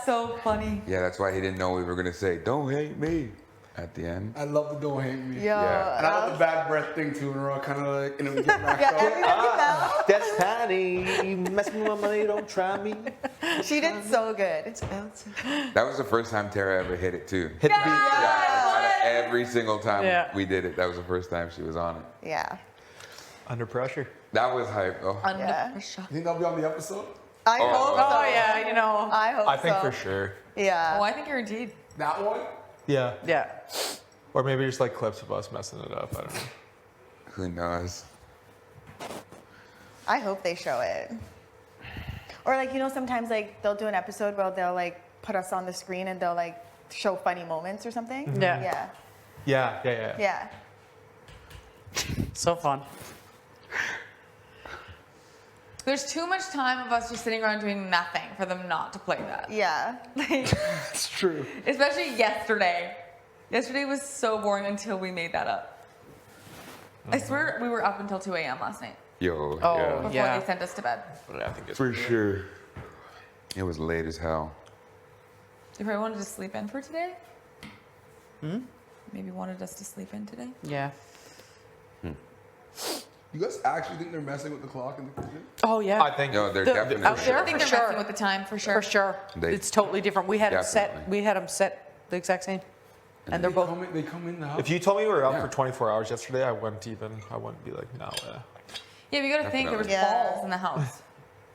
That's so funny. Yeah, that's why he didn't know we were gonna say "Don't hate me" at the end. I love the "Don't Hate Me." Yeah. And I love the bad breath thing too, and we're all kind of like, and then we get back Yeah, up. everybody fell. That's tiny. Mess with my money, don't try me. She did so good. That was the first time Tara ever hit it too. Hit the beat. Yeah, out of every single time Yeah. we did it, that was the first time she was on it. Yeah. Under pressure. That was hype. Oh. Under Yeah. pressure. You think that'll be on the episode? I hope so. Oh yeah, you know. I hope so. I think for sure. Yeah. Oh, I think guaranteed. That one? Yeah. Yeah. Or maybe just like clips of us messing it up. I don't know. Who knows? I hope they show it. Or like, you know, sometimes like they'll do an episode where they'll like put us on the screen and they'll like show funny moments or something. Yeah. Yeah. Yeah. So fun. There's too much time of us just sitting around doing nothing for them not to play that. Yeah. It's true. Especially yesterday. Yesterday was so boring until we made that up. I swear we were up until 2 a.m. last night Yo, Oh. yeah. before Yeah. they sent us to bed. But I think it's For sure. It was late as hell. If I wanted to sleep in for today? Maybe wanted us to sleep in today? Yeah. You guys actually think they're messing with the clock in the kitchen? Oh yeah. I think. No, they're The- definitely. out there? I think For they're sure. messing with the time for sure. For sure. They- It's totally different. We had them set. Definitely. We had them set the exact same, and they're both. They come in the house. If you told me we were up Yeah. for 24 hours yesterday, I wouldn't be like, no. Yeah, but you gotta think there was Definitely. balls in the house.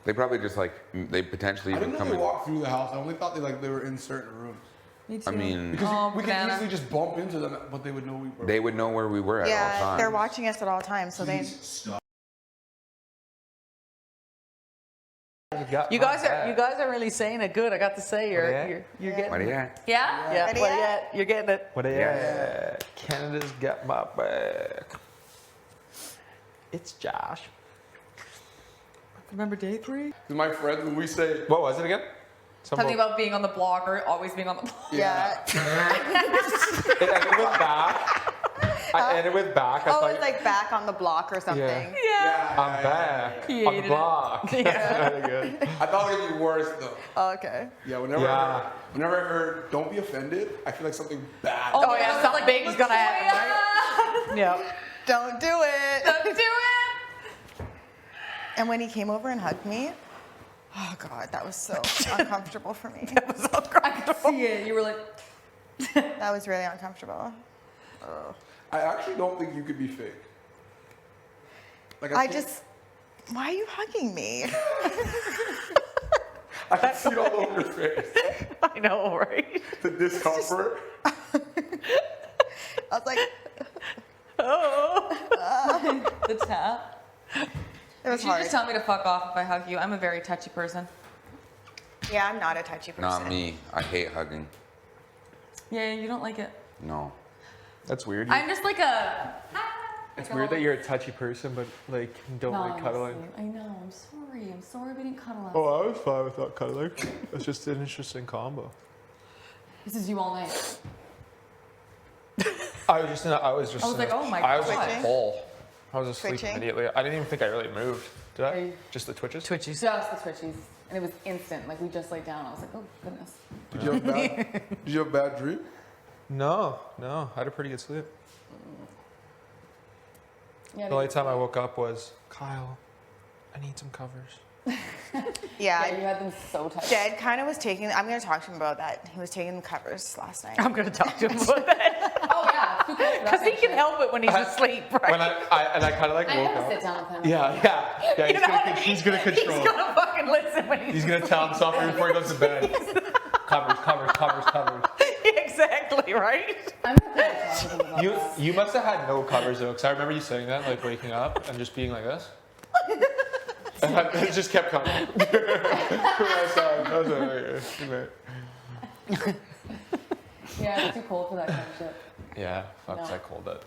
They probably just like they potentially I even didn't know come they in. walked through the house. I only thought they were in certain rooms. Me too. I mean, Because Oh, we could banana. easily just bump into them, but they would know we were. they would know where we were at all Yeah. times. They're watching us at all times, so they. Please stop. You guys are really saying it good. I got to say, you're getting What are it. you at? Yeah? Yeah. Ready What yet? yet? You're getting it. What yeah. Canada's got my back. It's Josh. Remember day 3? Because my friends, when we say, What was it again? Something about being on the block or always being on the block. Yeah. It ended with back. I ended with back. I Oh, thought it's like back on the block or something. Yeah. I'm back He on the hated it. block. Really good. I thought it would be worse though. Oh, okay. Yeah, whenever I heard, don't be offended, I feel like something bad. Oh yeah, something big is gonna happen, right? Yeah. Don't do it. Don't do it! And when he came over and hugged me, oh God, that was so uncomfortable for me. That was uncomfortable. See it. You were like, That was really uncomfortable. I actually don't think you could be fake. Like Why are you hugging me? I can see it all over your face. I know, right? The discomfort. I was like, the tap. it You was should hard. just tell me to fuck off if I hug you. I'm a very touchy person. Yeah, I'm not a touchy person. Not me. I hate hugging. Yeah, you don't like it. No. That's weird. I'm just like a... It's weird that you're a touchy person, but like don't No, like cuddling. I know. I'm sorry. I'm sorry we didn't cuddle last Oh, I was fine without cuddling. It's just an interesting combo. This is you all night. I was just I was like, oh my I was God. just full. I was asleep Twitching? immediately. I didn't even think I really moved. Did I? Hey. Just the twitches? Twitchies. Just the twitchies. And it was instant. Like, we just laid down. I was like, oh, goodness. Did you have a bad dream? No. I had a pretty good sleep. Yeah, The only time I woke up was, Kyle, I need some covers. Yeah, you Yeah, had them so tight. Dad kind of was taking, I'm going to talk to him about that. He was taking the covers last night. I'm gonna talk to him about that Oh, yeah. Too close for that because he kind of can shit. help it when he's asleep, right? When I kind of like I woke have to sit up. down with him. Yeah. You know what I mean? He's gonna control. He's gonna fucking listen when He's gonna tell himself before he goes to bed. Covers. Exactly, right? I'm not going to talk with him about that. You must have had no covers though, because I remember you saying that, like waking up and just being like this. And it just kept coming. Yeah, it's too cold for that kind of shit. Yeah, fuck, No. I called that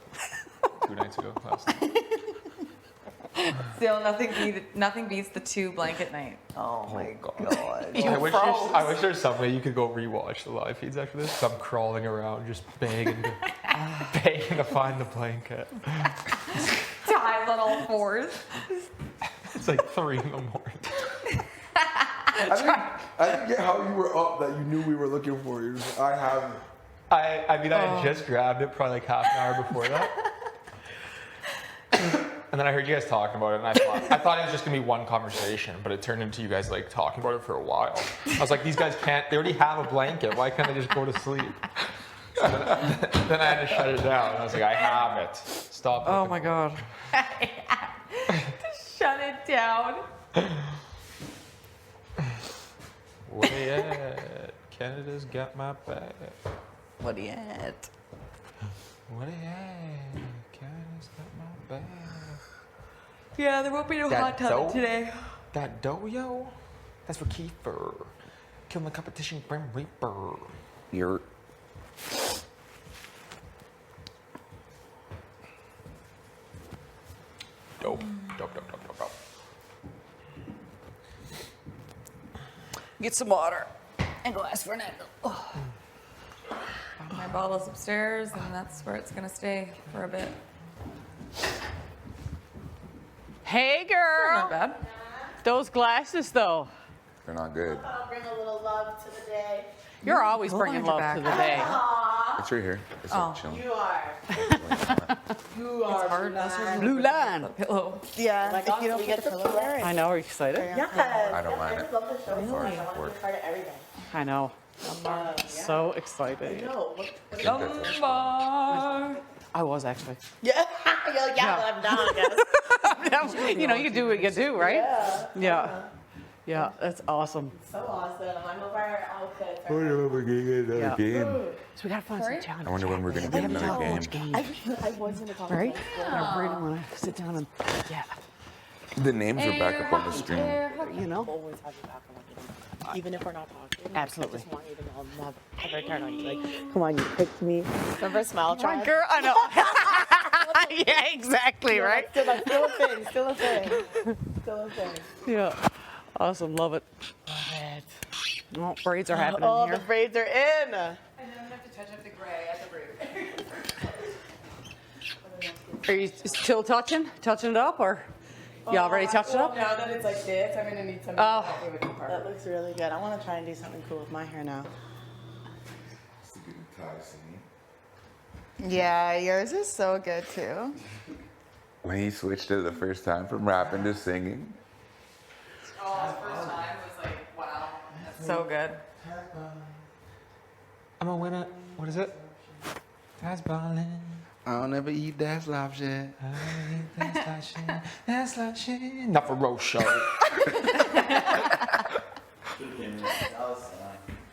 2 nights ago. Last night. Still, nothing beats the 2 blanket night. Oh my God. God. You I wish froze. there's some way you could go rewatch the live feeds after this. 'Cause I'm crawling around just begging to find the blanket. Ties on all 4s. It's like 3 in the morning. I didn't get how you were up that you knew we were looking for you. I haven't. I mean, I had just grabbed it probably like half an hour before that. And then I heard you guys talking about it, and I thought it was just gonna be one conversation, but it turned into you guys like talking about it for a while. I was like, these guys can't. They already have a blanket. Why can't they just go to sleep? So then I had to shut it down. I was like, I have it. Stop. Oh looking my for God. Shut it down. it. Where you at? Canada's got my back. What are you at? Where you at? Canada's got my back. Yeah, there won't be no That hot tub dope? today. That dough, yo? That's for Kiefer. Killing the competition, Grim Reaper. You're. Dope. Dope. Get some water and go ask for an egg. Oh. My bottle's upstairs, and that's where it's gonna stay for a bit. Hey, girl. Not bad. Those glasses, though. They're not good. I'll bring a little love to the day. You're always Hold bringing on to love to the back. day. It's right here. It's like chilling. You are. You are. Hard. That's just Blue line. the pillow. Yeah. If you don't get the pillow there. I know. Are you excited? Yes. I don't mind it. love the show. Really? I want to be part of everything. I know. So excited. No. Lumbar. I was actually. Yeah. You're like, yeah, but I'm down, I guess. You know, you do what you do, right? Yeah. Yeah. Yeah, that's awesome. So awesome. I'm over our outfits. I wonder when we're gonna get another Yeah. game. So we gotta find some challenge. I wonder when we're gonna get another game. I was in the conversation. Right? I really want to sit down and, yeah, The names are back up on the screen. you know? Always have you back on like, even if we're not talking. Absolutely. I just want you to know I'll never turn on you. Like, come on, you picked me. Remember Smile My Tribe? girl, I know. Yeah, exactly, right? Still a thing. Still a thing. Still a thing. Yeah. Awesome, love it. Oh, braids are happening Oh, here. the braids are in. And then I'm gonna have to touch up the gray at the braid. Are you still touching it up, or you already touched it up? Now that it's like this, I'm gonna need something Oh. to with the part. That looks really good. I want to try and do something cool with my hair now. Yeah, yours is so good too. When he switched it the first time from rapping to singing. Oh, his first time was like, wow, that's so good. I'm a winner. What is it? That's ballin'. I don't ever eat that slop shit. That's like shit. Not for roast show.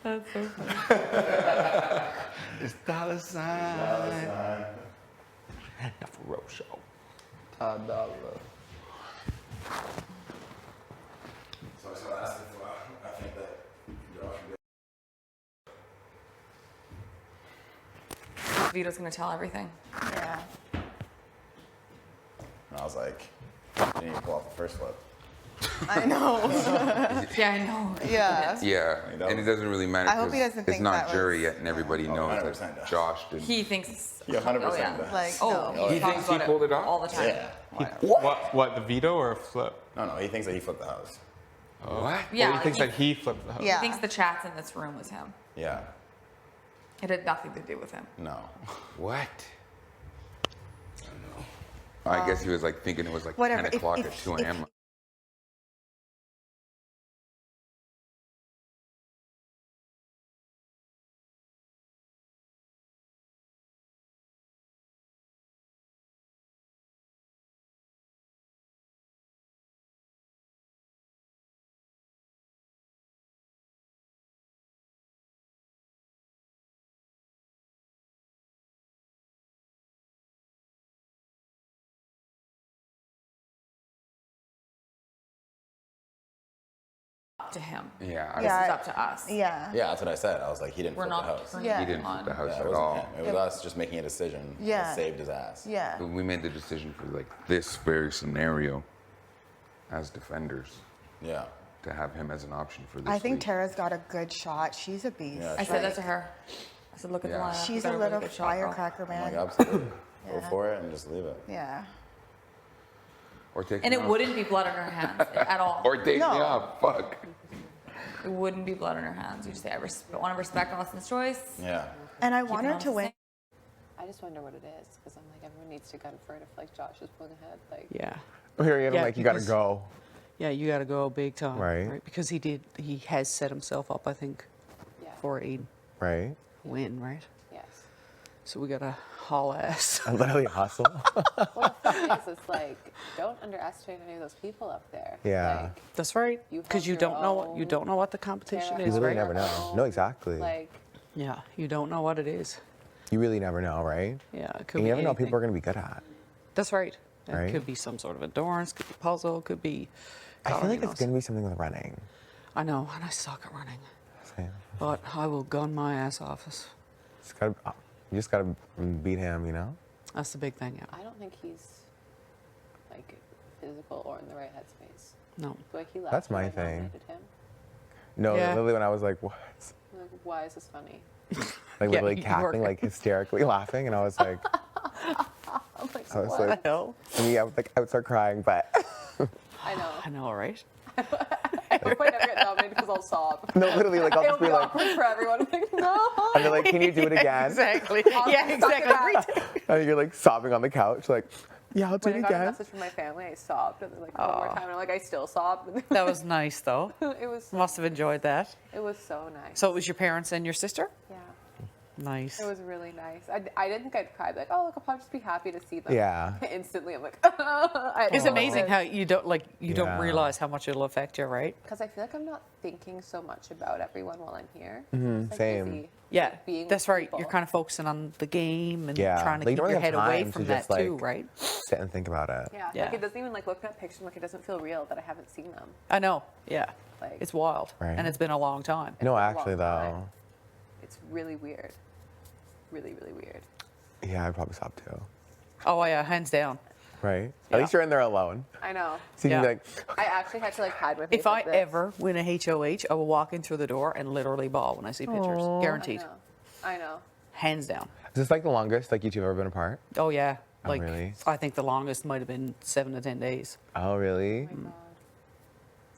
That's so funny. It's dollar sign. Not for roast show. $10. So I asked if I think that Josh would be. Vito's gonna tell everything. Yeah. And I was like, didn't even pull off the first flip. I know. Yeah, I know. Yeah. Yeah, and it doesn't really matter. I hope he 'cause doesn't It's think not that jury was- yet, and everybody knows 100% that does. Josh did. He thinks. He 100% Oh, yeah. does. Like, Oh, no. He talks thinks he about pulled it off? all the time. Yeah. What, the veto or a flip? No, he thinks that he flipped the house. What? Yeah, Or he thinks he, that he flipped the house. Yeah. he thinks the chats in this room was him. Yeah. It had nothing to do with him. No. What? I guess he was like thinking it was like Whatever. 10 o'clock at 2 a.m. Up to him. Yeah, This Yeah. is up to us. Yeah. Yeah, that's what I said. I was like, he didn't We're flip the not house. turning Yeah. he didn't on. flip the house Yeah, it at wasn't all. him. It was us just making a decision Yeah. that saved his ass. Yeah. We made the decision for like this very scenario as defenders Yeah. to have him as an option for this. I think week. Tara's got a good shot. She's a beast. Yeah, I said that to her. I said, look at the Yeah. lineup. She's You got a really little good shot, girl. firecracker, I'm man. like, absolutely. Go Yeah. for it and just leave it. Yeah. Or take And me it off. wouldn't be blood on her hands at all. Or take me No. off. Fuck. it wouldn't be blood on her hands. You just say, I want to respect Austin's choice. Yeah. And I Keep want it her on to the win. same- I just wonder what it is because I'm like, everyone needs to gun for it if like Josh is pulling ahead. Like, Yeah. Here you Yeah, like, you gotta because- go. Yeah, you got to go big time. Right. Because he has set himself up, I think, yeah. for a Right? win, right? Yes. So we got to haul ass. I literally hustle. Well, the thing is, it's like, don't underestimate any of those people up there. Yeah. Like, That's right. You Because have you your don't know what own the competition Tara You is, literally right? never know. No, exactly. like, Yeah, you don't know what it is. You really never know, right? Yeah, it could And be you never know what anything. people are gonna be good at. That's right. It Right? could be some sort of endurance, could be puzzle, could be. I God feel like only it's knows. gonna be something with running. I know, and I suck at running, Same. but I will gun my ass off. You just gotta beat him, you know? That's the big thing, yeah. I don't think he's like physical or in the right headspace. No. Like he laughed That's when my I thing. nominated him. No, Yeah. literally when I was like, what? I'm like, why is this funny? Like Yeah, literally you cackling, were- like hysterically laughing, and I was like, I'm like, I was what? like, hell? I mean, I would start crying, but I know. I know, right? I hope I never get nominated because I'll sob. no, literally, like I'll It'll just be be like, awkward for everyone. I'm like, no. and they're like, can you do it again? Exactly. I'll Yeah, suck it exactly. back. And you're like sobbing on the couch, like, yeah, I'll do When it I got a again. message from my family, I sobbed. And they're like, one more Aw. time. And I'm like, I still sobbed. And That was nice, though. it was Must have enjoyed that. it was so nice. So it was your parents and your sister? Yeah. Nice. It was really nice. I didn't think I'd cry. Like, oh, look, I'll probably just be happy to see them. Yeah. Instantly, I'm like, It's amazing how you don't you don't Yeah. realize how much it'll affect you, right? Because I feel like I'm not thinking so much about everyone while I'm here. Mhm, Just, like, same. busy, Yeah, like, being that's with right. people. You're kind of focusing on the game and Yeah, trying to like, you keep don't your really head have away time from to that just, too, like- right? Sit and think about it. Yeah. Yeah. Like it doesn't even like looking at pictures. Like it doesn't feel real that I haven't seen them. I know. Yeah, Like it's wild, Right. and it's been a long time. No, been a actually, long time. though. It's really weird. Really, really weird. Yeah, I'd probably stop too. Oh yeah, hands down. Right? Yeah. At least you're in there alone. I know. So you can Yeah. be like, I actually had to like hide my face. If I like this. ever win a HOH, I will walk in through the door and literally bawl when I see pictures. Aw. Guaranteed, I know. hands down. is this like the longest like you two have ever been apart? Oh yeah, Oh, like really? I think the longest might have been 7 to 10 days. Oh, really? Oh my God.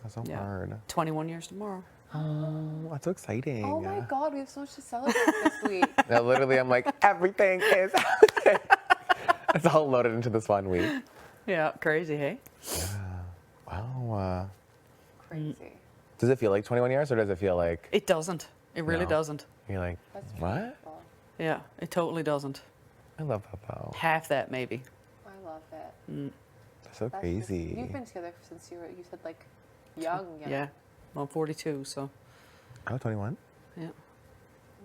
That's so Yeah. hard. 21 years tomorrow. Oh, that's so exciting. Oh my God, we have so much to celebrate this week. No, literally, I'm like, everything is it's all loaded into this 1 week. Yeah, crazy, hey? Wow. Crazy. Does it feel like 21 years or does it feel like It doesn't. It really No. doesn't. you're like, That's what? beautiful. Yeah, it totally doesn't. I love that though. Half that maybe. I love it. That's so That's crazy. You've been together since you said like young. Yeah. I'm 42, so Oh, 21? yeah. Oh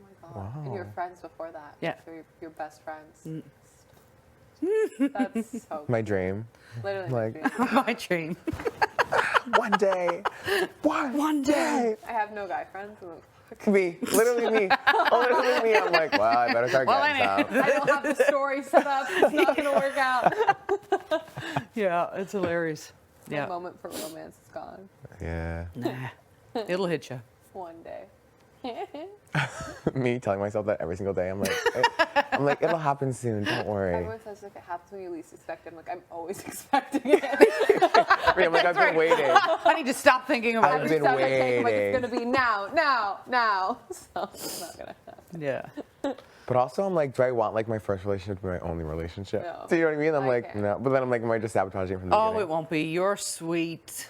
my God. And you were Wow. friends before that. Yeah. So you're your best friends. Mm. That's so My dream. literally like- my dream. My dream. One day. One day. I have no guy friends. I'm like, Me. Literally me. Literally me. I'm like, well, I better start Well, getting I some. I don't have the story set up. It's not gonna work out. Yeah, it's hilarious. The Yeah. moment for romance is gone. Yeah. Nah. It'll hit you. One day. Me telling myself that every single day. I'm like, it'll happen soon. Don't worry. Everyone says like it happens when you least expect it. I'm like, I'm always expecting it. I'm like, I've been waiting. I need to stop thinking about I've it. been Sounds like it's waiting. gonna be now. So it's not gonna happen. Yeah. But also, I'm like, do I want like my first relationship to be my only relationship? No. So you know what I mean? I'm I like, can't. no. But then I'm like, am I just sabotaging it from the Oh, beginning? it won't be. You're sweet.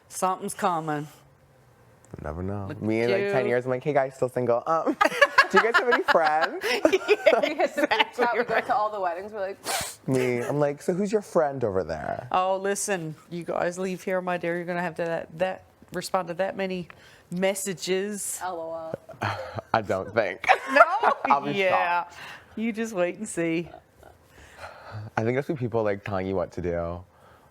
Something's coming. You never know. Look Me in at like 10 you. years, I'm like, hey guys, still single. Do you guys have any friends? We hit the group chat. We go to all the weddings. We're like, Me, I'm like, so who's your friend over there? Oh, listen, you guys leave here, my dear. You're gonna have to that respond to that many messages. LOL. I don't think. No. I'll be Yeah. You just wait and see. I think that's what people like telling you what to do.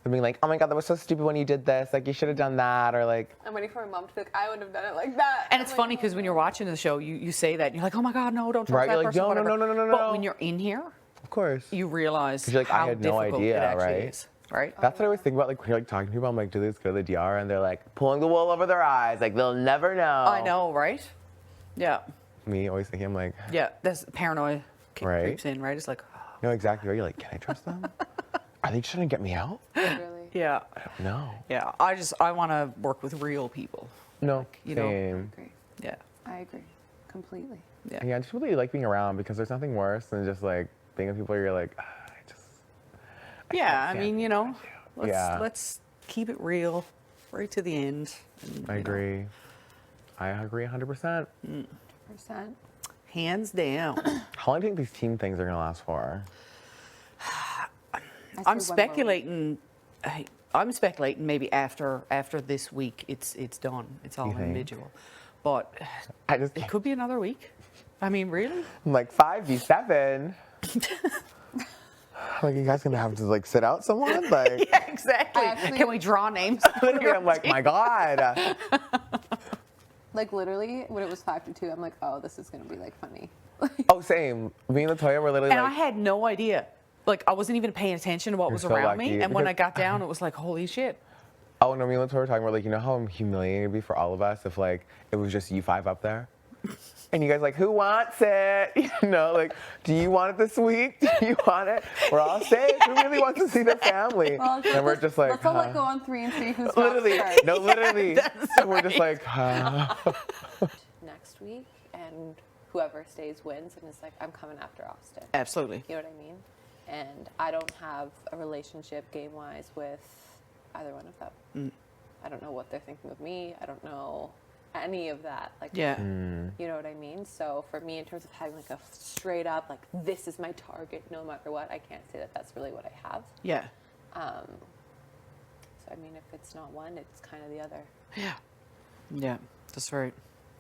They're being like, oh my god, that was so stupid when you did this. Like, you should have done that. Or like, I'm waiting for my mom to be like, I wouldn't have done it like that. And it's I'm funny like, because when you're watching the show, you say that and you're like, oh my God, no, don't trust Right, that you're like, person. no, no, whatever. no, no, no, But no. when you're in here, of course. you realize 'Cause you're like, I how had no difficult idea, it actually right? is. Right? That's what I always think about, like, when you're like talking to people. I'm like, do they just go to the DR and they're like pulling the wool over their eyes, like they'll never know. I know, right? Yeah. Me always thinking, I'm like, Yeah. That's paranoia Right. creeps in, right? It's like, no, exactly. Right? You're like, can I trust them? Are they trying to get me out? Really? yeah. I don't know. Yeah. I want to work with real people. No, you know. same. Agree. Yeah. I agree completely. Yeah, just really like being around because there's nothing worse than just like being with people you're like, "Ah, Yeah, I stand mean, you know, let's Yeah. let's keep it real, right to the end. And, I you know, agree. I agree 100%. Percent. hands down. How long do you think these team things are gonna last for? I'm speculating. I'm speculating maybe after this week it's done. It's all You think? individual, but I just it could be another week. I mean, really? I'm like 5v7. Like you guys gonna have to like sit out someone? Like Yeah, exactly. actually- Can we draw names? literally, I'm like, my God. Like literally, when it was 5-2, I'm like, oh, this is gonna be like funny. Oh, same. Me and Latoya were literally And I like, had no idea. Like I wasn't even paying attention to what was so around me. lucky, And when I because- got down, it was like, holy shit. oh no, me and Latoya were talking about like, you know how humiliating it'd be for all of us if like it was just you five up there? And you guys like, who wants it? You know, like, do you want it this week? Do you want it? We're all safe. Who really wants to see their family? Well, And we're just like, let's all like go on 3 and see who's literally, not no, literally. That's And we're just like, next week, and whoever stays wins, and it's like, I'm coming after Austin. Absolutely. You know what I mean? And I don't have a relationship game-wise with either one of them. I don't know what they're thinking of me. I don't know any of that. Like, Yeah. you know what I mean? So for me, in terms of having like a straight up, like, this is my target no matter what, I can't say that that's really what I have. Yeah. So, I mean, if it's not one, it's kind of the other. Yeah. Yeah. That's right.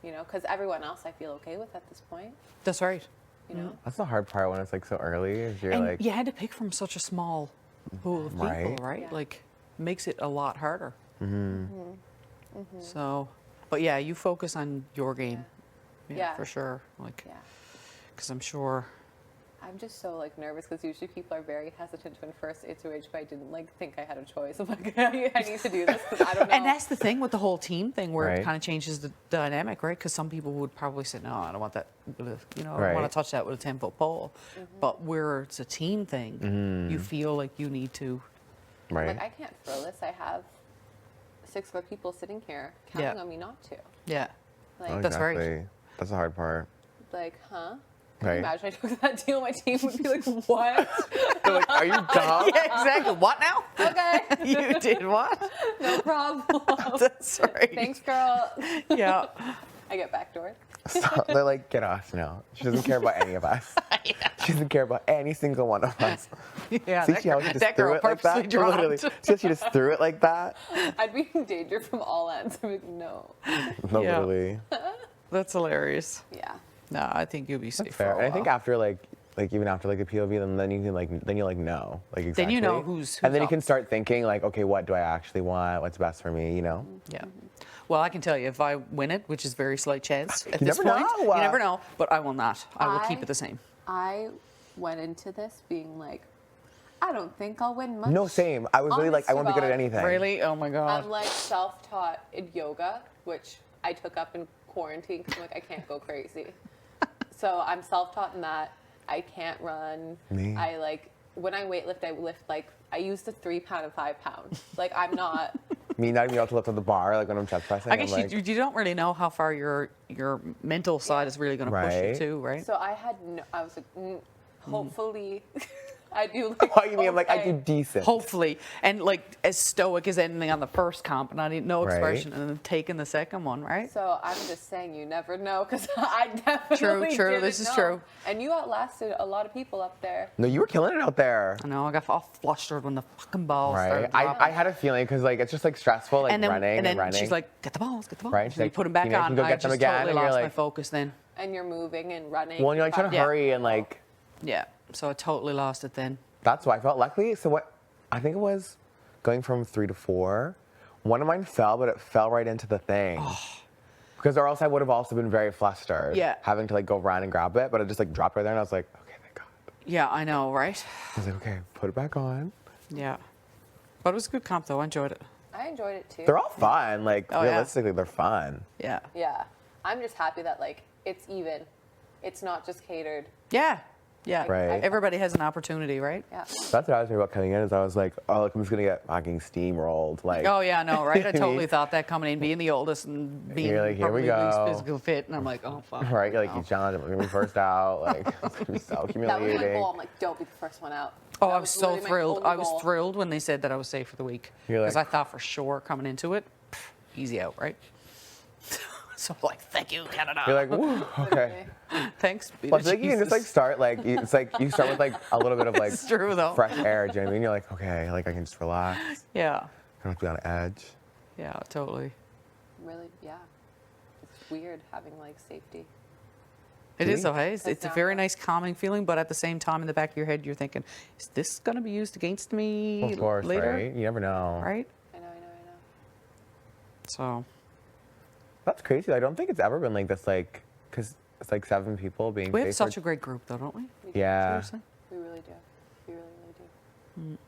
You know, because everyone else I feel okay with at this point. That's right. You know? that's the hard part when it's like so early. Is you're And like, you had to pick from such a small pool of people, Right. right? Yeah. Like, makes it a lot harder. So, but yeah, you focus on your game. Yeah, Yeah. for sure. Like, Yeah. because I'm sure. I'm just so like nervous because usually people are very hesitant to enforce HOH, but I didn't like think I had a choice. I'm like, I need to do this because I don't know. And that's the thing with the whole team thing, where it Right. kind of changes the dynamic, right? Because some people would probably say, "No, I don't want that. With a, you know, I don't want Right. to touch that with a 10-foot pole." But where it's a team thing, you feel like you need to. right? Like, I can't throw this. I have 6 other people sitting here counting Yeah. on me not to. Yeah. Like, Oh, That's right. exactly. That's the hard part. like, huh? Can Right. you imagine I took that deal? My team would be like, what? They're like, are you dumb? Yeah, exactly. What now? Okay. You did what? No problem. That's right. Thanks, girl. Yeah. I get backdoored. So they're like, get off now. She doesn't care about any of us. She doesn't care about any single one of us. Yeah. See that how girl, she just that threw girl it like purposely that? dropped. Literally. See how she just threw it like that? I'd be in danger from all ends. I'm like, no. No, Yeah. literally. That's hilarious. Yeah. No, I think you'll be safe That's for fair. a And I think while. after like even after like the POV, then you can then you like know like exactly. Then you know who's and then you up. can start thinking like, okay, what do I actually want? What's best for me? You know. Yeah. Well, I can tell you, if I win it, which is very slight chance at You this never point, know. you never know. But I will not. I will keep I- it the same. I went into this being like, I don't think I'll win much. No, same. I was really like, I Honest won't be to good at God. anything. Really? Oh my God. I'm like self-taught in yoga, which I took up in quarantine because I'm like, I can't go crazy. So I'm self-taught in that. I can't run. Me. I like, when I lift like, I use the 3 pound and 5 pound. Like, I'm not. Me not even able to lift on the bar like when I'm chest pressing. I guess I'm like, you don't really know how far your mental side is really going to push you Right. too, right? So I had no, I was like, hopefully I do like. oh, you mean I'm like I do okay. decent. Hopefully, and like as stoic as anything on the first comp, and I didn't know Right. expression, and then taking the second one, right? So I'm just saying, you never know, because I definitely True, didn't this is know. true. And you outlasted a lot of people up there. No, you were killing it out there. I know I got all flustered when the fucking balls Right. started dropping. I had a feeling because like it's just like stressful, like and then, running and then running. she's like, "Get the balls, get the balls." Right, she's And you like, put them back "Tina, you on. can go I get them just again," totally and you're lost my like- focus then. And you're moving and running. well, you're like trying to Yeah. hurry and like Yeah, so I totally lost it then. that's why I felt. Luckily, so what? I think it was going from 3 to 4. One of mine fell, but it fell right into the thing. Because or else I would have also been very flustered. Yeah. Having to like go run and grab it, but it just like dropped right there, and I was like, okay, thank God. Yeah, I know, right? I was like, okay, put it back on. Yeah, but it was a good comp though. I enjoyed it. I enjoyed it too. They're all fun. Like Oh, yeah. realistically, they're fun. Yeah. Yeah. I'm just happy that like it's even. It's not just catered. Yeah. Yeah, Right. everybody has an opportunity, right? Yeah. That's what I was thinking about coming in. Is I was like, oh, look, I'm just gonna get fucking steamrolled. Like, Oh yeah, no, right? I You know what I totally mean? thought that coming in, being the oldest and being You're like, here we probably least go. physical fit, and I'm like, oh fuck. right? You're like, no. you John, I'm gonna be first out. Like, it's gonna be so That was my humiliating. goal. I'm like, don't be the first one out. Oh, That I was so literally my thrilled. only I was goal. thrilled when they said that I was safe for the week. You're Because like- I thought for sure coming into it, easy out, right? So I'm like, thank you, Canada. You're like, woo, okay. Thanks. be Well, I to think you can just like Jesus. start like it's like you start with like a little bit of like It's true though. fresh air. Do you know what I mean? You're like, okay, like I can just relax. Yeah, I don't have to be on edge. yeah, totally. Really, yeah. It's weird having like safety. It is, though, hey? It's That's a not very bad. nice calming feeling, but at the same time, in the back of your head, you're thinking, is this going to be used against me Of course, later? right? You never know. Right? I know. So, That's crazy. I don't think it's ever been like this. Like, cause it's like 7 people being. we have safe such for- a great group, though, don't we? Yeah, Seriously? We really do. We really, really do.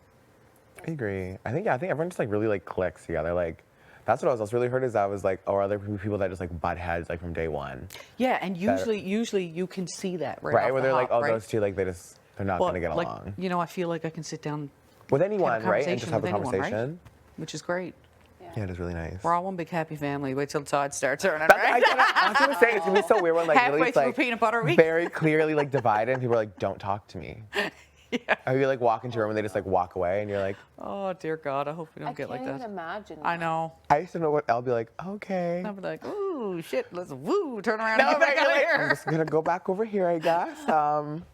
I agree. I think everyone just like really like clicks together. Like, that's what I was really hurt is I was like, oh, are there people that just like butt heads like from day one? Yeah, and usually you can see that, right? Right, off where the they're like, hop, oh, right? those two like they're not Well, gonna get like, along you know, I feel like I can sit down with have anyone, a right? And just conversation have a with anyone, right? conversation. which is great. Yeah, it is really nice. We're all one big happy family. Wait till Todd starts turning, That's, right? I was gonna say it's gonna be so weird when like Halfway Lily's through like peanut butter week. very clearly like divided, and people are like, "Don't talk to me." Yeah. Or you like walk into your room and they just like walk away, and you're like, Oh, dear God, I hope we don't I get like can't even that. imagine. I know. I used to know what I'll be like. Okay. I'll be like, ooh, shit, let's woo, turn around No, and get back right, out of you're like, I'm here. just gonna go back over here, I guess.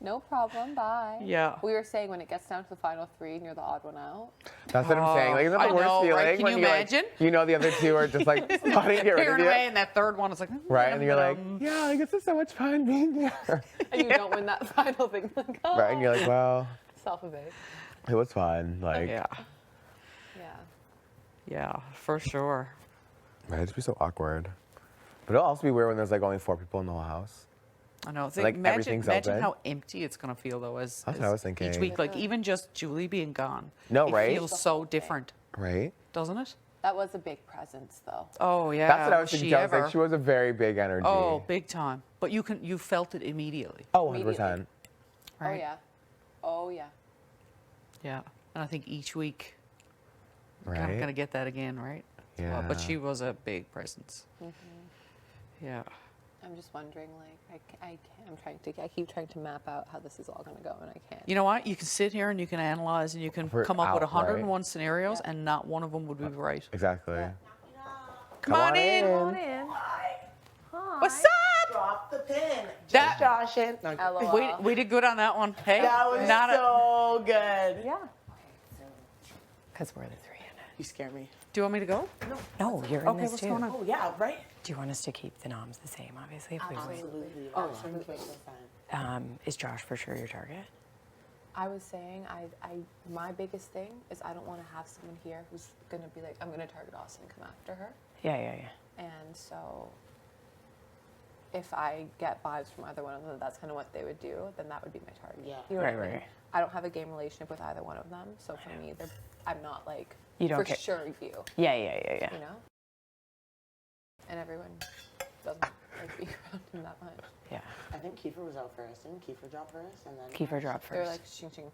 No problem. Bye. Yeah. We were saying when it gets down to the final 3 and you're the odd one out. That's what I'm saying. Like, isn't that I the worst know, feeling right? Can when you you imagine? like, you know the other two are just like wanting to get rid Tearing of you, away, and that third one is like, right? And you're like, yeah, like this is so much fun being here, And you don't win that final thing. Like, oh, right? And you're like, well, self-evade. it was fun. Like, yeah, Yeah. yeah, for sure. right? It'd be so awkward. But it'll also be weird when there's like only 4 people in the whole house. I know. Like, Imagine everything's imagine open. how empty it's gonna feel though, as That's what I was each thinking. week. Like even just Julie being gone. No, it right? feels so different, Right? doesn't it? That was a big presence, though. Oh yeah. That's what I was she thinking. I was ever? like, she was a very big energy. Oh, big time. But you felt it immediately. Oh, 100%. Immediately. Right? Oh yeah. Oh yeah. Yeah. And I think each week we're kind Right? of gonna get that again, right? Yeah. But she was a big presence. Yeah. I'm just wondering, like, I keep trying to map out how this is all going to go, and I can't. You know what? You can sit here and you can analyze and you can We're come up with out, 101 scenarios, and not one of them would be right. Exactly. Come on in. in. What's up? Drop the pin. That- Josh in. No, LOL. We did good on that one. Hey, that was not a, so good. Yeah. Because we're the 3 in it. You scare me. do you want me to go? No, you're in Okay, this what's too. going on? Oh yeah, right. Do you want us to keep the noms the same, obviously? If we win? Absolutely. Oh, absolutely. Is Josh for sure your target? I was saying, my biggest thing is I don't want to have someone here who's going to be like, I'm going to target Austin and come after her. Yeah. And so if I get vibes from either one of them, that's kind of what they would do, then that would be my target. Yeah. You know what I Right, mean? right. I don't have a game relationship with either one of them, so for me, I'm not like, You don't for care. sure you, Yeah. you know? And everyone doesn't like being around him that much. Yeah. I think Kiefer was out first. Didn't Kiefer drop first? And then Kiefer dropped They were first. like ching.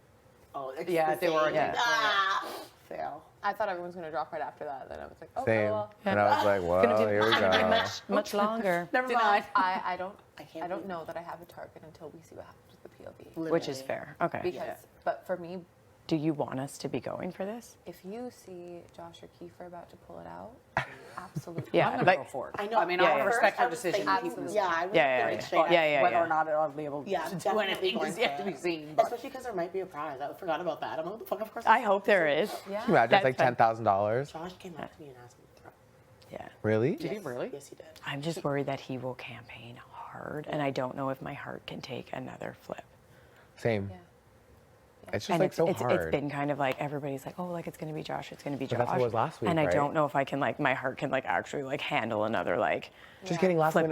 Oh, it's Yeah, the they were same. again. Ah, fail. I thought everyone's going to drop right after that. Then I was like, oh, Same. well. And I was like, well, here we go. Much longer. Never Denied. mind. I don't can't I don't believe know that I have a target until we see what happens with the POV. Which is Literally. fair. Okay. Because, but for me, Do you want us to be going for this? if you see Josh or Kiefer about to pull it out, absolutely. Yeah. I'm gonna like, go for it. I know. I mean, Yeah, I yeah. want to respect I her was decision. thinking- Keep it Yeah, I was Yeah, very yeah, straight up. yeah. Whether or not I'll be able Yeah, to do definitely anything going is yet for to be it. seen. But Especially because there might be a prize. I forgot about that. I'm like, what the fuck? Of course. I hope there is. Yeah. Can you imagine it's like That's fine. $10,000? Josh came up to me and asked me to throw. Yeah. Really? did he really? Yes, he did. I'm just worried that he will campaign hard, and I don't know if my heart can take another flip. Same. Yeah. It's just And like so it's hard. been kind of like everybody's like, oh, like it's gonna be Josh, it's gonna be Josh. But that's what it was last week, and I right? don't know if I can like my heart can like actually like handle another like Just getting last minute,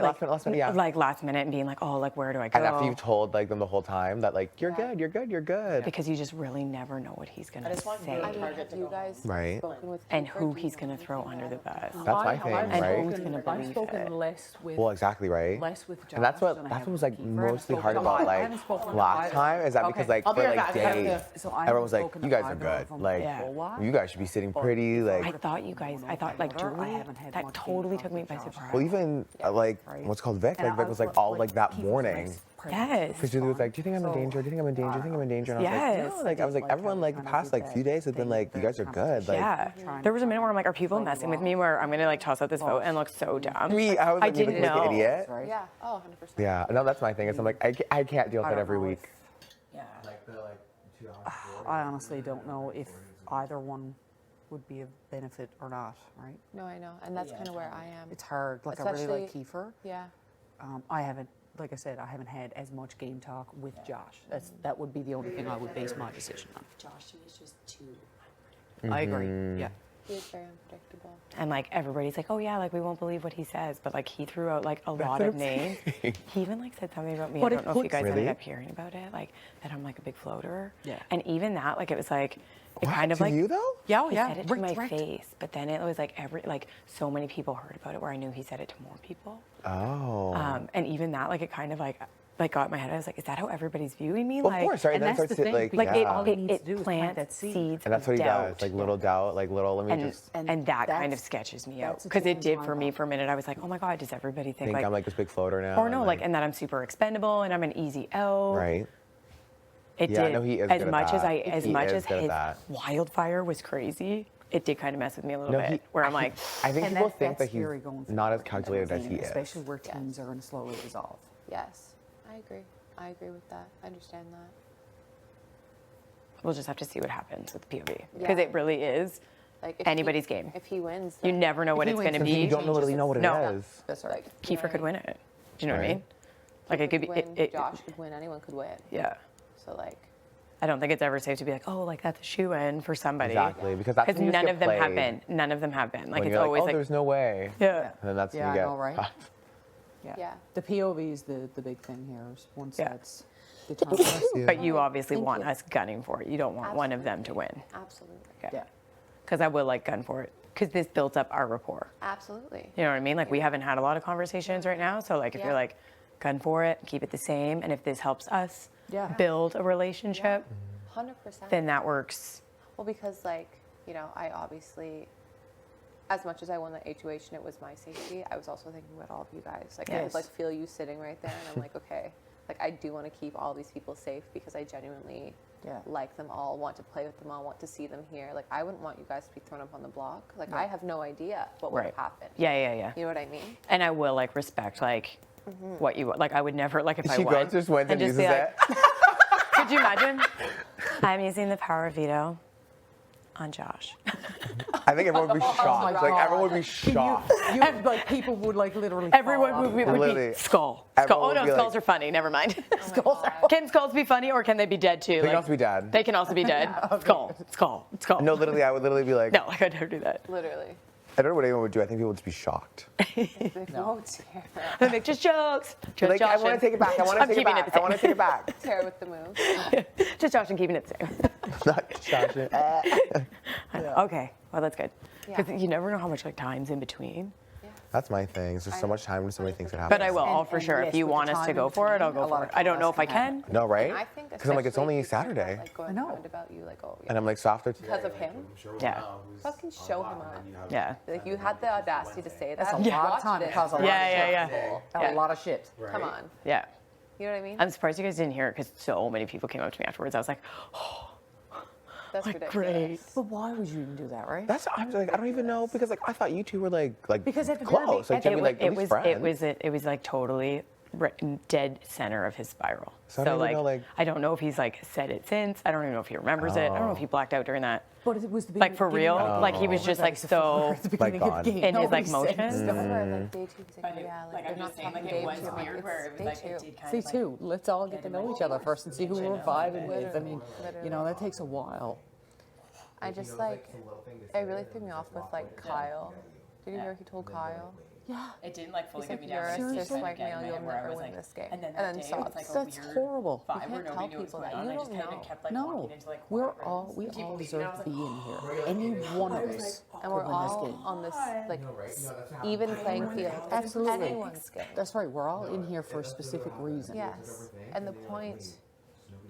yeah. like last minute and being like, oh, like where do I go? And after you've told like them the whole time that like you're good, you're good, you're good. Because you just really never know what he's gonna say I mean, have you guys Right. spoken with and Kiefer? who Do he's you gonna know throw anything under the about bus. That's my thing, And right? who's gonna I've believe spoken it. less with Well, exactly, right? less with Josh. And that's what than I that's have what was with like Kiefer. I haven't mostly spoken hard to about I like haven't spoken to last either. time is that Okay. because like I'll for be right like back. I have days, So I everyone was haven't like, spoken you to guys are either good. of them Like Yeah. for a while. you guys should be sitting pretty. Like I thought you guys, I thought like I truly, haven't had that much totally game took me talk by with Josh. surprise. well, even like Right. what's called Vic. And Like Vic I was like all like that Kiefer was morning. less present. Yes. Because Julie was like, "Do you think I'm in danger? Do you think I'm in danger? Do you think I'm in danger?" And I was Yes. like, "No." Like I was like, everyone like the past like few days has been like, "You guys are good." Like Yeah. There was a minute where I'm like, are people messing with me where I'm gonna like toss out this vote and look so dumb? me, I was like, didn't looking like know. an idiot. Yeah. Oh, 100%. Yeah, no, that's my thing. It's I'm like I can't deal with I that don't every know week. Yeah. I honestly don't know if either one would be of benefit or not, right? No, I know, and that's kind of where I am. It's hard. Like I really like Especially- Kiefer. Yeah. I haven't, like I said, I haven't had as much game talk with Josh. That would be the only thing I would base my decision on. Josh is just too. I agree. Yeah. He is very unpredictable. And like everybody's like, oh yeah, like we won't believe what he says, but like he threw out like a lot of names. He even like said something about me. But I it don't know if you puts- guys Really? ended up hearing about it, like that I'm like a big floater. Yeah. And even that, like it was like, it What? kind of To like you though? Yeah, oh, he yeah. said it to my Direct. face, but then it was like so many people heard about it where I knew he said it to more people. Oh. And even that, like it kind of like got in my head. I was like, is that how everybody's viewing me? Well, like, of course, right? and Then it that's starts the to thing, like, like yeah. all he it needs to do is plant plants that seed. seeds And that's what of he doubt. does. Like little doubt, like little. Let me and, just and that kind of that's- sketches me out that's a because it change did my for me mind. for a minute. I was like, oh my god, does everybody think think I'm like this big floater now. or no, and, like, and that I'm super expendable and I'm an easy out. right. It Yeah, did. no, he is as good at much as that. as He much is as good at his that. wildfire was crazy. It did kind of mess with me a little No, bit. he- where I'm like, I think And people think that's that he's scary going not as forward, calculated as he is. especially where teams are going to slowly dissolve. Yes, I agree. I agree with that. I understand that. we'll just have to see what happens with the POV because Yeah. it really is Like if anybody's he, game. If he wins, You then never know If what he it's wins, going to then be. You don't know really know what it is. No. That's right. Kiefer could win it. Do you know what I Right. mean? Like it could be. win, Josh could win. Anyone could win. Yeah. So like, I don't think it's ever safe to be like, oh, like that's a shoe in for somebody. Exactly, because that's when you none get of them have played. been. None of them have been. Like When it's you're always like, oh, like, there's no way. yeah. And then that's Yeah, when you I get know, right? caught. yeah. The POV is the big thing here. Is once Yeah. that's determined. But you obviously Thank want you. us gunning for it. You don't want one of them to win. Absolutely. Yeah. Because I will like gun for it. Because this builds up our rapport. Absolutely. You know what I mean? Like we haven't had a lot of conversations right now. So like if Yeah. you're like, gun for it, keep it the same. And if this helps us Yeah. build a relationship, 100%. then that works. Well, because like, you know, I obviously, as much as I won the HOH and it was my safety, I was also thinking about all of you guys. Like I Yes. could like feel you sitting right there, and I'm like, okay, like I do want to keep all these people safe because I genuinely Yeah. like them all, want to play with them all, want to see them here. Like I wouldn't want you guys to be thrown up on the block. Like I have no idea what would Right. have happened. Yeah. You know what I mean? And I will like respect like what you like. I would never like if I She won. goes, just went and be uses like, it. could you imagine? I'm using the power of veto on Josh. I think everyone would be my shocked. Like God. everyone would be shocked. You like people would like literally. Everyone fall off. would Literally. be skull. Everyone Oh would no, be skulls like- are funny. Never mind. Skulls are- Can skulls be funny or can they be dead too? They can also be dead. They can also be dead. Skull. No, literally, I would literally be like, No, I could never do that. Literally. I don't know what anyone would do. I think people would just be shocked. No, Tara. They make just jokes. Just Like, I want to joshing. take it back. I want to I'm take it keeping back. the I want to same. take it back. Tara with the move. Just joshing, keeping it the same. Not Josh. Okay, well that's good. Because Yeah. you never know how much like time's in between. That's my thing. There's just so much time and so many things that happen. But I will, all for sure. If you want us to go for it, I'll go for it. I don't know if I can. No, right? I think Because I'm like, it's especially only if you start, Saturday. Like going around about you, like, oh, yeah. And I'm like, softer. Because of him? Yeah. Fucking show him up. Yeah. Like you had the audacity to say that. That's a lot of Watch time to this. cause a lot of Yeah. A lot of shit. Come on. Yeah. You know what I mean? I'm surprised you guys didn't hear it because so many people came up to me afterwards. I was like, That's like, ridiculous. great. But why would you even do that, right? That's I'm like, I don't even know because like I thought you two were like Because at the very close. Like, it, Jimmy, like it at least was friends. it was like totally dead center of his spiral. So I don't even know, like- I don't know if he's like said it since. I don't even know if he remembers it. I don't know if he blacked out during that. But it was the Like for beginning real, of- like he was just like so at the beginning Like of gone. the game. in his like Nobody said motion. stuff. Like day 2, he's like, yeah, like they're not talking day 2. I'm like, it's day 2. See, too, let's all get to know each other first and see who we're vibing with. I mean, you know, that takes a while. I just like, it really threw me off with like Kyle. Did you hear he told Kyle? Yeah. It didn't like fully He's get like, me you're down. a cis white male, you'll never win this game. And then Sauce. That's horrible. You can't tell people that. You don't know. No, we all deserve to be in here. Any one of us And we're could win this all game. on this like even playing field. Absolutely. Anyone's game. That's right. We're all in here for a specific reason. Yes. And the point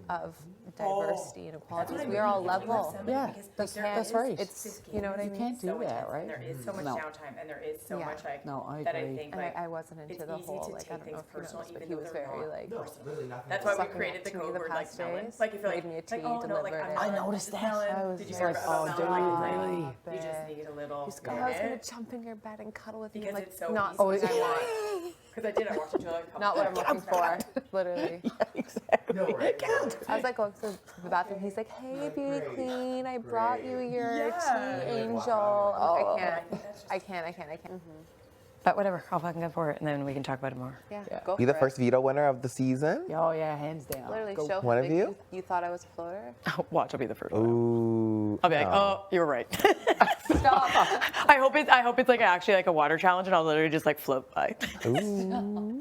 of diversity and equality is we are all level. Yeah, that's right. It's, you know what I mean? You can't do that, right? There is so much No. downtime, and there is so Yeah. much like No, I that. I agree. think And like I wasn't into it's the easy whole to like I take don't know things if you personal, noticed, but even he though was they're very wrong. like That's why we sucking created up the to me code the word like past melon. days. Like if you're Made me a like tea, oh no, like delivered I'm it. melon, noticed this that. melon. I was Did you just hear like, about oh, melon? stop You just it. need a little. He's like, I was gonna bit. jump in your bed and cuddle with you. Because I'm like, it's so not easy. something I want. Because I did. I walked into like a couple Not what I'm times. looking for. Literally. Yeah, exactly. I was like going to the bathroom. He's like, "Hey, beauty queen, I brought you your tea angel." I'm like, I can't. But whatever, I'll fucking go for it, and then we can talk about it more. Yeah, go Be for the it. first veto winner of the season. Oh, yeah, hands down. Literally, Go. show One him of that you? you thought I was a floater. Watch, I'll be the first one. Ooh. I'll be like, no. oh, you were right. Stop. I hope it's like actually like a water challenge, and I'll literally just like float by. Ooh.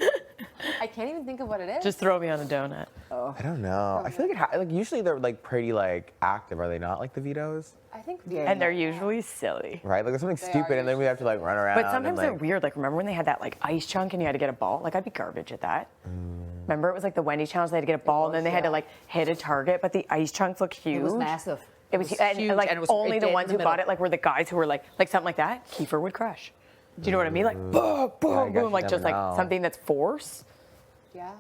I can't even think of what it is. Just throw me on a donut. I don't know. I feel like like usually they're like pretty like active, are they not? Like the vetoes, I think. And they're usually silly. right? Like there's something stupid, and then we have to like run around. But sometimes and, they're like, weird. Like, remember when they had that like ice chunk and you had to get a ball? Like, I'd be garbage at that. Remember, it was like the Wendy's challenge. They had to get a ball, and then they had to like hit a target. But the ice chunks look huge. It was massive. It was, huge, and like and it was only the dead in ones the who bought middle. it like were the guys who were like something like that. Kiefer would crush. Do you know what I mean? Like boom, boom, I guess boom, you like just never like know. something that's force. Yeah.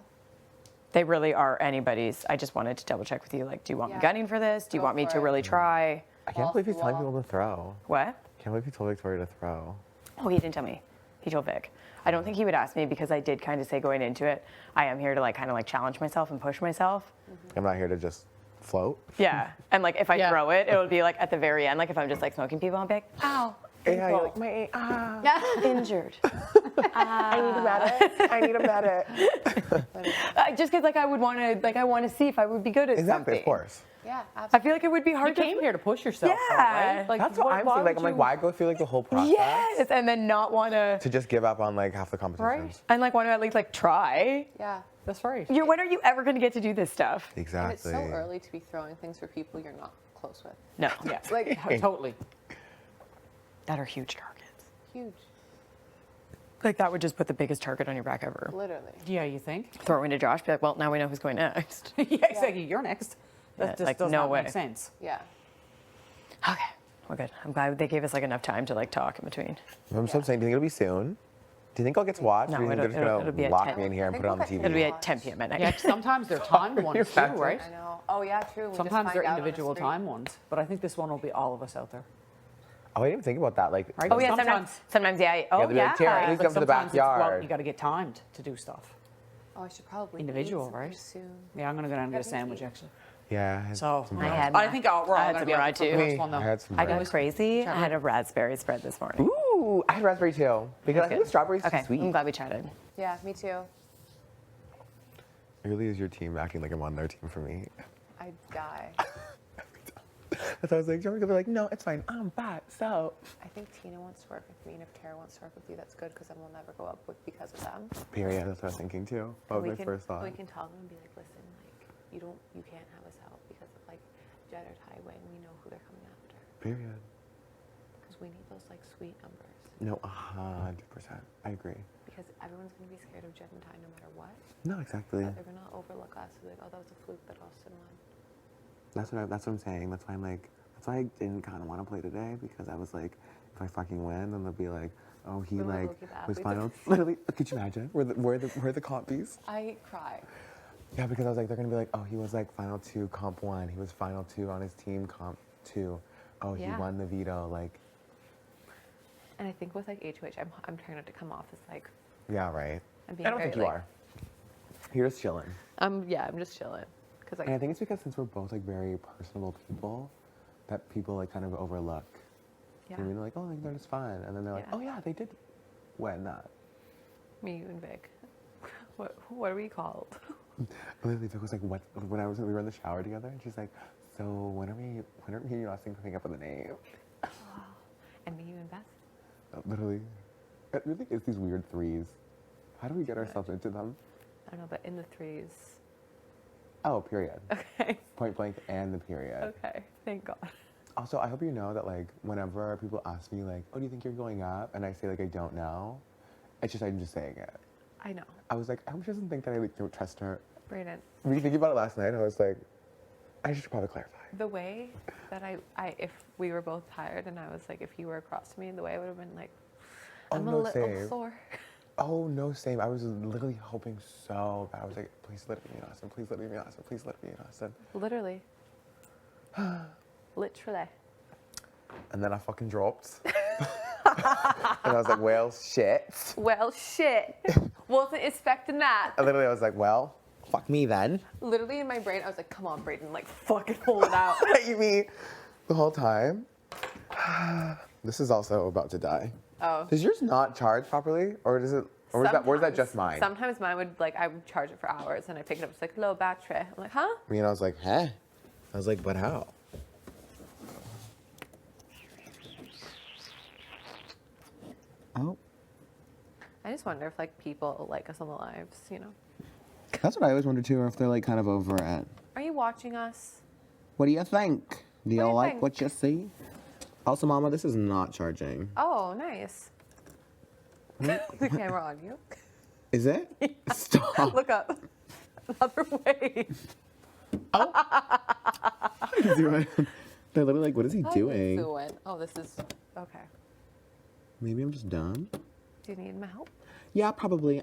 They really are anybody's. I just wanted to double check with you. Like, do you want me Yeah. gunning for this? Do you Go want me for to it. really try? I can't off believe the he's telling wall. people to throw. What? Can't believe he told Victoria to throw. Oh, he didn't tell me. He told Vic. I don't think he would ask me because I did kind of say going into it, I am here to like kind of like challenge myself and push myself. I'm not here to just float. Yeah. And like if I Yeah. throw it, it would be like at the very end. Like if I'm just like smoking people, I'll be like, ow. Yeah, you're like, Injured. I need a medic. I need a medic. Just because like I would want to like I want to see if I would be good at Exactly, something. of course. Yeah. I Absolutely. feel like it would be hard You to. came here to push yourself, though, Yeah. right? Like, That's what I'm why saying. Like, would I'm like, you- why go through like the whole process Yes, and then not want to. to just give up on like half the competitions? Right. And like want to at least like try. Yeah. That's right. When are you ever going to get to do this stuff? Exactly. And it's so early to be throwing things for people you're not close with. No. Yeah, Like totally. That are huge targets. huge. Like that would just put the biggest target on your back ever. Literally. Yeah, you think? Throw it into Josh, be like, well, now we know who's going next. Yeah, exactly. You're next. Yeah, That just like, does no not way. make sense. Yeah. Okay, we're good. I'm glad they gave us like enough time to like talk in between. I'm so saying, do you think it'll be soon? Do you think I'll get to watch? No, or do you think it'll- they're just it'll be gonna at lock 10. me in here and I put it on the think TV? It'll be at Watch. 10 p.m. at night. Yeah, sometimes they're timed ones too, right? I know. Oh yeah, true. We just Sometimes find they're out on the individual screen. time ones, but I think this one will be all of us out there. Oh, I didn't even think about that. Like, Right? Oh yeah, Sometimes- sometimes yeah. Oh they'll be like, "Tara, yeah. Please come to the sometimes it's, well, backyard. you got to get timed to do stuff. Oh, I should probably Individual, eat something right? Soon. Yeah, I'm gonna go down and get a sandwich actually. yeah. I had So some I bread. had I think we're all I had gonna some be on bread for the too. first Me, one though. I had some I bread. got crazy. I had a raspberry spread this morning. Ooh, I had raspberry too. Because I think the strawberry's Okay, too sweet. I'm glad we chatted. Yeah, me too. It really is your team acting like I'm on their team for me. I die. That's why I was like, Joey's gonna be like, no, it's fine. I'm fat, so. I think Tina wants to work with me, and if Tara wants to work with you, that's good because then we'll never go up with because of them. Period. That's what I was thinking too. That was we my can, first thought. We can tell them and be like, listen, like you can't have us help because of like Jed or Ty Wing. We know who they're coming after Period. because we need those like sweet numbers. No, 100%. I agree. Because everyone's gonna be scared of Jed and Ty no matter what. No, exactly. But they're gonna overlook us. They're like, oh, that was a fluke that Austin won. That's what I'm saying. That's why I'm like, that's why I didn't kind of want to play today because I was like, if I fucking win, then they'll be like, oh, he We're like low-key the was athletes. final. Literally, could you imagine? We're the copies. I cry. Yeah, because I was like, they're gonna be like, oh, he was like final 2, comp 1. He was final 2 on his team, comp 2. Oh, he Yeah. won the veto. Like, And I think with like HOH, I'm trying not to come off as like yeah, right. I'm being I don't very, think you like, are. You're just chilling. I'm just chilling. Cause And I think it's because since we're both like very personable people, that people like kind of overlook. Yeah. You know what I mean? They're like, oh, like, they're just fun. And then they're like, Yeah. oh yeah, they did win that. Me, you, and Vic. What are we called? Literally, Vic was like, what? When we were in the shower together, and she's like, so when are me and you asking coming up with a name? And me, you, and Beth. Literally. It really is these weird threes. How do we get ourselves into them? I don't know, but in the threes. Oh, period. Okay. Point blank and the period. Okay. Thank God. Also, I hope you know that like whenever people ask me like, oh, do you think you're going up? And I say like, I don't know. It's just, I'm just saying it. I know. I was like, I hope she doesn't think that I like don't trust her. Brayden. Were you thinking about it last night? I was like, I should probably clarify. The way that if we were both tired and I was like, if you were across from me, the way I would have been like, I'm a little sore. Oh, no, same. I was literally hoping so bad. I was like, please let me in Austin. Please let me in Austin. Please let me in Austin. Literally. Literally. And then I fucking dropped. And I was like, well, shit. Well, shit. Wasn't expecting that. And literally, I was like, well, fuck me then. Literally in my brain, I was like, come on, Brayden, like, fucking hold it out. You mean the whole time? This is also about to die. Oh. Does yours not charge properly? Or does it, or is that just mine? Sometimes mine would, like, I would charge it for hours and I pick it up, it's like, low battery. I'm like, huh? Me and I was like, huh? I was like, but how? Oh. I just wonder if, like, people like us on the lives, you know? That's what I always wonder too, or if they're like kind of over it. Are you watching us? What do you think? Do you you like think? what you see? Also, Mama, this is not charging. Oh, nice. The camera on you. Is it? Stop. Look up. Other way. They're literally like, what is he How doing? you doing? Oh, this is, okay. Maybe I'm just dumb. Do you need my help? Yeah, probably.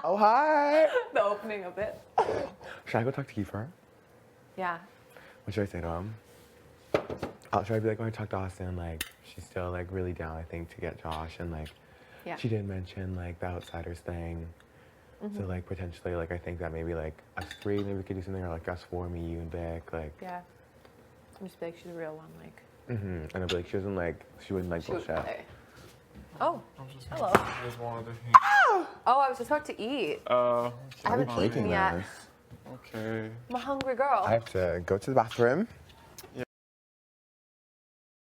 Oh, hi. The opening of it. Should I go talk to Kiefer? Yeah. What should I say to him? Should I be like, oh, I talked to Austin, like, she's still, like, really down, I think, to get Josh, and, like, Yeah. she did mention, like, the Outsiders thing. So, like, potentially, like, I think that maybe, like, us three maybe could do something, or, like, us four, me, you, and Vic, like. Yeah. I'm just be like, she's a real one, like. And I'd be like, she wouldn't like She would bullshit. play. Oh, hello. You guys wanted to Oh, I was just about to eat. I haven't eaten yet. Okay. I'm a hungry girl. I have to go to the bathroom. Yeah.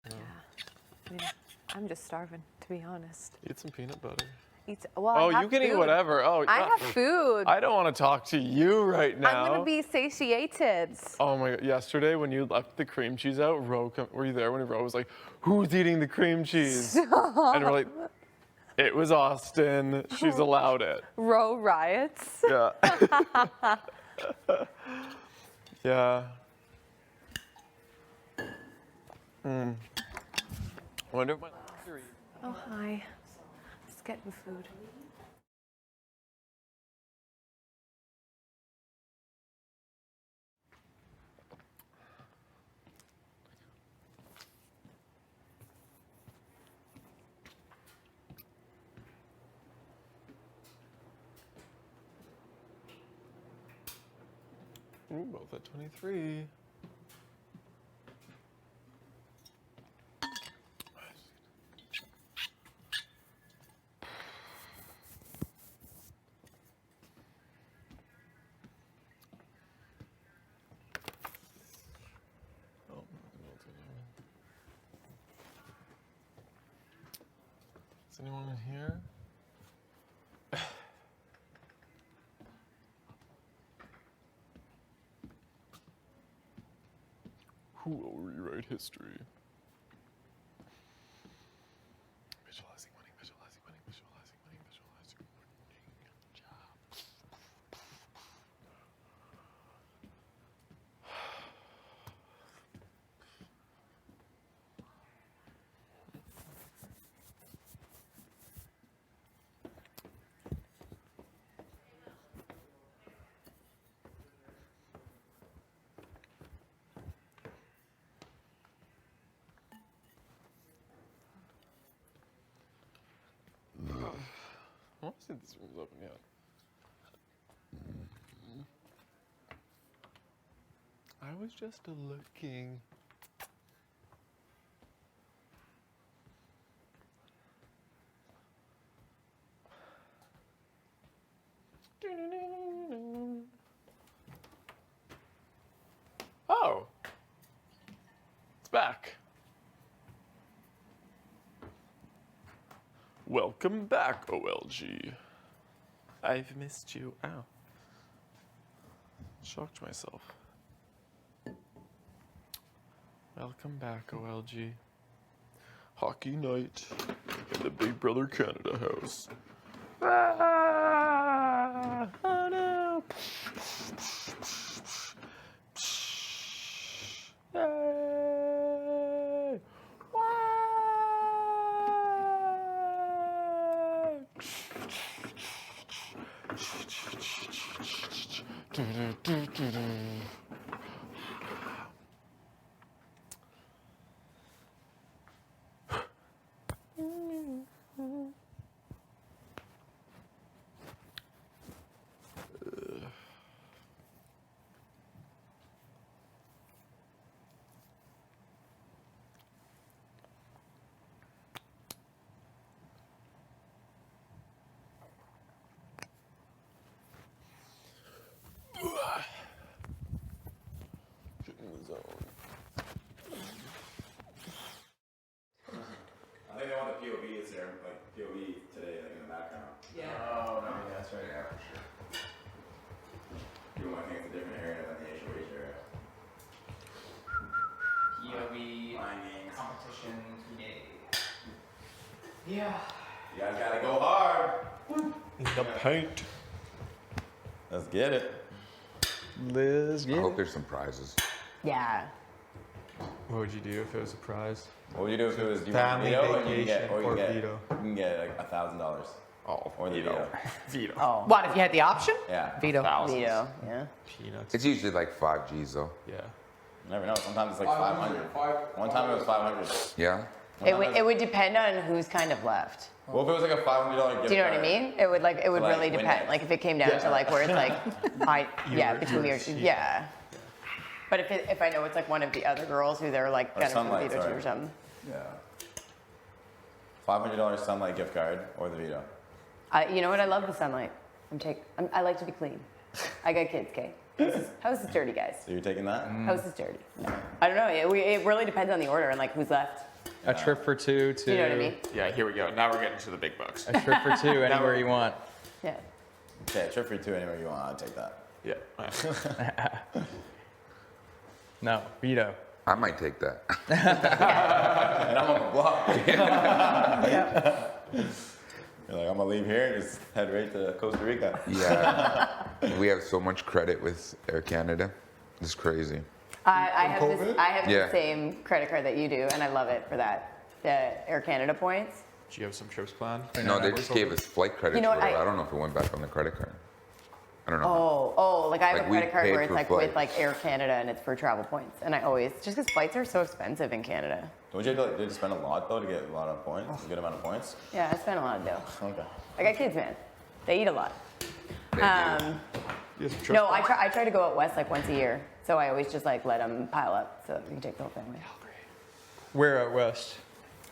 I mean, I'm just starving, to be honest. Eat some peanut butter. Well, Oh, I have you can eat food. whatever. Oh, I have food. I don't want to talk to you right now. I'm gonna be satiated. Oh my God! Yesterday when you left the cream cheese out, were you there when Ro was like, "Who's eating the cream cheese?" And we're like, "It was Austin. She's allowed it." Row riots. Yeah. Yeah. Wonder if my Oh, hi. Just getting food. We're both at 23. Is anyone in here? Who will rewrite history? Visualizing winning, visualizing winning, visualizing winning, visualizing winning. Good job. I want to see if this room's open yet. I was just looking. Oh, it's back. Welcome back, OLG. I've missed you. Ow. Shocked myself. Welcome back, OLG. Hockey night in the Big Brother Canada house. Ah! Oh no! Yay! I think they want the POVs there, like POV today, like in the background. Yeah. Oh, no, yeah, that's right. Yeah, for sure. You might think it's a different area than the HOH area. POV Mining. competition today. Yeah. You guys gotta go hard. In the paint. Let's get it. Let's I hope there's some prizes. Yeah. What would you do if it was a prize? What would you do if it was Family veto? vacation Or or you veto? can get like $1,000. Oh, or the veto. veto. Veto. Oh. What, if you had the option? Yeah. Veto. Veto. Yeah. Peanuts. It's usually like 5 G's though. Yeah. You never know. Sometimes it's like 500. One time it was 500. Yeah? It would depend on who's kind of left. What if it was like a $500 gift Do you know what I card? mean? It would like, really win depend. it. Like if it came down to like where it's like, between your, yeah. But if I know it's like one of the other girls who they're like Or kind of Sunlight, veto to sorry. or something. Yeah. $500 Sunlight gift card or the veto. You know what? I love the sunlight. I like to be clean. I got kids, okay? House is dirty, guys. So you're taking that? House is dirty. No. I don't know. It really depends on the order and like who's left. A trip for two to. Do you know what I mean? Yeah, here we go. Now we're getting to the big bucks. A trip for two anywhere you want. Yeah. Okay, trip for 2 anywhere you want. I'll take that. Yeah. No, veto. I might take that. And I'm on the block. You're like, I'm gonna leave here and just head right to Costa Rica. Yeah. We have so much credit with Air Canada. It's crazy. I have Yeah. the same credit card that you do, and I love it for that. The Air Canada points. Do you have some trips planned? No, they just gave us flight credits. You know what, for it. I- I don't know if it went back on the credit card. I don't know. Like I have Like, a we credit card paid where it's for like flights. with like Air Canada and it's for travel points. And I always, just because flights are so expensive in Canada. Don't you have to, like, did you spend a lot though to get a lot of points? A good amount of points? Yeah, I spend a lot of dough. Okay. I got kids, man. They eat a lot. They do. No, I try to go out west like once a year. So I always just like let them pile up so we can take the whole family. Where out west?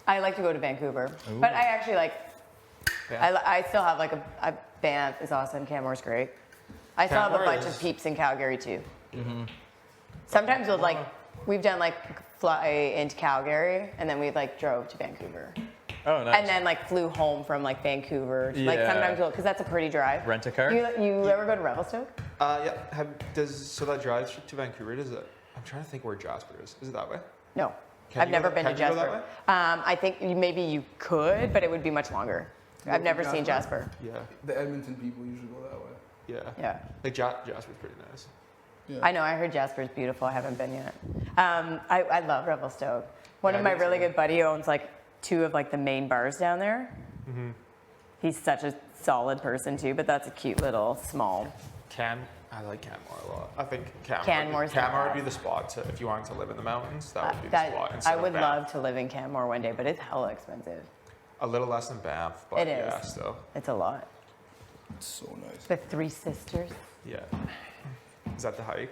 I like to go to Vancouver. But I actually like, I still have like a Banff is awesome, Canmore's great. I still have a bunch of peeps in Calgary too. Mm-hmm. Sometimes we've done like fly into Calgary and then we like drove to Vancouver. Oh, nice. And then like flew home from like Vancouver. Like Yeah. sometimes because that's a pretty drive. Rent a car? You ever go to Revelstoke? Yeah. So that drive to Vancouver, does it? I'm trying to think where Jasper is. Is it that way? No. I've never been to can you go that Jasper. I think maybe you could, but it would be much longer. I've never seen Jasper. Yeah. The Edmonton people usually go that way. Yeah. Yeah. Like Jasper's pretty nice. Yeah. I know. I heard Jasper's beautiful. I haven't been yet. I love Revelstoke. One Yeah, of my I did really too. good buddy owns like 2 of like the main bars down there. Mm-hmm. He's such a solid person too, but that's a cute little small. I like Canmore a lot. I think Canmore's the Canmore would be best. the spot to, if you wanted to live in the mountains. That would be the That spot. instead I of would Banff. love to live in Canmore one day, but it's hella expensive. A little less than Banff, but It is. yeah, still. It's a lot. It's so nice. The Three Sisters. Yeah. Is that the hike?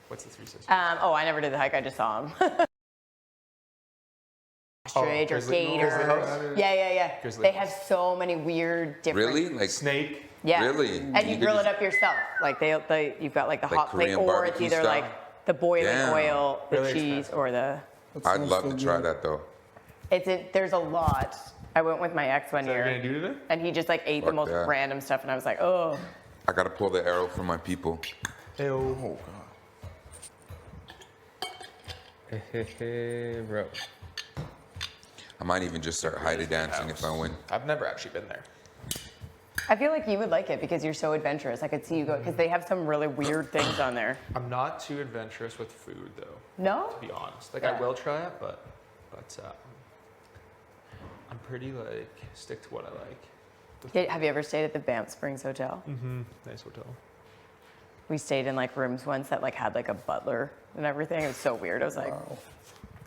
What's the Three Sisters? Oh, I never did the hike. I just saw them. Ostrich or Grizzly gator. House? Yeah. Grizzly They House. have so many weird different. Really? Like snake? Yeah. Really? And you could grill it just- up yourself. Like you've got like the Like hot plate, Korean or it's barbecue either style? like the boiling Damn. oil, the Really cheese, expensive. or the. I'd love to try that though. There's a lot. I went with my ex one Is that what year, you're gonna do today? and he just like ate the Fuck most that. random stuff, and I was like, oh. I gotta pull the arrow from my people. Ew. Oh god. Bro. I might even just start hide dancing if I win. I've never actually been there. I feel like you would like it because you're so adventurous. I could see you go because they have some really weird things on there. I'm not too adventurous with food though. No? To be honest, like I will try it, but I'm pretty like stick to what I like. Have you ever stayed at the Banff Springs Hotel? Mm-hmm. Nice hotel. We stayed in like rooms once that like had like a butler and everything. It was so weird. I was like,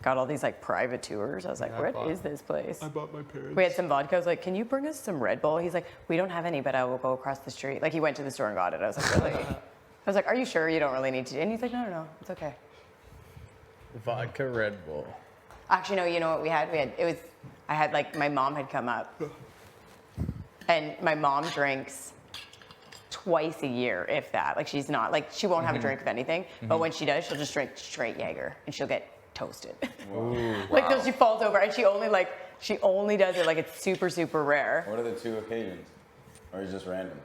got all these like private tours. I was like, Yeah, what is this place? I bought my parents. We had some vodka. I was like, can you bring us some Red Bull? He's like, we don't have any, but I will go across the street. Like he went to the store and got it. I was like, really? I was like, are you sure you don't really need to? And he's like, no, it's okay. Vodka Red Bull. Actually, no, you know what we had? I had like, my mom had come up. And my mom drinks twice a year, if that. Like she's not, like she won't have a drink of anything. But when she does, she'll just drink straight Jaeger and she'll get toasted. Like till she falls over, and she only does it like it's super, super rare. What are the 2 occasions? Or is it just random?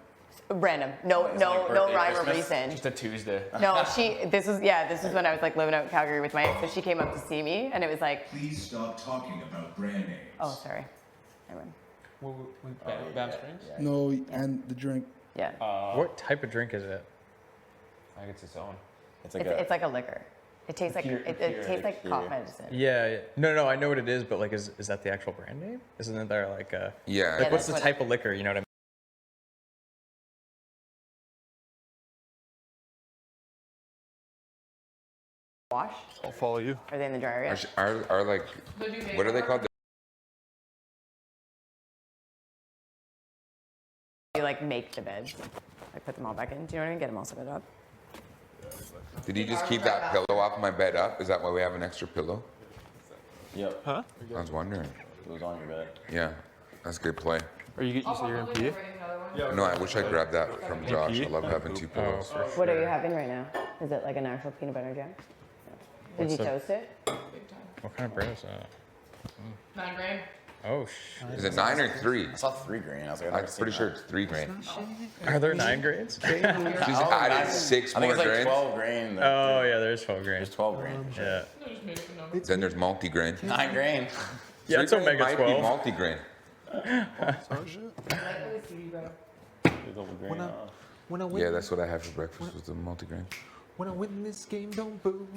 Random. No birthday, rhyme or Christmas? reason. Just a Tuesday. No, this was when I was like living out in Calgary with my ex. So she came up to see me, and it was like, Please stop talking about brand names. oh, sorry. I went. Banff Springs? No, and the drink. Yeah. What type of drink is it? I think it's its own. It's like It's like a liquor. It tastes like it tastes like cough medicine. Yeah. No, I know what it is, but like, is that the actual brand name? Isn't there like a? Yeah. Like, what's that's the what type of liquor? You know what I mean? Wash? I'll follow you. Are they in the dryer yet? Are like, what are they called? You like make the beds, like put them all back in. Do you know what I mean? Get them all set up. Did you just keep that pillow off my bed up? Is that why we have an extra pillow? Yep. Huh? I was wondering. It was on your bed. Yeah, that's good play. Are you so you're in P? No, I wish I grabbed that from Josh. I love having 2 pillows. What are you having right now? Is it like an actual peanut butter jam? Did you toast it? What kind of bread is that? 9 grain. Oh Is it 9 or 3? I saw 3 grain. I was like, I've I'm never seen pretty sure that. it's 3 grain. Are there 9 grades? She's added 6 I think more it's like grains. 12 grain. Oh yeah, there's 12 grains. There's 12 grain. Yeah. Then there's multi-grain. 9 grain. Yeah, it's 3 grain omega might be 12. multi-grain. Yeah, that's what I had for breakfast was the multi-grain. When I win this game, don't boo.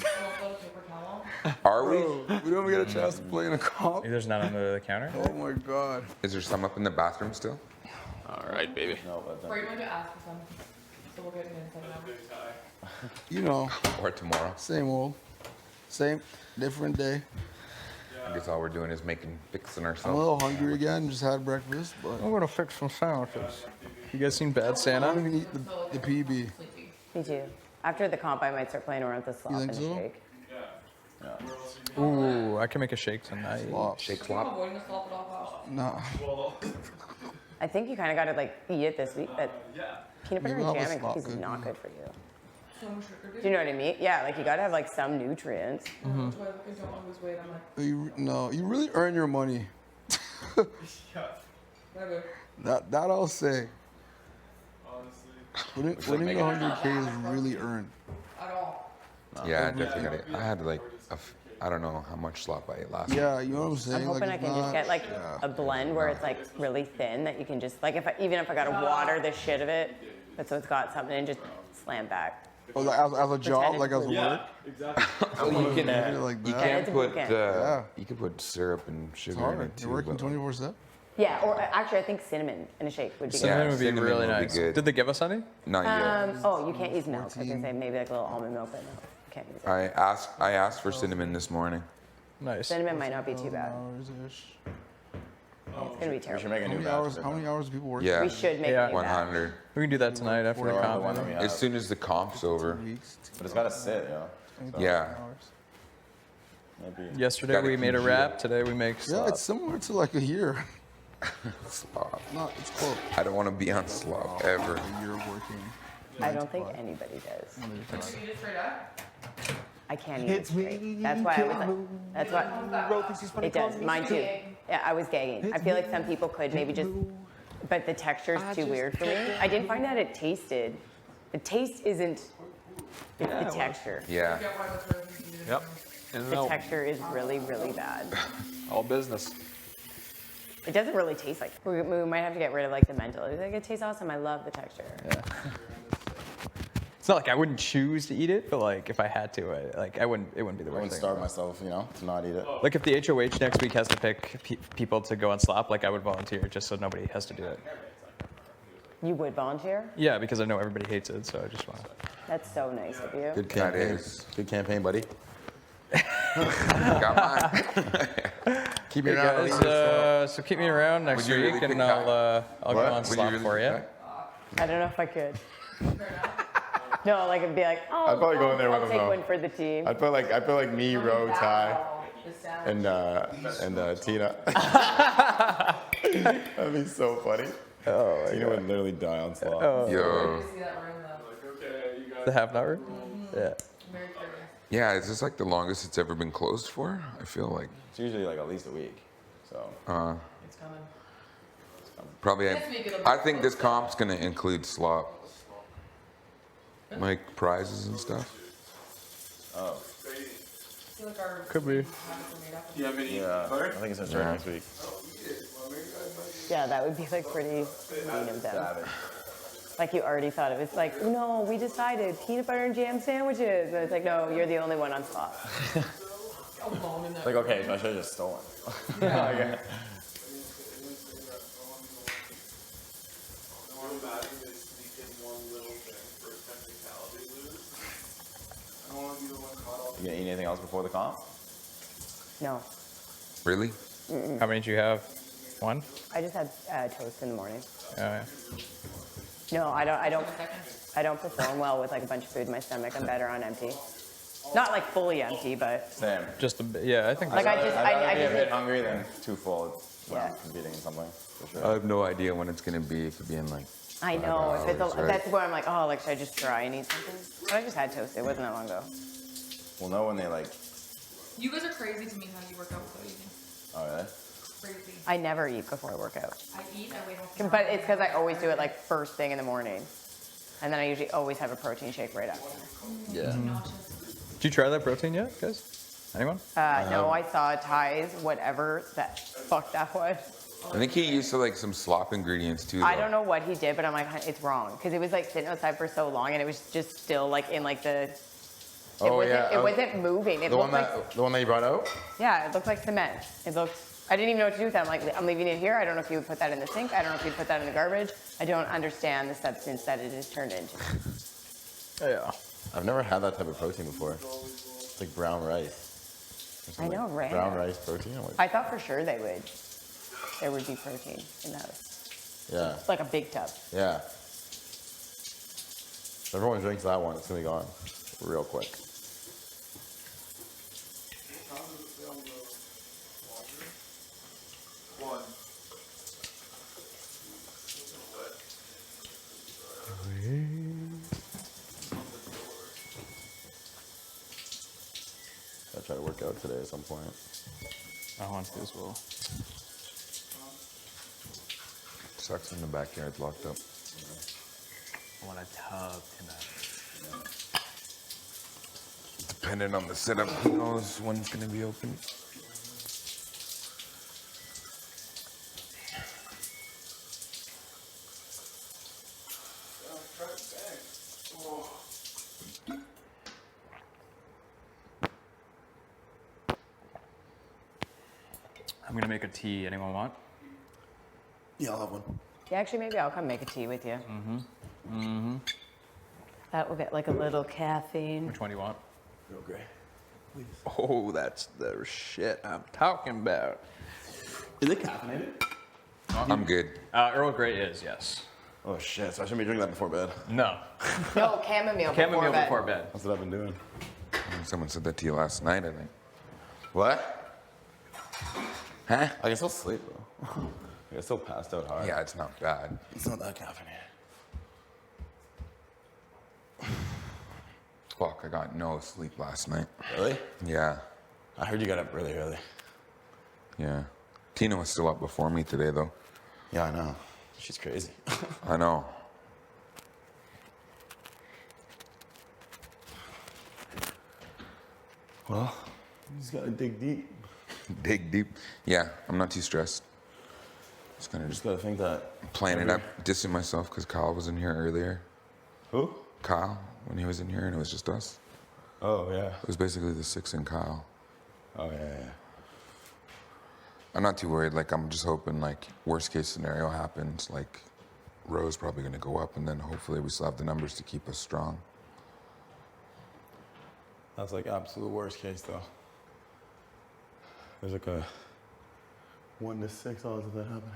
Are we? We don't even get a chance to play in a comp. There's none under the counter. Oh my god. Is there some up in the bathroom still? All right, baby. No, but We're going to ask for some. So we'll get it in 7 hours. You know, Or tomorrow? same old. Same, different day. I guess all we're doing is fixing I'm a ourselves. little hungry again, just had breakfast, but I'm gonna fix some sandwiches. You guys seen Bad I don't Santa? even eat the PB. Me too. After the comp, I might start playing around with the slop You and think the so? shake. Ooh, I can make a shake tonight. Slop. Shake I'm swap. avoiding the slop at all costs. Nah. I think you kind of got to like eat it this week. That peanut butter Maybe and I'll jam and slop cookies is good, not yeah. good for you. So much sugar. Do you know what I mean? Yeah, like you got to have like some nutrients. That's why I don't want to lose weight. I'm like, You really earn your money. whatever. That I'll say. Winning like making- 100K is really earned. At all. Yeah, I definitely got it. I had like I don't know how much slop I ate last night. Yeah, you know what I'm saying? I'm hoping like, I can just get like yeah. a blend where it's like really thin that you can just like even if I gotta water the shit of it, but so it's got something and just slam back. Oh, like as a job, like as a work. Exactly. Oh, you can like you that. can it's a put bootcamp. you can put syrup and It's sugar in hard. it You're too. working but, 24/7. Yeah, or actually I think cinnamon in a shake would be Cinnamon good. would be cinnamon really would be nice. good. Did they give us any? Not yet. Oh, you can't use milk. I was gonna say maybe like a little almond milk, but no, you can't use it. I asked for cinnamon this morning. Nice. Cinnamon might not be too bad. Hours-ish. It's gonna be We should terrible. make a How new many batch. hours? How many hours do people work? Yeah. We should make Yeah. a new batch. 100. We can do that tonight after the Or the comp. one that we have. As soon as the comp's over. Weeks. But it's gotta sit, you know. So Yeah. maybe. Yesterday Gotta we made a keep wrap. Today we make Yeah, slop. it's similar to like a year. Slop. No, it's close. I don't want to be on slop ever. A year of working. I don't think anybody does. You just straight up? I can't eat it straight. That's why I was like, that's what, it does, mine too. Yeah, I was gagging. I feel like some people could maybe just, but the texture's too weird for me. I didn't find that it tasted, the taste isn't, it's the texture. Yeah. Yep. In and The out. texture is really, really bad. All business. It doesn't really taste like, we might have to get rid of like the mental. It's like, it tastes awesome, I love the texture. It's not like I wouldn't choose to eat it, but like if I had to, it wouldn't be the I worst wouldn't thing. starve myself, you know, to not eat it. Like if the HOH next week has to pick people to go on slop, like I would volunteer just so nobody has to do it. You would volunteer? Yeah, because I know everybody hates it, so I just want to. That's so nice of you. Good That campaign. is. Good campaign, buddy. Got mine. Keep me Hey around. guys, so keep me around next Would you week, really and pick I'll go What? on Would you slop really for pick you. that? I don't know if I could. No, like it'd be like, oh, I'd probably go in there I'll with take them, though. one for the team. I feel like me, Ro, Ty, and Tina. That'd be so funny. Oh, Tina would literally die on slop. Yo. See that room though. The half an hour? Yeah. Very curious. Yeah, is this like the longest it's ever been closed for? I feel like. It's usually like at least a week. So It's coming. Probably. Next week it'll be I think this comp's gonna include slop. Like prizes and stuff. oh I feel like our Could be. habits are made up of yeah, I think it's gonna start next week. Yeah, that would be like pretty mean of them. Savage. Like you already thought it was like, no, we decided peanut butter and jam sandwiches. And it's like, no, you're the only one on slop. alone in that. Like okay, so I should have just stolen. Okay. You gonna eat anything else before the comp? No, Really? How many did you have? One? I just had toast in the morning. Oh, yeah. No, I don't perform well with like a bunch of food in my stomach. I'm better on empty. Not like fully empty, but Same. Just a bit. Yeah, I think. Like, I just- I'd rather I be a just bit need- hungry than too full when Yeah. I'm competing in something. For I sure. have no idea when it's gonna be. It could be in like. I 5 know if it's hours, right? that's where I'm like, oh, like should I just try and eat something? But I just had toast. It wasn't that long ago. We'll know when they like. You guys are crazy to me how you work out without eating. Oh really? Crazy. I never eat before I work out. I eat, I wait half an hour. But it's because I always do it like first thing in the morning. And then I usually always have a protein shake right after. Yeah. Did you try that protein yet, guys? Anyone? No, I saw Ty's, whatever that fuck that was. I think he used to like some slop ingredients too. I though. don't know what he did, but I'm like, it's wrong. Because it was like sitting outside for so long and it was just still like in like the, Oh yeah. it wasn't moving. It The one looked like, that you brought out. yeah, it looked like cement. It looked, I didn't even know what to do with it. I'm like, I'm leaving it here. I don't know if you would put that in the sink. I don't know if you'd put that in the garbage. I don't understand the substance that it has turned into. Yeah. I've never had that type of protein before. It's like brown rice. Or I something know, like right? Brown rice protein. I'm like, I thought for sure there would be protein in the house. yeah. Like a big tub. Yeah. If everyone drinks that one, it's gonna be gone real quick. I'll try to work out today at some point. I want to as well. Sucks in the backyard's locked up. I want a tub tonight. Depending on the setup, who knows when it's gonna be open. I'm gonna make a tea. Anyone want? Yeah, I'll have one. Yeah, actually, maybe I'll come make a tea with you. Mm-hmm. Mm-hmm. That will get like a little caffeine. Which one do you want? Real Grey. Please. Oh, that's the shit I'm talking about. Is it caffeinated? I'm good. Earl Grey is, yes. Oh shit, so I shouldn't be drinking that before bed. No. No, chamomile before bed. before bed. That's what I've been doing. Someone said that to you last night, I think. What? Huh? I can still sleep though. I still passed out hard. Yeah, it's not bad. It's not that caffeinated. Fuck, I got no sleep last night. Really? Yeah. I heard you got up really early. Yeah. Tina was still up before me today, though. Yeah, I know. She's crazy. I know. Well, you just gotta dig deep. Dig deep. Yeah, I'm not too stressed. Just kind of Just gotta think that. planning up, dissing myself because Kyle was in here earlier. Who? Kyle, when he was in here and it was just us. Oh, yeah. It was basically the 6 and Kyle. Oh, yeah. I'm not too worried. Like, I'm just hoping, like, worst case scenario happens. Like, Ro's probably going to go up, and then hopefully we still have the numbers to keep us strong. That's like absolute worst case though. There's like a 1 to 6 odds of that happening.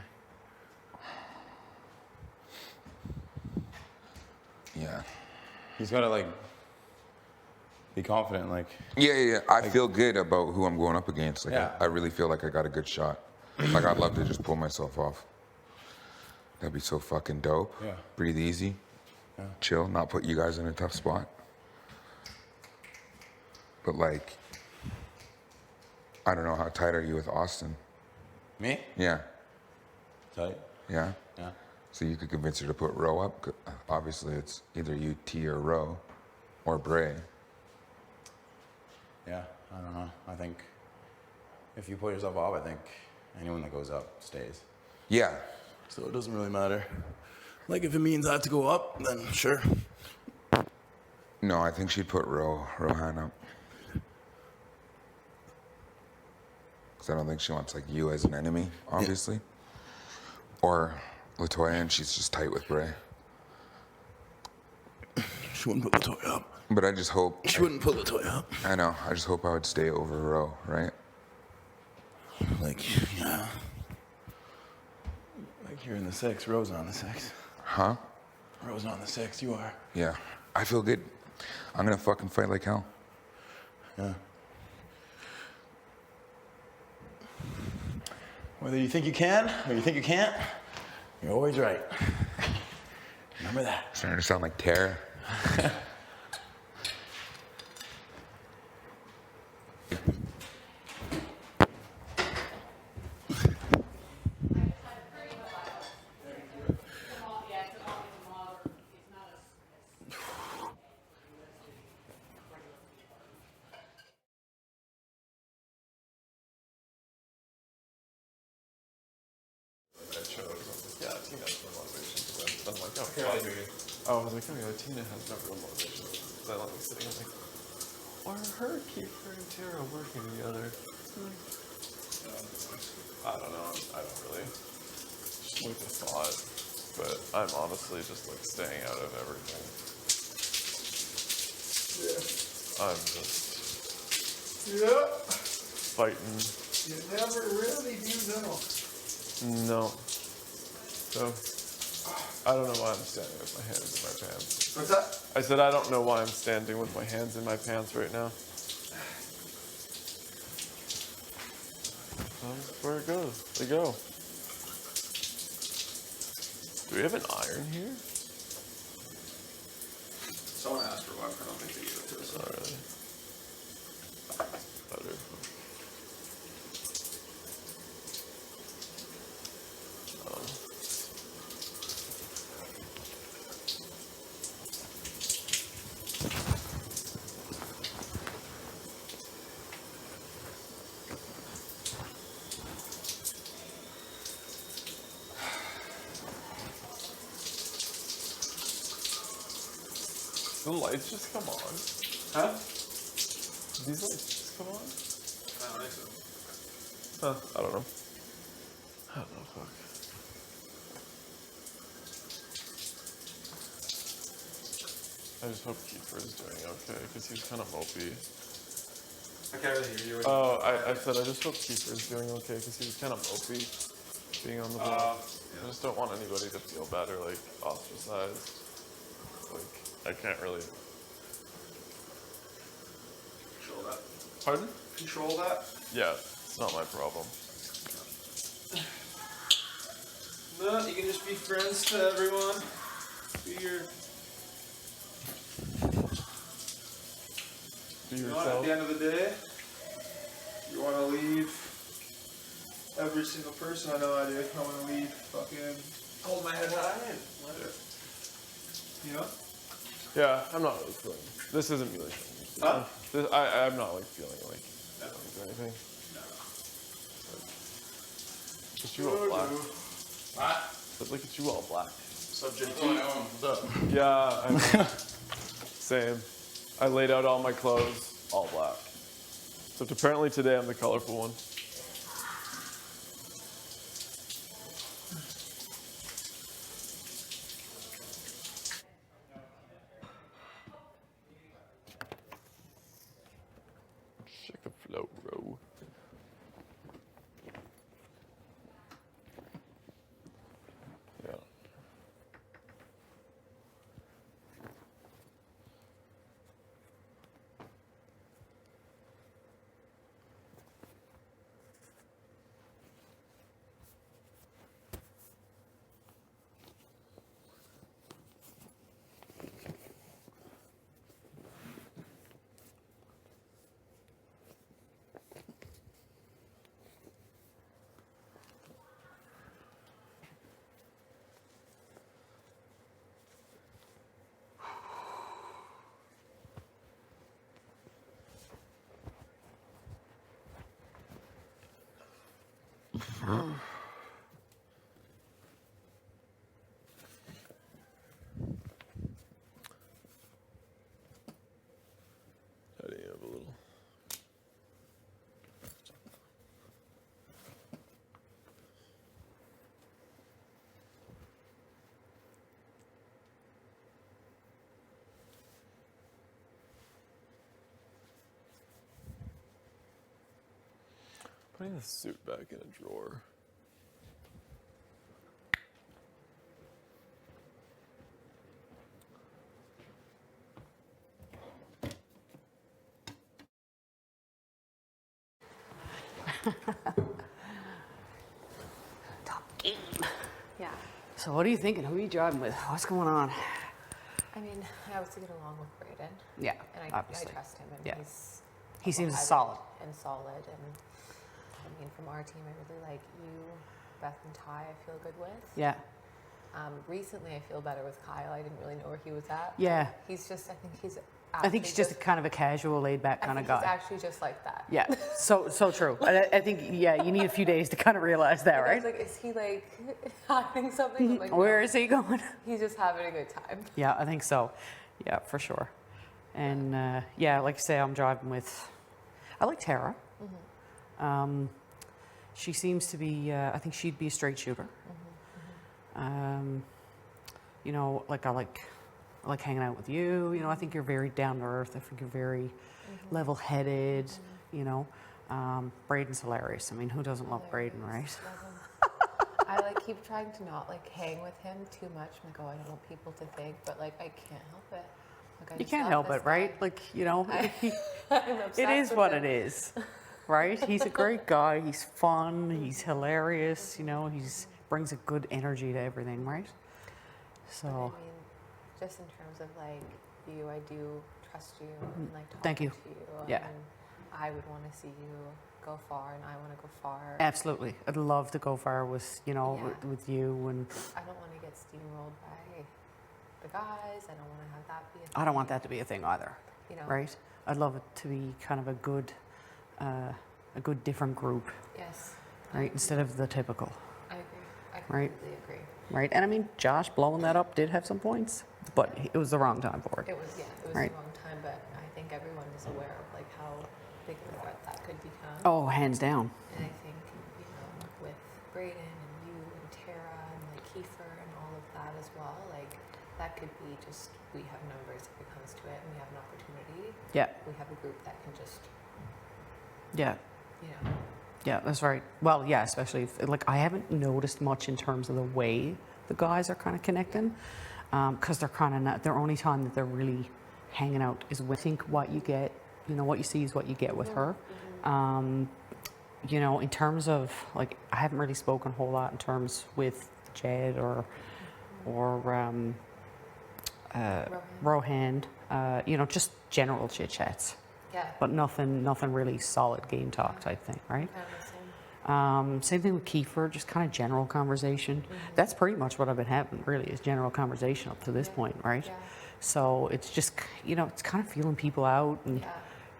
Yeah. He's gotta like be confident, like. Yeah. I feel good about who I'm going up against. Like, Yeah. I really feel like I got a good shot. Like, I'd love to just pull myself off. That'd be so fucking dope. Yeah. Breathe easy. Yeah. Chill, not put you guys in a tough spot. But, like, I don't know, how tight are you with Austin? Me? Yeah. Tight. Yeah? Yeah. So you could convince her to put Ro up? Obviously, it's either you, T, or Ro, or Bray. Yeah, I don't know. I think if you put yourself off, I think anyone that goes up stays. Yeah. So it doesn't really matter. Like if it means I have to go up, then sure. No, I think she'd put Rohan up. Because I don't think she wants, like, you as an enemy, obviously. Yeah. Or Latoya, and she's just tight with Bray. She wouldn't put Latoya up. But I just hope... She wouldn't put Latoya up. I know. I just hope I would stay over Ro, right? Like, yeah. Like you're in the 6, Ro's on the 6. Huh? Ro's on the 6, you are. Yeah. I feel good. I'm going to fucking fight like hell. Yeah. Whether you think you can or you think you can't, you're always right. Remember that. Starting to sound like Tara. Yeah, Tina has no motivation to win. I'm like, oh, fuck. Oh, I was like, oh yeah, Tina has no real motivation. So I let me sitting, I'm like, or her and Tara working together. I don't know. I don't really with the thought, but I'm honestly just like staying out of everything. Yeah. I'm just fighting. You never really do know. No. So, I don't know why I'm standing with my hands in my pants. What's that? I said I don't know why I'm standing with my hands in my pants right now. That's where it goes. They go. Do we have an iron here? Someone asked for one, I don't think they gave it to us. Not really. Better. The lights just come on. Huh? These lights just come on? I don't think so. Huh, I don't know. I don't know, fuck. I just hope Kiefer is doing okay, because he's kind of mopey. I can't really hear you. Oh, I said I just hope Kiefer is doing okay, because he was kind of mopey being on the block. I just don't want anybody to feel bad or like ostracized. Like, I can't really. Control that. Pardon? Control that? Yeah, it's not my problem. No, you can just be friends to everyone. Be your. Be You know, yourself. at the end of the day, you want to leave every single person. I know I do. I want to leave fucking. Hold my head high and let it. You know? Yeah, I'm not really feeling. This isn't me like. Huh? I'm not like feeling like feelings or anything. No. Just you all black. What? But look at you all black. Subject. Oh, no. What's up? Yeah, I know. Same. I laid out all my clothes, all black. Except apparently today I'm the colorful one. Check the flow, bro. Yeah. Tidy up a little. Putting the suit back in a drawer. Top game. Yeah. So what are you thinking? Who are you driving with? What's going on? I mean, I obviously get along with Brayden. Yeah, And I obviously. trust him. And Yeah. He seems level-headed solid. And solid. And I mean, from our team, I really like you, Beth, and Ty. I feel good with. Yeah. Recently, I feel better with Kyle. I didn't really know where he was at. Yeah. He's just. I think he's just kind of a casual, laid-back kind of guy. He's actually just like that. Yeah, so true. I think, yeah, you need a few days to kind of realize that, I right? was like, is he like hiding something? I'm like, Where no. is he going? He's just having a good time. Yeah, I think so. Yeah, for sure. And yeah, like you say, I'm driving with, I like Tara. She seems to be, I think she'd be a straight shooter. You know, like I like hanging out with you. You know, I think you're very down to earth. I think you're very level-headed. You know, Brayden's hilarious. I mean, who doesn't love Brayden, right? I like keep trying to not like hang with him too much. I'm like, oh, I don't want people to think, but like I can't help it. Like, I You just can't love help this it, right? Like, you know, I'm it obsessed is with what him. it is, right? He's a great guy. He's fun. He's hilarious. You know, he's brings a good energy to everything, right? So. I mean, just in terms of like you, I do trust you and like talking Thank you. to you. Yeah. And I would want to see you go far, and I want to go far. Absolutely. I'd love to go far with, you know, Yeah. with you. And I don't want to get steamrolled by the guys. I don't want to have that be a thing. I don't want that to be a thing either, You know. right? I'd love it to be kind of a good different group, Yes. right? Instead of the typical. I agree. I right? completely agree. Right, and I mean, Josh blowing that up did have some points, but it was the wrong time for it. It was right? the wrong time, but I think everyone is aware of like how big of a threat that could become. Oh, hands down. And I think, with Braden and you and Tara and like Kiefer and all of that as well, like that could be just, we have numbers if it comes to it and we have an opportunity. Yeah. We have a group that can just, Yeah. Yeah, that's right. Well, yeah, especially if, like, I haven't noticed much in terms of the way the guys are kind of connecting, because they're kind of not. Their only time that they're really hanging out is with. I think what you get, what you see is what you get with her. In terms of like, I haven't really spoken a whole lot in terms with Jed or Rohan. Just general chit chats. Yeah. But nothing really solid game talk type thing, right? Same thing with Kiefer, just kind of general conversation. That's pretty much what I've been having, really, is general conversation up to this point, right? So it's just, it's kind of feeling people out and,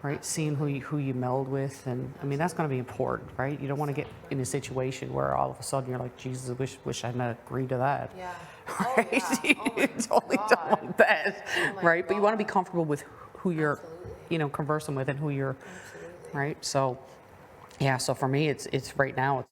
right, seeing who you meld with. And I mean, that's going to be important, right? You don't want to get in a situation where all of a sudden you're like, Jesus, I wish I hadn't agreed to that. Yeah. Right? You totally don't want that, right? But you want to be comfortable with who you're, conversing with and who you're, right? So, yeah, so for me, it's right now,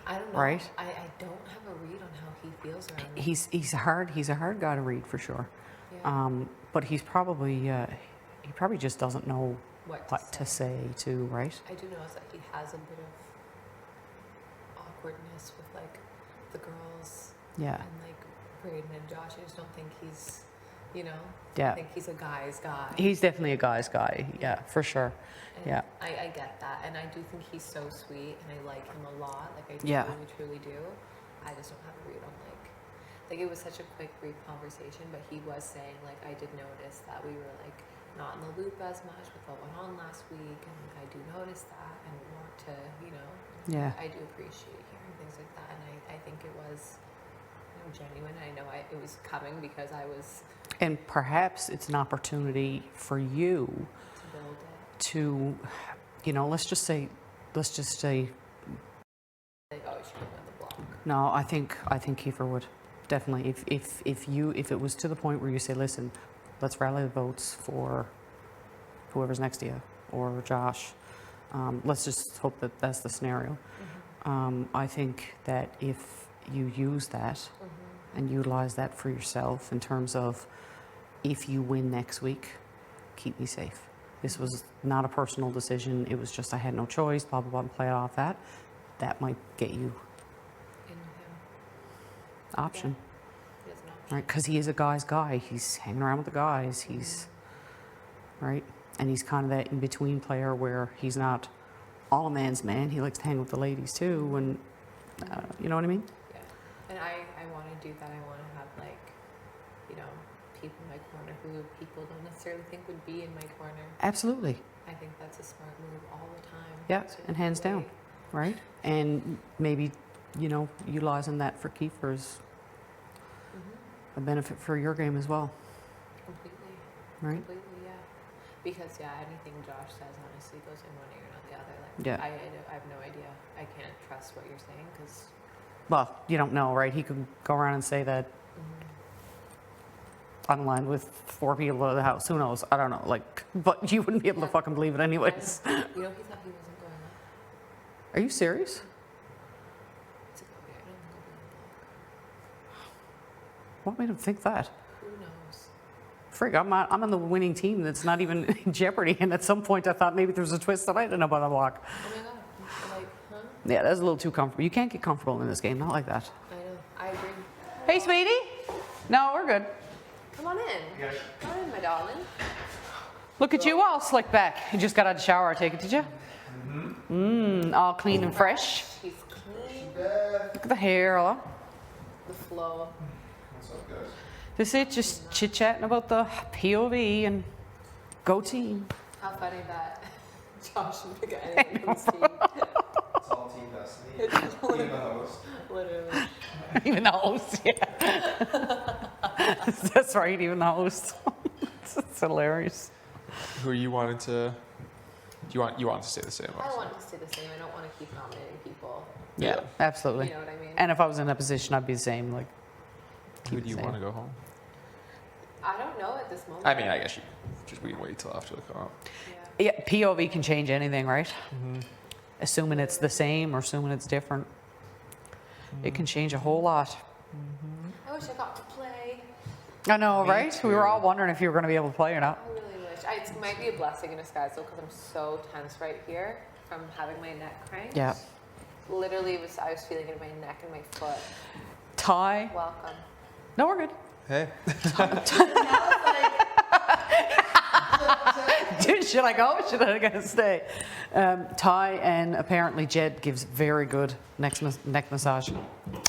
I don't know. right? I don't have a read on how he feels around me. He's a hard guy to read for sure. But he's probably he probably just doesn't know what to say to, right? I do know is that he has a bit of awkwardness with like the girls. Yeah. And like Braden and Josh. I just don't think he's, Yeah. I think he's a guy's guy. He's definitely a guy's guy. Yeah, for sure. And Yeah. I get that, and I do think he's so sweet, and I like him a lot. Like I Yeah. truly do. I just don't have a read on like it was such a quick, brief conversation, but he was saying like I did notice that we were like not in the loop as much with what went on last week, and I do notice that, and want to, Yeah. I do appreciate hearing things like that, and I think it was genuine. I know it was coming because I was. And perhaps it's an opportunity for you to, let's just say, Like, oh, she went the block. no, I think Kiefer would definitely, if it was to the point where you say, listen, let's rally the votes for whoever's next to you or Josh, Let's just hope that that's the scenario. I think that if you use that and utilize that for yourself in terms of if you win next week, keep me safe. This was not a personal decision. It was just I had no choice, blah, blah, blah, and play it off that. That might get you option. Right? Because he is a guy's guy. He's hanging around with the guys. He's, right? And he's kind of that in-between player where he's not all a man's man. He likes to hang with the ladies too. And you know what I mean? Yeah. And I want to do that. I want to have like, you know, people in my corner who people don't necessarily think would be in my corner. Absolutely. I think that's a smart move all the time. Yeah, and hands down, right? And maybe, you know, utilizing that for Kiefer's a benefit for your game as well. Completely. Right? Completely, yeah. Because, yeah, anything Josh says honestly goes in one ear, not the other. Like, Yeah. I have no idea. I can't trust what you're saying because... Well, you don't know, right? He could go around and say that I'm lined with 4 people at the house. Who knows? I don't know. Like, but you wouldn't be able to fucking believe it anyways. You know, he thought he wasn't going up. Are you serious? It's like, okay, I don't think I'll be on block. What made him think that? Who knows? Frig, I'm on the winning team that's not even in jeopardy. And at some point I thought maybe there was a twist that I didn't know about the block. Oh my god. Like, huh? Yeah, that's a little too comfortable. You can't get comfortable in this game. Not like that. I know. I agree. Hey, sweetie. No, we're good. Come on in. Come in, my darling. Look at you all slick back. You just got out of the shower, I take it, did you? All clean and fresh. She's clean. Look at the hair. Huh? The flow. What's up, guys? This is it, just chit-chatting about the POV and go team. How funny that Josh and pick anything from Steve. It's all team destiny. Team the host. Literally. Even the host, yeah. That's right, even the host. It's hilarious. Who you wanted to? You want to stay the same? I want to stay the same. I don't want to keep nominating people. Yeah, absolutely. You know what I mean? And if I was in that position, I'd be the same. Like, Who do you want to go home? I don't know at this moment. I mean, I guess we can wait till after the comp. yeah, POV can change anything, right? Assuming it's the same or assuming it's different. It can change a whole lot. I wish I got to play. I know, Me right? too. We were all wondering if you were going to be able to play or not. I really wish. It might be a blessing in disguise though, because I'm so tense right here from having my neck cranked. Yeah. Literally, I was feeling it in my neck and my foot. Ty? Welcome. No, we're good. Hey. Dude, should I go? Should I gotta stay? Ty and apparently Jed gives very good neck massage.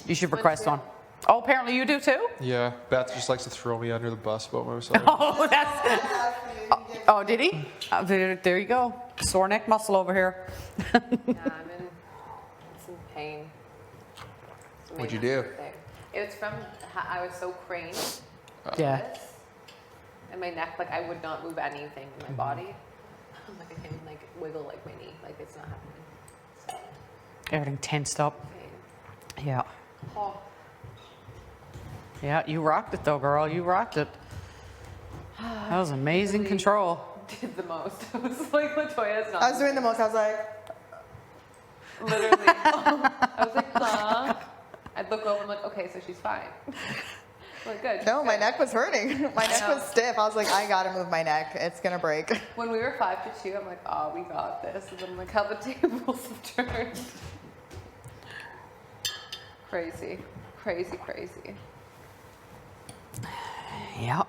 You should request one. Oh, apparently you do too? Yeah, Beth just likes to throw me under the bus about my massage. Oh, that's. Oh, did he? There you go. Sore neck muscle over here. Yeah, it's in pain. What'd you do? It was from, I was so craned. Yeah. This, and my neck, like I would not move anything in my body. I'm like, I can't even like wiggle like my knee. Like it's not happening. So, Everything tensed up. pain. Yeah. Oh. Yeah, you rocked it though, girl. You rocked it. That was amazing control. Did the most. I was like, Latoya's not. I was doing the most. I was like, Literally. I was like, huh? I'd look over and like, okay, so she's fine. Like, good. no, my neck was hurting. My neck know. was stiff. I was like, I gotta move my neck. It's gonna break. When we were 5-2, I'm like, oh, we got this. And then like how the tables have turned. Crazy. Crazy, crazy. Yeah.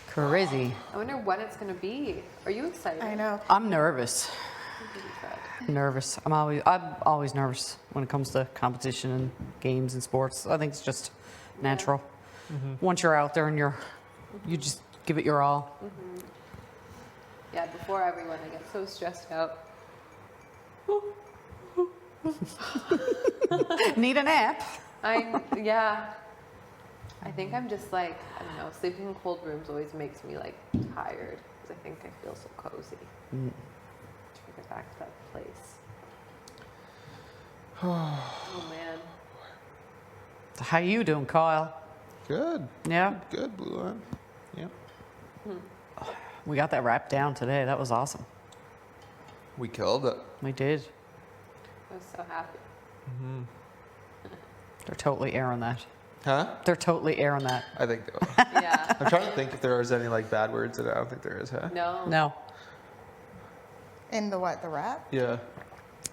Crazy. I wonder when it's gonna be. Are you excited? I know. I'm nervous. Nervous. I'm always nervous when it comes to competition and games and sports. I think it's just natural. Once you're out there and you just give it your all. Yeah, before everyone, I get so stressed out. Need a nap? Yeah. I think I'm just like, I don't know, sleeping in cold rooms always makes me like tired because I think I feel so cozy. To get back to that place. Oh man. How you doing, Kyle? Good. Yeah? Good, Blue Line. Yep. We got that wrapped down today. That was awesome. We killed it. We did. I was so happy. Mm-hmm. They're totally airing that. Huh? They're totally airing that. I think they will. Yeah. I'm trying to think if there was any like bad words in it. I don't think there is, huh? No. No. In the what? The rap? Yeah.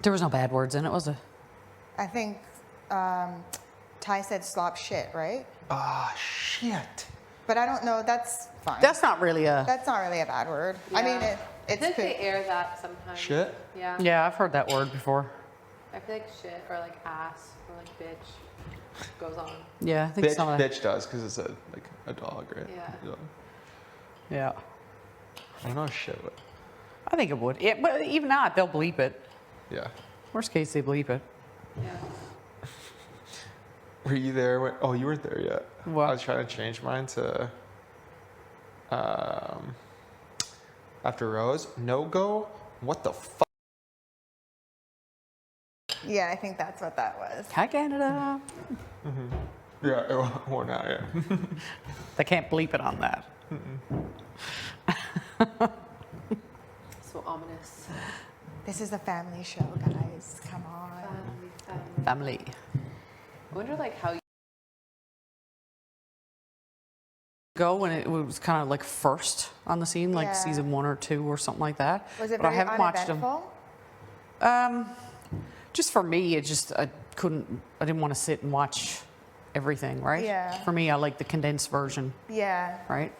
There was no bad words in it, was there? I think Ty said slop shit, right? Ah, shit. But I don't know. That's fine. That's not really a... That's not really a bad word. I mean, Yeah. I it's think they poop. air that sometimes. Shit? Yeah. Yeah, I've heard that word before. I feel like shit or like ass or like bitch goes on. Yeah, I think some of that. Bitch does because it's a dog, right? Yeah. Yeah. I don't know shit. But I think it would. Yeah, but even not, they'll bleep it. yeah. Worst case, they bleep it. Yeah. Were you there? When, oh, you weren't there yet. What? I was trying to change mine to after Rose. No go. What the fuck? Yeah, I think that's what that was. Hi, Canada. Yeah. Well, now, yeah. They can't bleep it on that. So ominous. This is a family show, guys. Come on. Family. I wonder like how you Go when it was kind of like first on the scene, like Yeah. season 1 or 2 or something like that. Was it but I very haven't watched them. uneventful? Just for me, I didn't want to sit and watch everything, right? Yeah. For me, I like the condensed version, Yeah. right?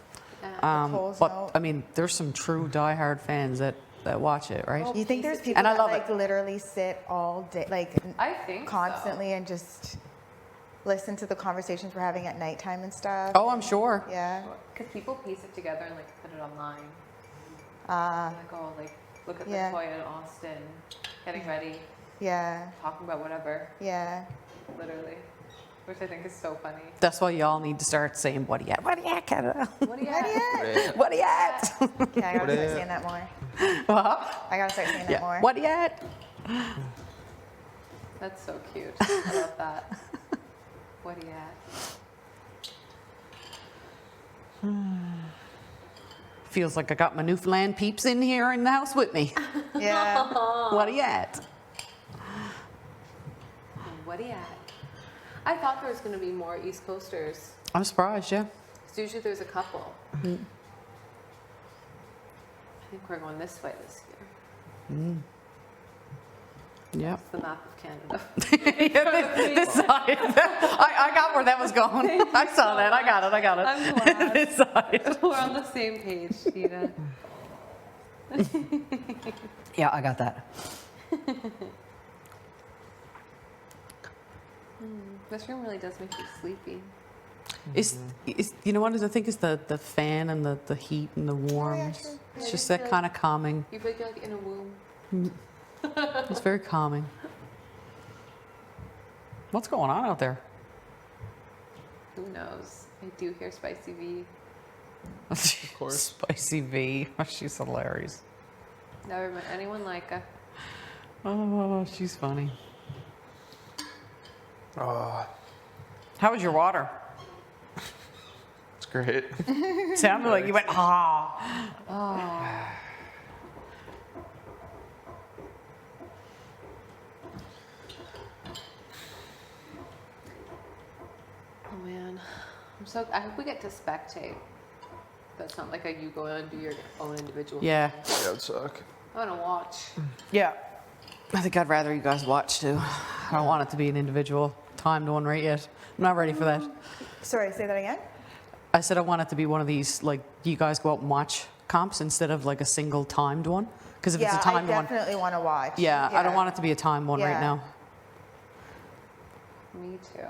Cole's But Note. I mean, there's some true diehard fans that watch it, right? You think there's people And I that love like it. literally sit all day, like I think constantly and just listen to the conversations we're having at nighttime and stuff? Oh, I'm sure. Yeah. because people piece it together and like put it online. Ah. Like oh like look at Yeah. Latoya in Austin getting ready, Yeah. talking about whatever. Yeah. Literally. Which I think is so funny. That's why y'all need to start saying, what do you at? What do you at, Canada? What do you at? What do you at? Okay, I gotta What start is- saying that more. What? I gotta start saying that more. What do you at? That's so cute. I love that. What do you at? Feels like I got my Newfoundland peeps in here in the house with me. Yeah. What do you at? What do you at? I thought there was going to be more East Coasters. I'm surprised, yeah. Because usually there's a couple. Mm. I think we're going this way this year. Yep. It's the map of Canada. this side. I got where that was going. I saw that. I got it. I'm glad. This side. We're on the same page, Dina. Yeah, I got that. This room really does make you sleepy. Is you know what I think is the fan and the heat and the warmth. true. It's Yeah, just you that feel kind of calming. You feel like you're like in a womb. It's very calming. What's going on out there? Who knows? I do hear Spicy V. Of course. Spicy V. Oh, she's hilarious. Never met anyone like her. Oh, she's funny. Oh, How was your water? it's great. Sounded like you went, ah. Oh. Oh man, I hope we get to spectate. That's not like you go and do your own individual. Yeah. That would suck. I want to watch. Yeah. I think I'd rather you guys watch too. I don't want it to be an individual timed one right yet. I'm not ready for that. Sorry, say that again? I said I want it to be one of these, like, you guys go out and watch comps instead of like a single timed one. Because if Yeah, it's a timed I one. definitely want to watch. Yeah, I don't want it to be a timed one right Yeah. now. Me too.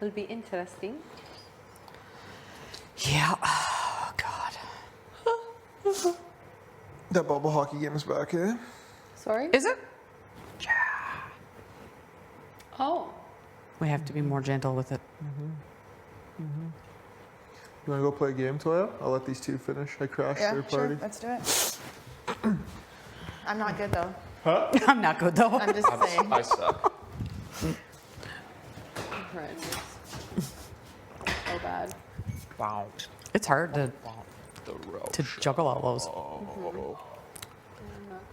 It'll be interesting. Yeah. Oh, God. That bubble hockey game is back, eh? Sorry? Is it? Oh. We have to be more gentle with it. You want to go play a game, Toya? I'll let these two finish. I crashed Yeah, their sure. party. Let's do it. I'm not good though. Huh? I'm not good though. I'm just saying. I suck. Horrendous. So bad. Wow. It's hard to The road. juggle all those. Yeah, not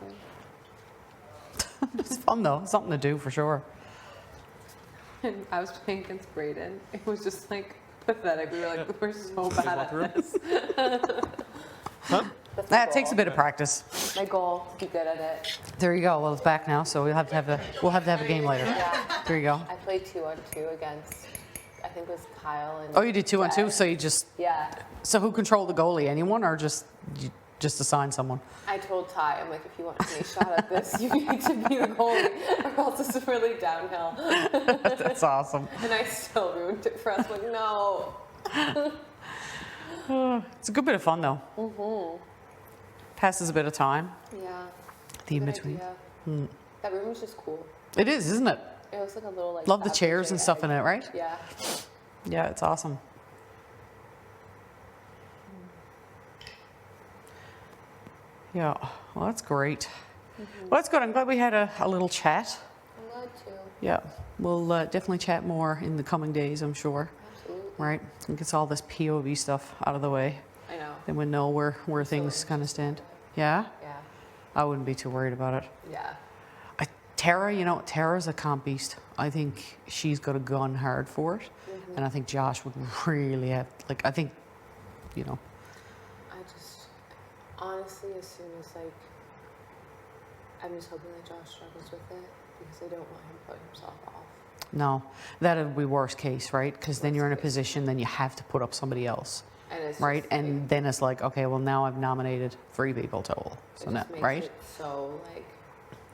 good. It's fun though, something to do for sure. And I was playing against Brayden. It was just like pathetic. We were like, we're so bad at this. That takes a bit of practice. My goal, to be good at it. There you go. Well, it's back now, so we'll have to have a game later. Yeah. There you go. I played 2-on-2 against, I think it was Kyle and. Oh, you did 2-on-2, Jed. so you just. Yeah. So who controlled the goalie? Anyone, or just you just assign someone? I told Ty, I'm like, if you want to take a shot at this, you need to be the goalie, or else this is really downhill. That's awesome. And I still ruined it for us. Like, no. It's a good bit of fun though. Mm-hmm. Passes a bit of time. Yeah. The in Good between. idea. Mm. That room was just cool. It is, isn't it? It looks like a little like. Love the cafe chairs and stuff in it, right? Yeah. Yeah, it's awesome. Yeah, well, that's great. Well, that's good. I'm glad we had a little chat. I'm glad too. Yeah, we'll definitely chat more in the coming days, I'm sure. Absolutely. Right? And get all this POV stuff out of the way. I know. Then we'll know where things kind of stand. Yeah? Yeah. I wouldn't be too worried about it. Yeah. Tara, you know, Tara's a comp beast. I think she's got a gun hard for it. And I think Josh would really have, like, I think, you know. I just, honestly, as soon as like, I'm just hoping that Josh struggles with it because I don't want him putting himself off. No, that'd be worst case, right? Because then you're in a position, then you have to put up somebody else, And it's right? just, And then it's like, okay, well now I've nominated 3 people total, it so just now, makes right? it so like,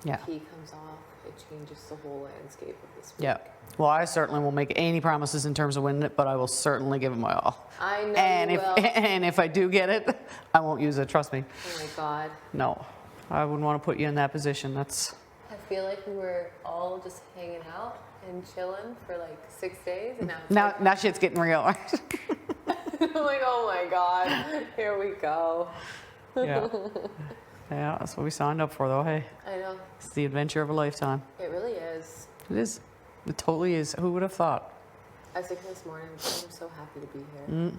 Yeah. if he comes off, it changes the whole landscape of this. Yeah. Well, I certainly won't make any promises in terms of winning it, but I will certainly give it my all. I know And you if will. and if I do get it, I won't use it. Trust me. Oh my God. No, I wouldn't want to put you in that position. That's. I feel like we were all just hanging out and chilling for like 6 days, and now it's Now shit's getting real. like, I'm like, oh my God, here we go. Yeah. Yeah, that's what we signed up for, though. Hey, I know. it's the adventure of a lifetime. It really is. It is. It totally is. Who would have thought? I was thinking this morning, I'm so happy to be here.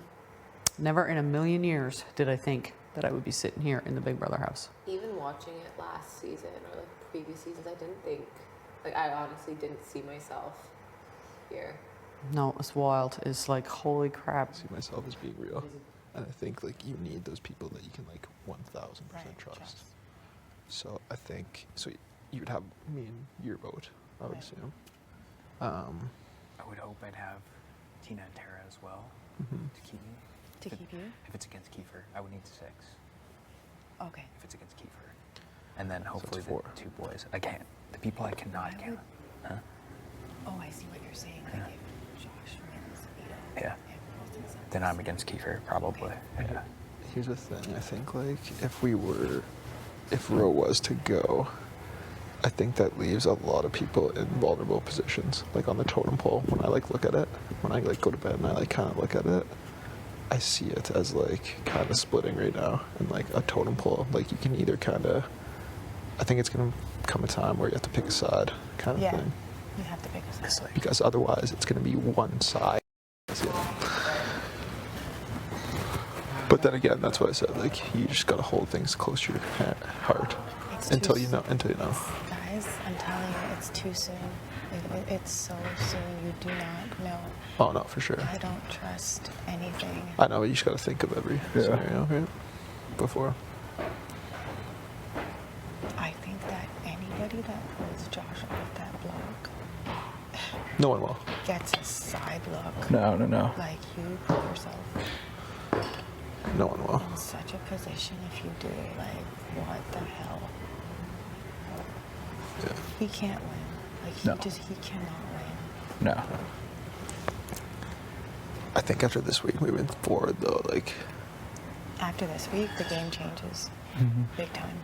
Never in a million years did I think that I would be sitting here in the Big Brother house. Even watching it last season or like previous seasons, I didn't think, like I honestly didn't see myself here. No, it's wild. It's like, holy crap. See myself as being real. And I think like you need those people that you can like 1000% trust. So I think you would have me and your vote, I would assume. I would hope I'd have Tina and Tara as well to keep me. To keep you? If it's against Kiefer, I would need 6. Okay. If it's against Kiefer. And then hopefully it's 4. the 2 boys. Again, the people I cannot count. Huh? Oh, I see what you're saying. Like if Josh wins, Yeah. Then I'm against Kiefer, probably. Yeah. Here's the thing, I think like if Ro was to go, I think that leaves a lot of people in vulnerable positions. Like on the totem pole, when I like look at it, when I like go to bed and I like kind of look at it, I see it as like kind of splitting right now. And like a totem pole, like you can either kind of, I think it's gonna come a time where you have to pick a side kind of thing. You have to pick a side. Because otherwise it's gonna be one side. But then again, that's what I said. Like you just gotta hold things close to your heart until you know. Guys, I'm telling you, it's too soon. It's so soon. You do not know. Oh no, for sure. I don't trust anything. I know, but you just gotta think of every scenario, right? Before. I think that anybody that pulls Josh off that block No one will. gets a side look. No. Like you put yourself No one will. in such a position if you do. Like, what the hell? Yeah. He can't win. Like he cannot win. No. I think after this week moving forward though, like After this week, the game changes big time.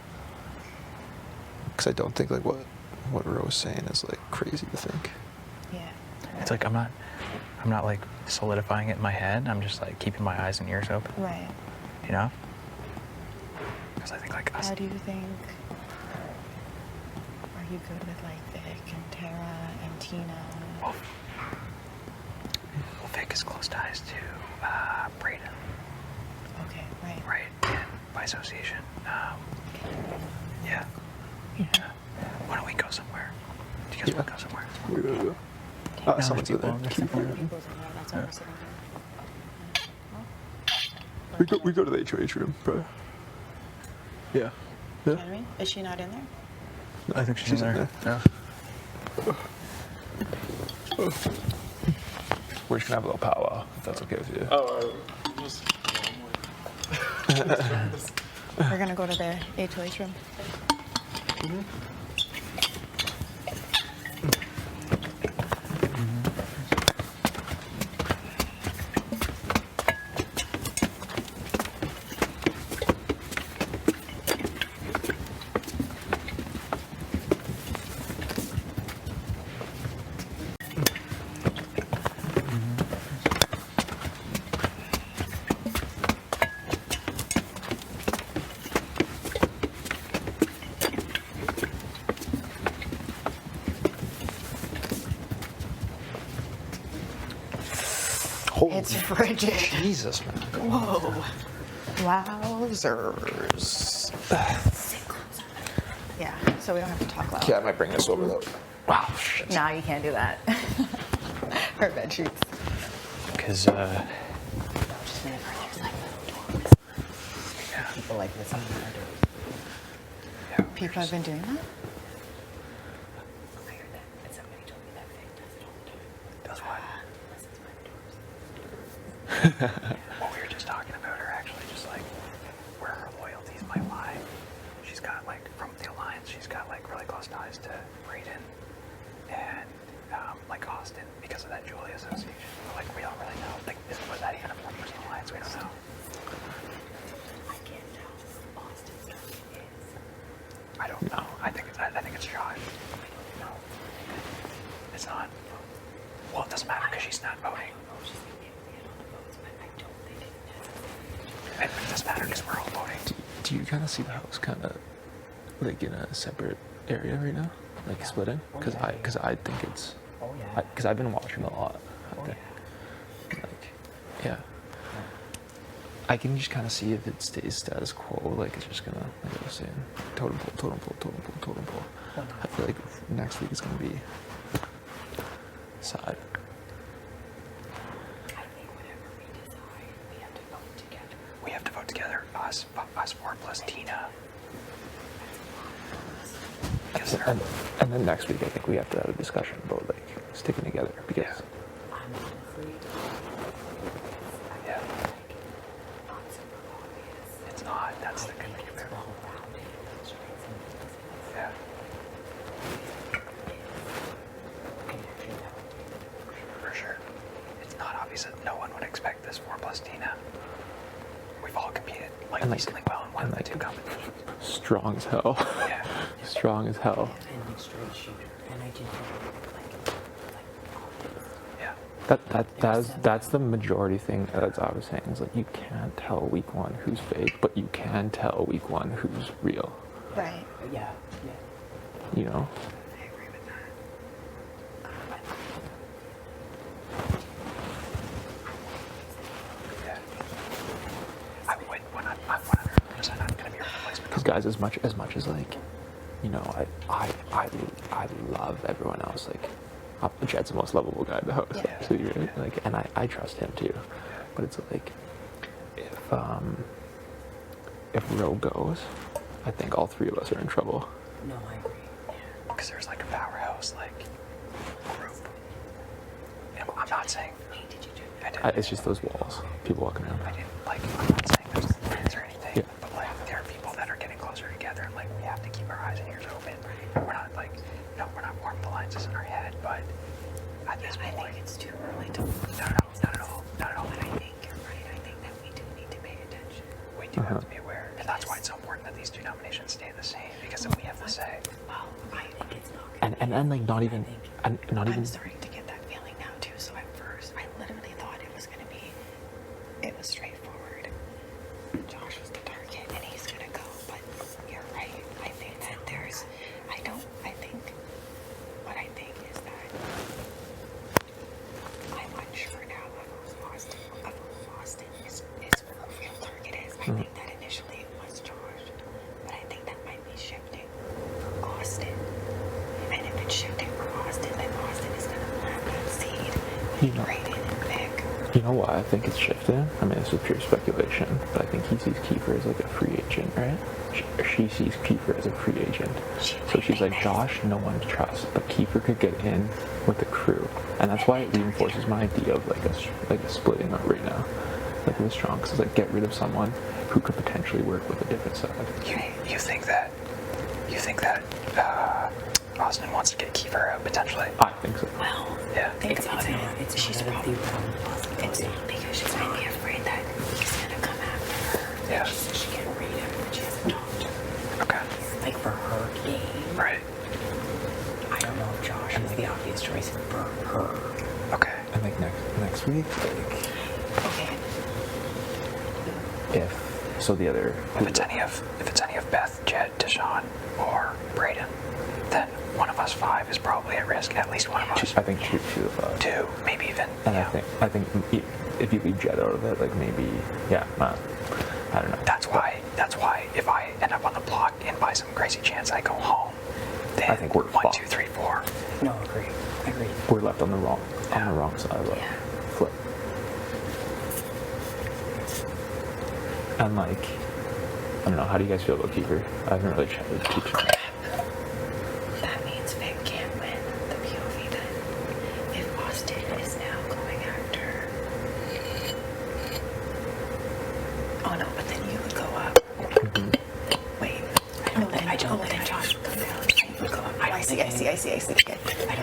because I don't think like what Ro was saying is like crazy to think. Yeah. It's like I'm not like solidifying it in my head. I'm just like keeping my eyes and ears open. Right. You know? Because I think like us. How do you think? Are you good with like Vic and Tara and Tina? Well, Vic is close ties to Brayden. Okay, right. Right, and by association. Yeah, Someone's in there. That's why we're sitting here. We go to the HOH room, bro. Yeah. Yeah. Henry, is she not in there? I think she's in there. Yeah. We're just gonna have a little powwow, if that's okay with you. Oh, We're gonna go to the HOH room. It's frigid. Jesus, man. Whoa. Wowzers. Yeah, so we don't have to talk loud. Yeah, I might bring this over though. Wow. Nah, you can't do that. Her bed sheets. Because People like this. People have been doing that? what we were just talking about her actually just like where her loyalties might lie. She's got like from the Alliance, she's got like really close ties to Brayden and like Austin because of that Julie association. But, like we don't really know. Like was that even a personal alliance? We don't know. I can't tell. Austin's is. I don't know. I think it's Josh. No. It's not. Well, it doesn't matter because she's not voting. It doesn't matter because we're all voting. Do you kind of see the house kind of like in a separate area right now, like splitting? Because I think it's. Because I've been watching a lot. I think. Like, yeah. I can just kind of see if it stays status quo, like it's just gonna, like I was saying, totem pole, totem pole, totem pole, totem pole. I feel like next week is gonna be sad. We have to vote together. Us four plus Tina. And then next week, I think we have to have a discussion about like sticking together because. Yeah. It's not. That's the good thing about it. Yeah. For sure. It's not obvious that no one would expect this 4 plus Tina. We've all competed like decently well in one of the two competitions. Strong as hell. Yeah. Strong as hell. And like straight shooter. And I did Yeah. That's the majority thing that I was saying is like you can't tell week one who's fake, but you can tell week one who's real. Right. Yeah. You know? I'm 100% not going to be a replacement. Because guys, as much as like, you know, I love everyone else. Like, Jed's the most lovable guy in the house. Yeah. So you're like, and I trust him too. But it's like, if Ro goes, I think all three of us are in trouble. No, I agree. Because there's like a powerhouse like group. And I'm not saying. It's just those walls, people walking around. I didn't like. I'm not saying there's friends or anything. Yeah. But like, there are people that are getting closer together, and like we have to keep our eyes and ears open. We're not like, we're not forming alliances in our head, but at this point, I think it's too early to. No, not at all. Not at all. But I think you're right. I think that we do need to pay attention. We do have to be aware, and that's why it's so important that these two nominations stay the same. Because if we have the say, Well, I think it's not. And like not even. I'm starting to get that feeling now too. So at first, I literally thought it was straightforward. Josh was the target, and he's gonna go. But you're right. I think that there's. What I think is that I'm unsure now of who Austin is who the real target is. I think that initially it was Josh, but I think that might be shifting for Austin. And if it's shifting for Austin, then Austin is gonna have that You know, you know why I think it's shifting? I mean, this is pure speculation, but I think he sees Kiefer as like a free agent, right? She sees Kiefer as a free agent. So she's like, Josh, no one to trust, but Kiefer could get in with the crew. And that's why it reinforces my idea of like a splitting up right now. Like with Strong, because it's like get rid of someone who could potentially work with a different side. You think that Austin wants to get Kiefer out potentially? I think so. Well, yeah. it's not because she might be afraid that he's gonna come after her. Yeah. She can read him, but she hasn't talked to him. Okay. Like for her game. Right. I don't know if Josh is the obvious choice for her. Okay. And like next week, like. Okay. If it's any of Beth, Jed, Deshaun, or Brayden, then one of us five is probably at risk. At least one of us. I think two of us. Two, maybe even. And I think if you leave Jed out of it, like maybe, yeah, I don't know. That's why if I end up on the block and by some crazy chance I go home, then I think we're 1, 2, 3, 4. No, agree. We're left on the wrong side of the flip. And like, I don't know, how do you guys feel about Kiefer? I haven't really chatted with Kiefer. That means Vic can't win the POV then. If Austin is now going after... Oh no, but then you would go up. Wait. I don't think Josh would come down. You would go up. I see. Okay. I don't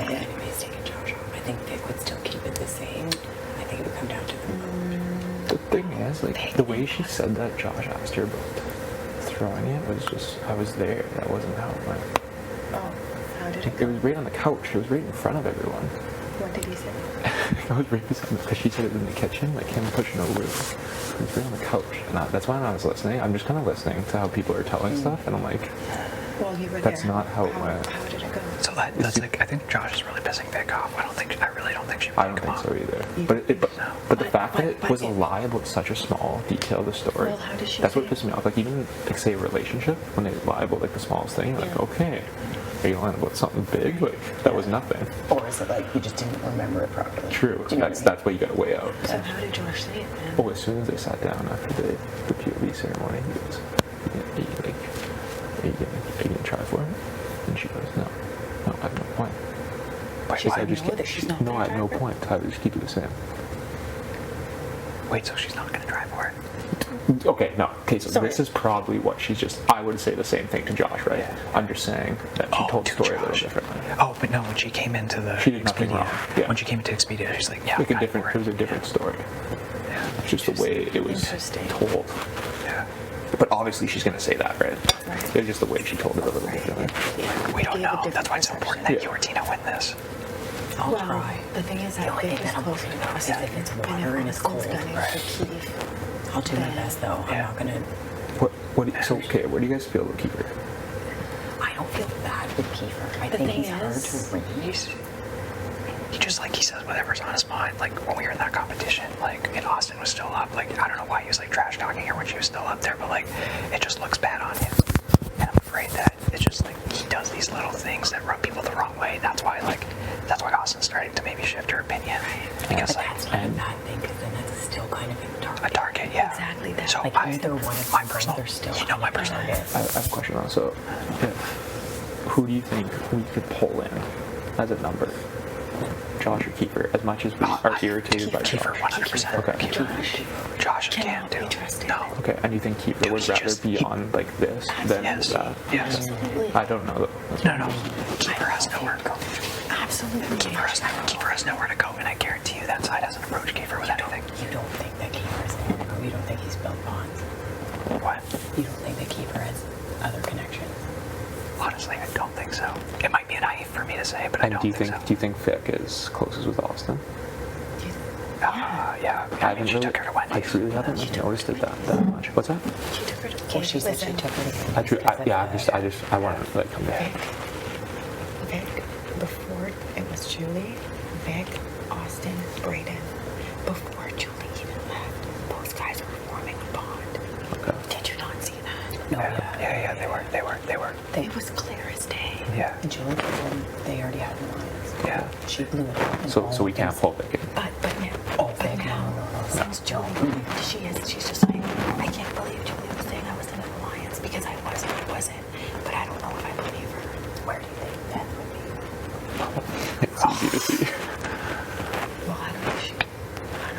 think anybody's taking Josh off. I think Vic would still keep it the same. I think it would come down to the vote. The thing is, like, the way she said that Josh asked her about throwing it was just, I was there. That wasn't how it went. Oh, how did it go? It was right on the couch. It was right in front of everyone. What did he say? I was right beside him because she said it was in the kitchen, like him pushing over. It was right on the couch. And that's why when I was listening, I'm just kind of listening to how people are telling stuff, and I'm like, well, you were that's there. not how it went. How did it go? So that's like, I think Josh is really pissing Vic off. I really don't think she would I don't think so either. But the fact that it was a lie about such a small detail of the story, Well, how did she that's say what pissed me off. Like even like say a relationship, when they lie about like the smallest thing, you're like, okay, are you lying about something big? Like that was nothing. Or is it like you just didn't remember it properly? True. That's what you got to weigh out. So how did Josh say it, man? Oh, as soon as they sat down after the POV ceremony, he goes, are you gonna try for it? And she goes, no, I have no point. Wait, She why? said, no, I have no point. I would just keep it the same. Wait, so she's not going to try for it? Okay, no. Okay, so this is probably what she's just. I would say the same thing to Josh, right? Yeah. I'm just saying that she told the story a little differently. Oh, but no, when she came into the She did nothing wrong. Yeah. When she came into Expedia, she's like, yeah, Like it was a different story. Yeah. It's just the way it was told. Yeah. But obviously she's going to say that, right? It's just the way she told it a little bit differently. We don't know. That's why it's so important that you or Tina win this. I'll try. The thing is that Vic is close enough. If it's water and it's cold, I'll do my best though. I'm not gonna. Okay, where do you guys feel about Kiefer? I don't feel bad with Kiefer. I think he's hard to read. He just he says whatever's on his mind. Like when we were in that competition, like and Austin was still up. Like I don't know why he was like trash talking her when she was still up there, but like it just looks bad on him. And I'm afraid that it's just like he does these little things that rub people the wrong way. That's why Austin's starting to maybe shift her opinion. Because but that's not a bad thing, because then that's still kind of a target, yeah. Exactly that. So either one of my personal, still my personal. I have a question on. So, who do you think we could pull in as a number? Josh or Kiefer? As much as we are irritated by Kiefer, 100%. Okay. Josh can't do. No. Okay, and you think Kiefer would rather be on like this than that? Yes. I don't know. No. Kiefer has nowhere to go. Absolutely. Kiefer has nowhere to go, and I guarantee you that side hasn't approached Kiefer with anything. You don't think that Kiefer has nowhere to go? You don't think he's built bonds? What? You don't think that Kiefer has other connections? Honestly, I don't think so. It might be naive for me to say, but I don't think so. Do you think Vic is closest with Austin? Yeah. I haven't really. I truly haven't noticed it that much. What's that? She took her to. Well, she said she took her to. I want to like come back. Vic, before it was Julie, Vic, Austin, Brayden. Before Julie even left, those guys were forming a bond. Okay. Did you not see that? No. Yeah. They were. It was clear as day. Yeah. And Julie told them they already had an alliance. Yeah. She blew it up. So we can't pull Vic in. But don't believe it. She's just like, I can't believe Julia was saying I was in an alliance because I wasn't. But I don't know if I believe her. Where do you think Beth would be? It's easy to see. Well, I don't know.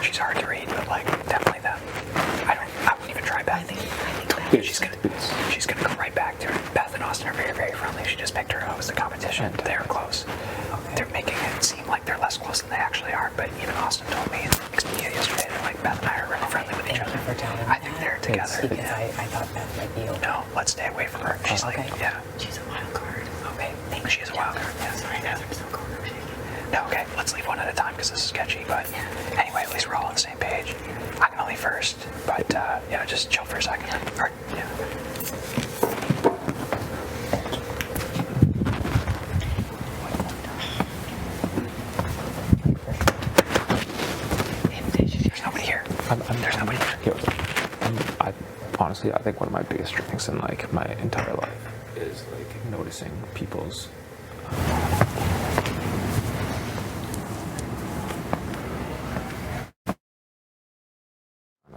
She's hard to read, but like definitely that. I wouldn't even try Beth. Yeah, she's gonna go right back to her. Beth and Austin are very, very friendly. She just picked her up as the competition. They're close. They're making it seem like they're less close than they actually are. But even Austin told me in Expedia yesterday that like Beth and I are really friendly with each other. I think they're together. Because I thought Beth might be okay. No, let's stay away from her. She's like, yeah. She's a wild card. Okay, she is a wild card. Yeah. Sorry, guys, I'm so cold. I'm shaking. No, okay, let's leave one at a time because this is sketchy. But anyway, at least we're all on the same page. I'm gonna leave first, but yeah, just chill for a second. Or, yeah. There's nobody here. There's nobody here. Honestly, I think one of my biggest strengths in like my entire life is like noticing people's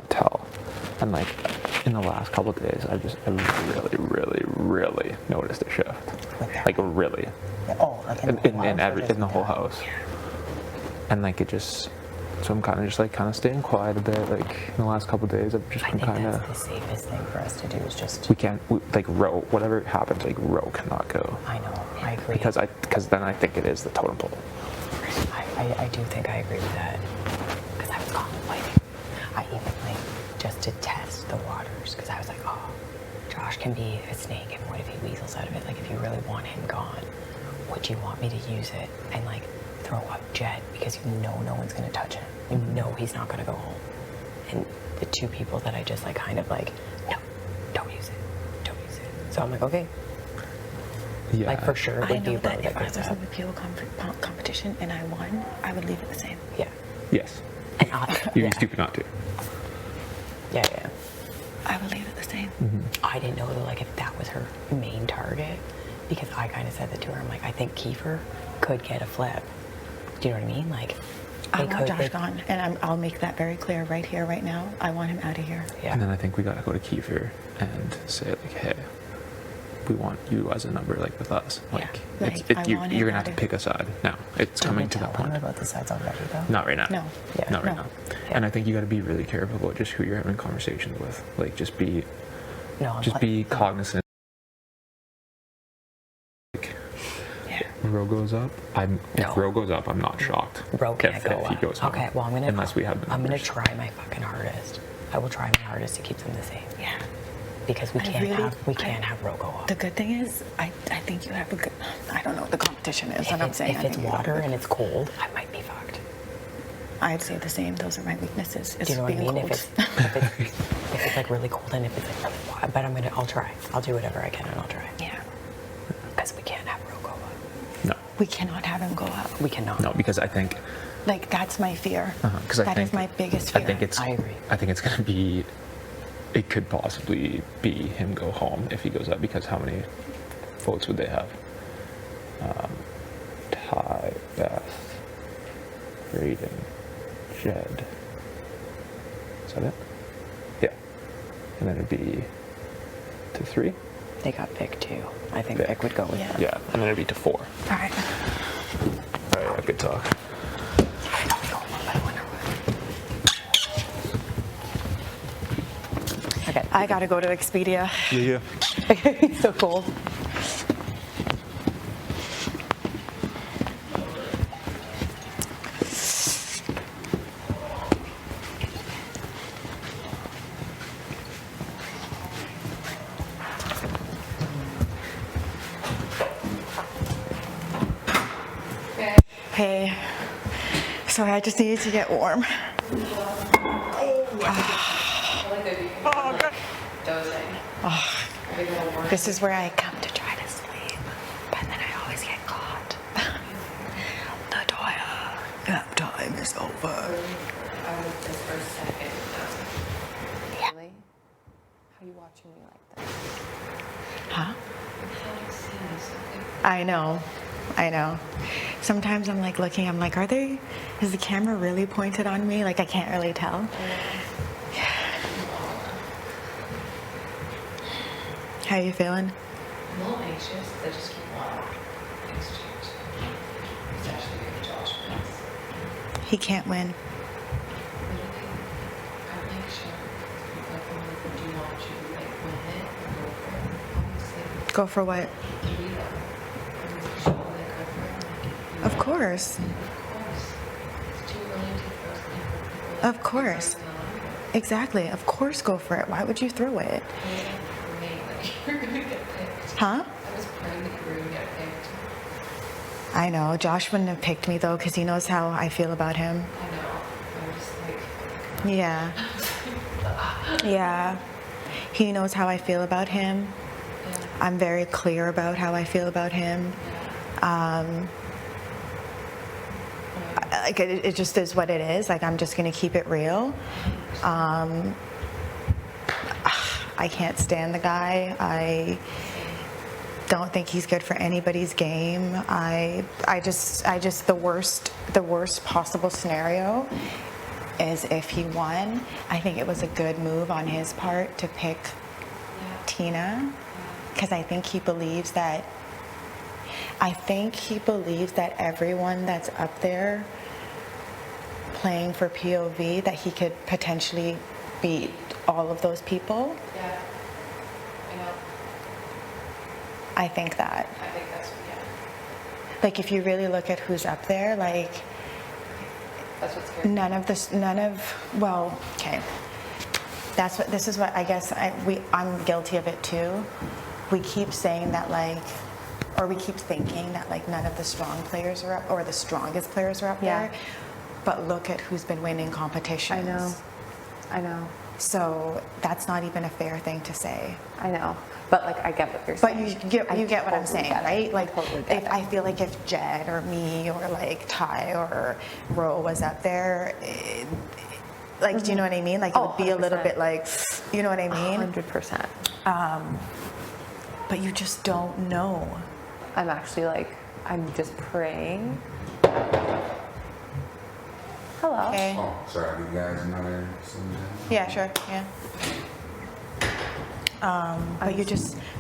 tell. And like in the last couple of days, I really noticed a shift. Like really. Oh, like in the whole house. And like it just. So I'm kind of just like staying quiet a bit. Like in the last couple of days, I've just been kind of. That's the safest thing for us to do is just. We can't like Ro. Whatever happens, like Ro cannot go. I know. I agree. Because then I think it is the totem pole. I do think I agree with that. Because I was contemplating. I even like just to test the waters. Because I was like, oh, Josh can be a snake, and what if he weasels out of it? Like if you really want him gone, would you want me to use it and like throw up Jet because you know no one's gonna touch him. You know he's not gonna go home. And the two people that I just like kind of like, no, don't use it. Don't use it. So I'm like, okay. Yeah. Like for sure. I know that if I was in the PO competition and I won, I would leave it the same. Yeah. Yes. And You'd be stupid not to. Yeah. I would leave it the same. I didn't know though, like if that was her main target, because I kind of said that to her. I'm like, I think Kiefer could get a flip. Do you know what I mean? Like, I want Josh gone, and I'll make that very clear right here, right now. I want him out of here. Yeah. And then I think we gotta go to Kiefer and say like, hey, we want you as a number like with us. Like, you're gonna have to pick a side now. It's coming to that point. Did about the sides already though? Not right now. No. Yeah. Not right now. Yeah. And I think you gotta be really careful about just who you're having conversations with. Like, just be cognizant. Ro goes up. If Ro goes up, I'm not shocked. Ro can't go if he up. goes home. Okay, well unless we have the I'm gonna numbers. try my fucking hardest. I will try my hardest to keep them the same. Yeah. Because we can't have Ro go up. The good thing is, I think you have a good. I don't know what the competition is, and I'm saying if it's water and it's cold, I might be fucked. I'd say the same. Those are my weaknesses. It's Do you know what I being mean? cold. If it's like really cold and if it's like really hot, but I'll try. I'll do whatever I can and I'll try. Yeah. Because we can't have Ro go up. No. We cannot have him go up. We cannot. No, because I think. Like that's my fear. Because that is my biggest fear. I agree. I think it's gonna be. It could possibly be him go home if he goes up, because how many votes would they have? Ty, Beth, Raiden, Jed. Is that it? Yeah. And then it'd be to 3? They got Vic too. I think Vic would go with that. Yeah, and then it'd be to 4. All right. All right, yeah, good talk. Okay, I gotta go to Expedia. Yeah. It's so cold. Hey, sorry, I just needed to get warm. This is where I come to try to sleep, but then I always get caught. The nap time is over. Really? How are you watching me like that? Huh? I know. Sometimes I'm like looking, I'm like, is the camera really pointed on me? Like I can't really tell. How you feeling? I'm a little anxious because I just keep wanting things to change. Especially if Josh wins. He can't win. What do you think? I'm like sure. Like, I'm like, do you want to like win it or go for it? Obviously. Go for what? To be there. I'm like, sure, like, go for it. Like, Of course. of course. It's too early to throw something for people. Like, Of course. it's not even on it. Exactly. Of course go for it. Why would you throw it? I was like, praying that you're gonna get picked. Huh? I was praying that you were gonna get picked. I know. Josh wouldn't have picked me though because he knows how I feel about him. I know. I'm just like, Yeah. Yeah. He knows how I feel about him. I'm very clear about how I feel about him. Like it just is what it is. Like I'm just gonna keep it real. I can't stand the guy. I don't think he's good for anybody's game. I just the worst possible scenario is if he won. I think it was a good move on his part to pick Tina because I think he believes that everyone that's up there playing for POV that he could potentially beat all of those people. yeah. I know. I think that. I think that's, yeah. Like if you really look at who's up there, like That's what's scary. well, okay. This is what I guess I'm guilty of it too. We keep saying that or we keep thinking that none of the strong players are up, or the strongest players are up there. But look at who's been winning competitions. I know. So that's not even a fair thing to say. I know. But I get what you're But saying. you get what I'm saying, right? I I feel like if Jed or me or Ty or Ro was up there, do you know what I mean? It would be a little bit you know what I mean? 100%. But you just don't know. I'm actually I'm just praying. Hello. Okay. Oh, sorry, are you guys another? Yeah, sure. Yeah. But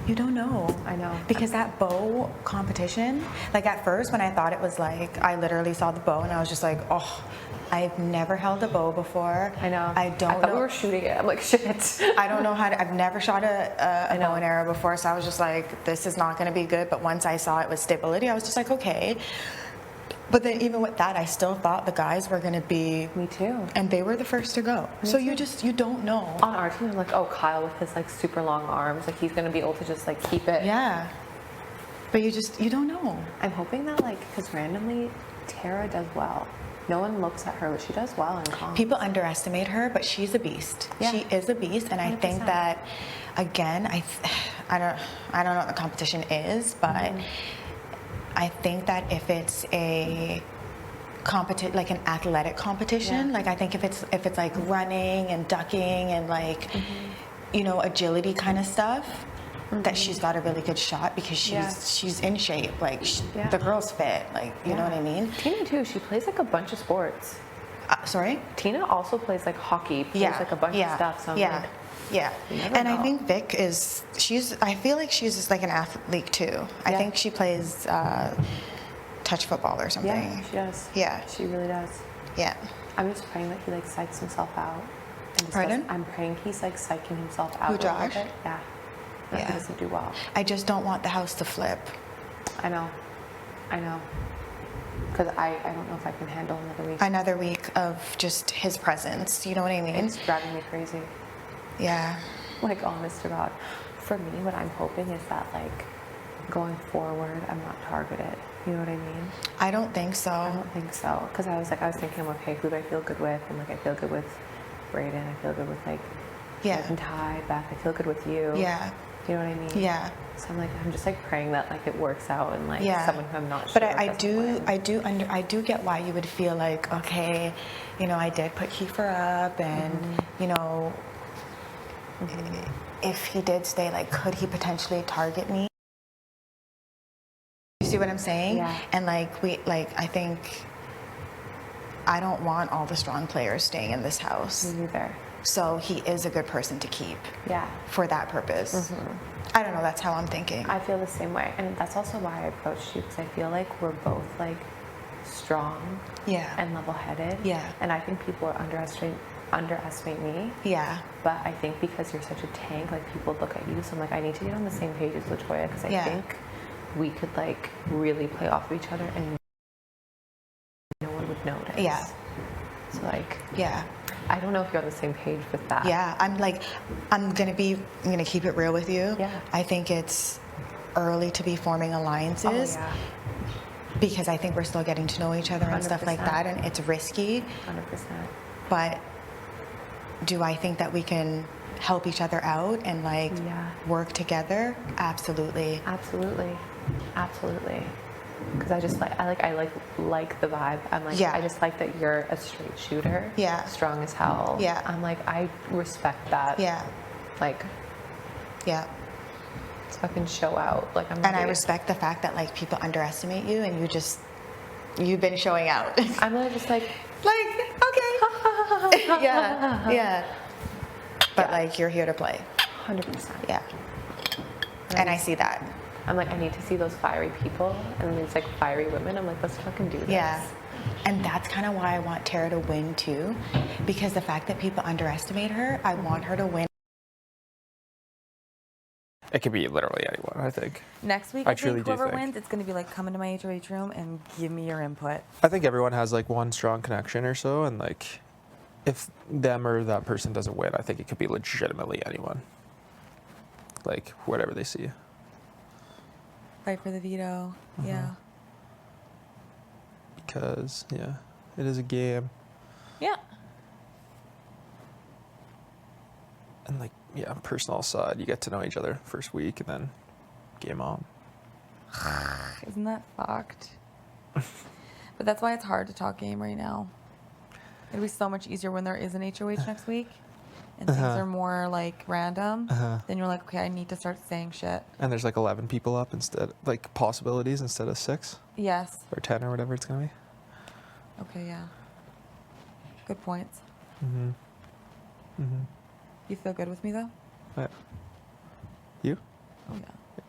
you don't know. I know. Because that bow competition, at first when I thought it was I literally saw the bow and I was just oh, I've never held a bow before. I know. I don't know. We were shooting it. I'm like, shit. I don't know how to, I've never shot a bow and arrow before, so I was just this is not going to be good. But once I saw it with stability, I was just okay. But then even with that, I still thought the guys were going to be... Me too. And they were the first to go. So you don't know. On our team, I'm like, oh, Kyle with his super long arms, he's going to be able to just keep it. Yeah. But you don't know. I'm hoping that because randomly Tara does well. No one looks at her, but she does well in comp. People underestimate her, but she's a beast. Yeah. She is a beast, and 100%. I think that, again, I don't know what the competition is, but I think that if it's a an athletic competition, I think if it's running and ducking and agility kind of stuff, that she's got a really good shot because she's in shape. The girl's fit. You know what I mean? Tina too. She plays a bunch of sports. Sorry? Tina also plays hockey. Plays a bunch of stuff. So I'm yeah. And know. I think Vic I feel like she's just an athlete too. I think she plays touch football or something. Yeah, she does. Yeah. She really does. Yeah. I'm just praying that he psychs himself out. Pardon? I'm praying he's psyching himself out. Who, Josh? A little bit. Yeah. That he doesn't do well. I just don't want the house to flip. I know. Because I don't know if I can handle another week of just his presence. You know what I mean? It's driving me crazy. Yeah. Honest to God. For me, what I'm hoping is that going forward, I'm not targeted. You know what I mean? I don't think so. I don't think so. Because I was thinking, okay, who do I feel good with? And I feel good with Brayden. I feel good with and Ty, Beth. I feel good with you. Yeah. You know what I mean? Yeah. So I'm just praying that it works out and someone who I'm not sure. But I do get why you would feel okay, I did put Kiefer up and if he did stay, could he potentially target me? You see what I'm saying? Yeah. And I think I don't want all the strong players staying in this house. Me neither. So he is a good person to keep. Yeah. For that purpose. I don't know. That's how I'm thinking. I feel the same way, and that's also why I approached you, because I feel like we're both like strong. Yeah. And level-headed. Yeah. And I think people are underestimate me. Yeah. But I think because you're such a tank, like people look at you, so I'm like, I need to get on the same page as Latoya, because I think we could like really play off of each other and no one would notice. Yeah. So like, yeah. I don't know if you're on the same page with that. Yeah, I'm gonna keep it real with you. Yeah. I think it's early to be forming alliances. Oh, yeah. Because I think we're still getting to know each other and stuff like 100%. that, and it's risky. 100%. But do I think that we can help each other out and like work together? Absolutely. Absolutely. Because I like the vibe. I'm like, I just like that you're a straight shooter. Yeah. Strong as hell. Yeah. I'm like, I respect that. Yeah. Like. Yeah. So I can show out. Like I'm. And I respect the fact that like people underestimate you, and you've been showing out. I'm just like okay. yeah. But like you're here to play. 100%. Yeah. And I see that. I'm like, I need to see those fiery people and these like fiery women. I'm like, let's fucking do this. Yeah. And that's kind of why I want Tara to win too, because the fact that people underestimate her, I want her to win. It could be literally anyone, I think. Next week, I think whoever wins, it's going to be like, come into my HOH room and give me your input. I think everyone has like one strong connection or so, and like if them or that person doesn't win, I think it could be legitimately anyone. Like whatever they see. Fight for the veto. Yeah. Because it is a game. Yeah. And like personal side, you get to know each other first week and then game on. Isn't that fucked? But that's why it's hard to talk game right now. It'll be so much easier when there is an HOH next week and things are more like random. Then you're like, okay, I need to start saying shit. And there's like 11 people up instead, like possibilities instead of 6. Yes. Or 10 or whatever it's gonna be. Okay, yeah. Good points. You feel good with me though? What? You? Oh yeah.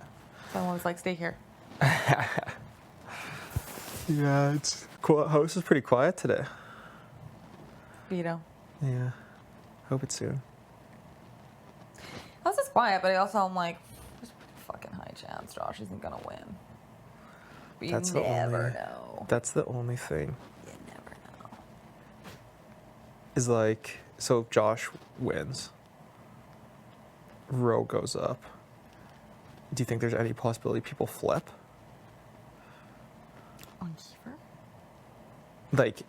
Someone was like, stay here. Yeah, it's house is pretty quiet today. Veto. Yeah. Hope it's soon. House is quiet, but I also am like, there's a fucking high chance Josh isn't gonna win. But you never know. That's the only thing. You never know. Is like, so if Josh wins, Roe goes up. Do you think there's any possibility people flip? On Kiefer? Like,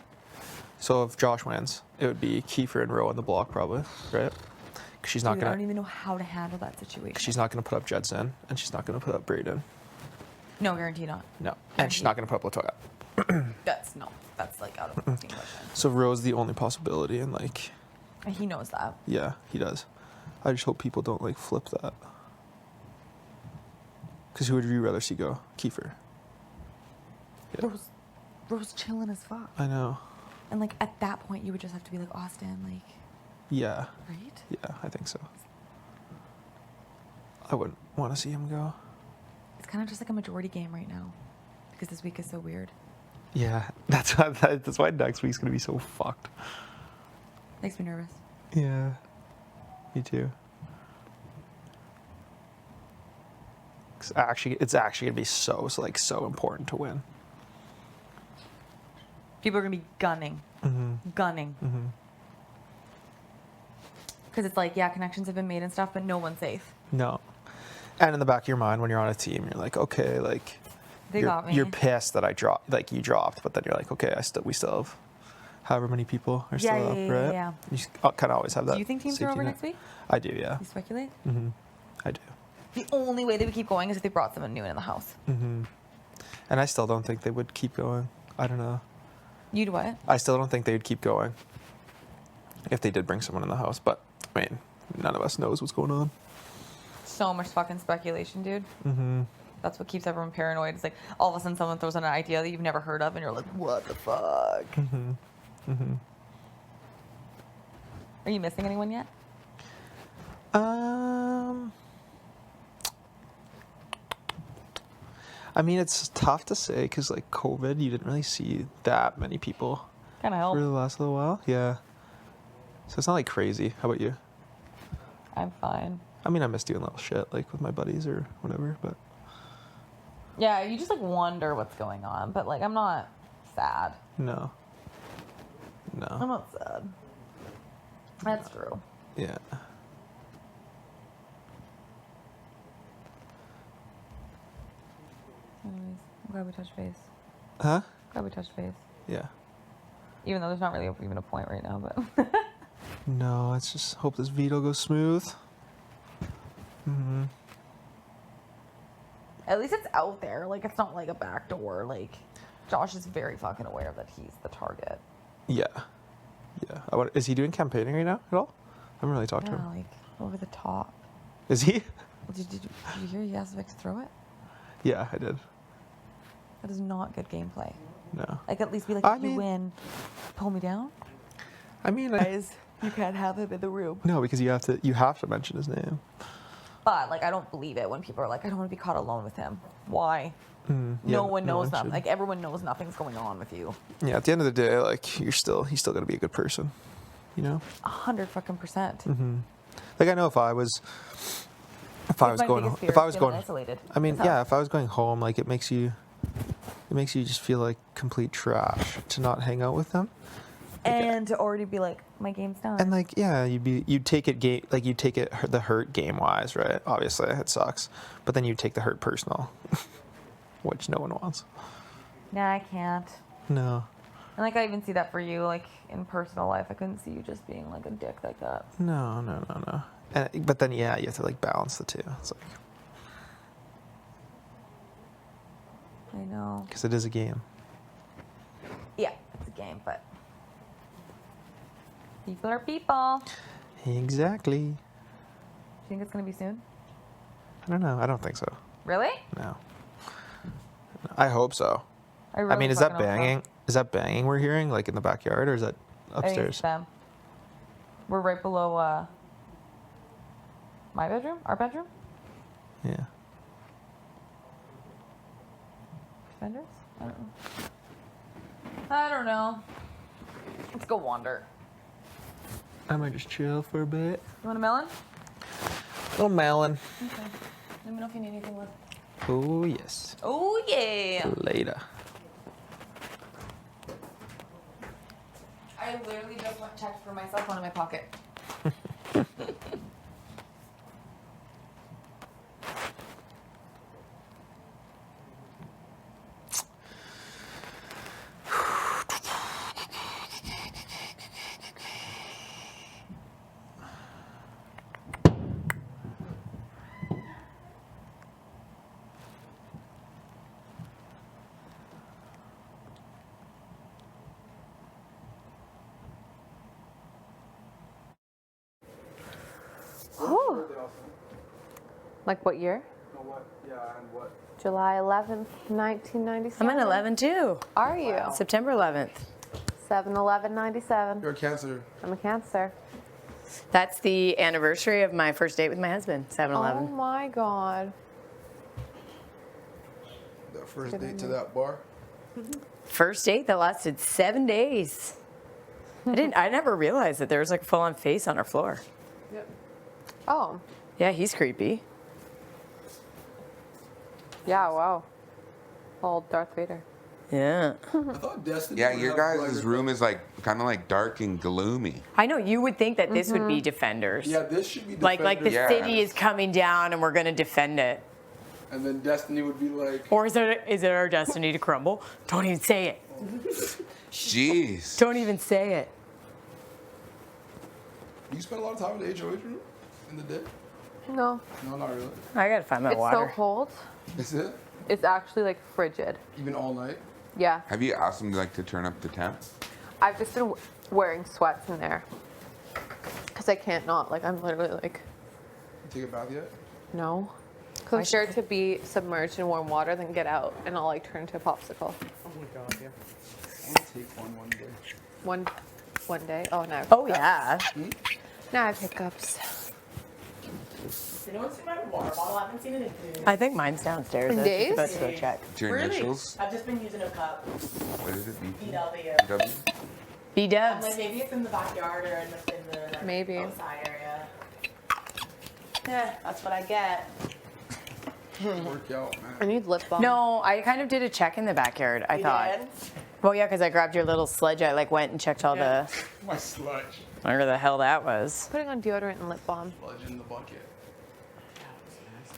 so if Josh wins, it would be Kiefer and Roe on the block probably, right? Because she's not Dude, gonna. I don't even know how to handle that situation. Cause she's not gonna put up Jedson, and she's not gonna put up Braden. No, guarantee not. No, and she's not gonna put up Latoya. That's like out of the question. So Roe's the only possibility, and like. And he knows that. Yeah, he does. I just hope people don't like flip that. Because who would you rather see go? Kiefer. Yeah. Rose chilling as fuck. I know. And like at that point, you would just have to be like Austin, like. Yeah. Right? Yeah, I think so. I wouldn't want to see him go. It's kind of just like a majority game right now, because this week is so weird. Yeah, that's why next week's gonna be so fucked. Makes me nervous. Yeah, me too. It's actually gonna be so important to win. People are gonna be gunning. Because it's like, yeah, connections have been made and stuff, but no one's safe. No, and in the back of your mind, when you're on a team, you're like, okay, like got me. You're pissed that you dropped, but then you're like, okay, we still have however many people are still up, right? Yeah. You kind of always have that. Do you think teams are over next week? I do, yeah. You speculate? I do. The only way they would keep going is if they brought someone new in the house. And I still don't think they would keep going. I don't know. You'd what? I still don't think they'd keep going if they did bring someone in the house, but I mean, none of us knows what's going on. So much fucking speculation, dude. That's what keeps everyone paranoid. It's like all of a sudden someone throws in an idea that you've never heard of, and you're like, what the fuck? Are you missing anyone yet? I mean, it's tough to say because like COVID, you didn't really see that many people Kind of for help. the last little while. Yeah. So it's not like crazy. How about you? I'm fine. I mean, I miss doing little shit like with my buddies or whatever, but Yeah, you just like wonder what's going on, but like I'm not sad. no. I'm No. not sad. That's true. Yeah. Anyways, I'm glad we touched base. Huh? Glad we touched base. Yeah. Even though there's not really even a point right now, but No, let's just hope this veto goes smooth. at least it's out there. Like it's not like a back door. Like Josh is very fucking aware that he's the target. Yeah. Yeah. Is he doing campaigning right now at all? I haven't really talked to Yeah, him. like over the top. Is he? Did you hear he asked Vic to throw it? Yeah, I did. That is not good gameplay. No. Like at least be like, I if you mean- win, pull me down. I mean, Guys, you can't have him in the room. no, because you have to mention his name. But like I don't believe it when people are like, I don't want to be caught alone with him. Why? Yeah, No one knows should. nothing. Like everyone knows nothing's going on with you. Yeah, at the end of the day, like he's still got to be a good person, you know. 100% fucking percent. Like I know if I was my going, biggest fear if I is was feeling going, isolated. I mean, That's how- yeah, if I was going home, like it makes you just feel like complete trash to not hang out with them. And to already be like, my game's done. And like, yeah, you'd take it the hurt game wise, right? Obviously, it sucks, but then you take the hurt personal, which no one wants. Nah, I can't. No. And like I even see that for you, like in personal life, I couldn't see you just being like a dick like that. No. But then, yeah, you have to like balance the two. It's like, I know. because it is a game. Yeah, it's a game, but people are people. Exactly. Do you think it's gonna be soon? I don't know. I don't think so. Really? No. I hope so. I really mean, is that fucking hope so. banging? Is that banging we're hearing, like in the backyard, or is that I think it's upstairs? them. We're right below my bedroom, our bedroom. Yeah. Defenders? I don't know. Let's go wander. I might just chill for a bit. You want a melon? Little melon. Okay. Let me know if you need anything left. Oh yes. Oh yeah. Later. I literally just checked for my cell phone in my pocket. Like what year? July 11th, 1997. I'm an 11 too. Are you? September 11th. 7/11/97. You're a Cancer. I'm a Cancer. That's the anniversary of my first date with my husband, 7/11. Oh my God. That first date to that bar. First date that lasted 7 days. I never realized that there was like a full-on face on our floor. Oh. Yeah, he's creepy. Yeah, wow. Old Darth Vader. Yeah. I thought Destiny. Yeah, would your have guys' brighter- room is like kind of like dark and gloomy. I know, you would think that this would be Defenders. Yeah, this should be Like the Yeah. city is coming down and we're gonna defend it. And then Destiny would be like. Or is it our destiny to crumble? Don't even say it. Jeez. Don't even say it. Do you spend a lot of time in the HOH room in the day? No. No, not really. I gotta find my It's water. so cold. Is it? It's actually like frigid. Even all night? Yeah. Have you asked them like to turn up the temp? I've just been wearing sweats in there. Because I can't not. Like, I'm literally like, You take a bath yet? no. Because I'm scared to be submerged in warm water, then get out, and I'll like turn into a popsicle. Oh my god, yeah. I want to take one day. One one day. Oh, no. Oh yeah. Now I have hiccups. Has anyone seen my water bottle? I haven't seen it in days. I think mine's downstairs. I was just about to go check. Your initials? I've just been using a cup. What is it? BW. BW? B-dubs. Like maybe it's in the backyard or in the Maybe. outside area. Yeah, that's what I get. Work out, man. I need lip balm. No, I kind of did a check in the backyard, I thought. did? Well, yeah, because I grabbed your little sledge. I like went and checked all the, My sludge. whatever the hell that was. Putting on deodorant and lip balm. Sludge in the bucket.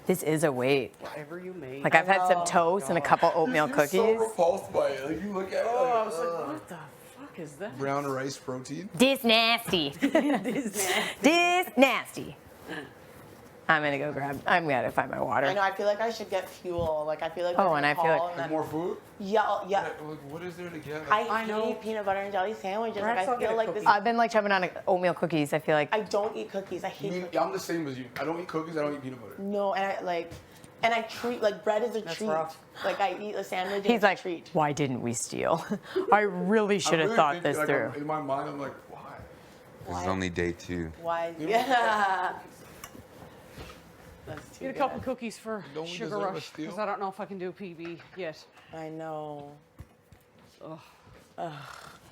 This is a weight. Whatever you made. Like I've had some toast and a couple oatmeal You're cookies. so repulsed by it. Like you look at it. Oh, I Like, was like, what the fuck is that? brown rice protein. This nasty. This nasty. I'm gonna go grab. I'm gonna find my I water. know. I feel like I should get fuel. Like I feel like. Oh, we're and gonna I feel like- call and then- More food? Yeah, yeah. Like, what is there to get? I hate peanut butter and jelly sandwiches. Like, I feel like this. I've been like chopping on oatmeal cookies. I feel like I don't eat cookies. I hate cookies. I'm the same as you. I don't eat cookies. I don't eat peanut butter. No, and I like, and I treat like bread is a treat. rough. Like I eat a sandwich. he's it's a like, treat. why didn't we steal? I really should have really thought think, this like, through. In my mind, I'm like, why? This is only day 2. Why? You know- Yeah. That's too Get a couple cookies for Don't we Sugar deserve a Rush steal? because I don't know if I can do PB yet. I know. Ugh.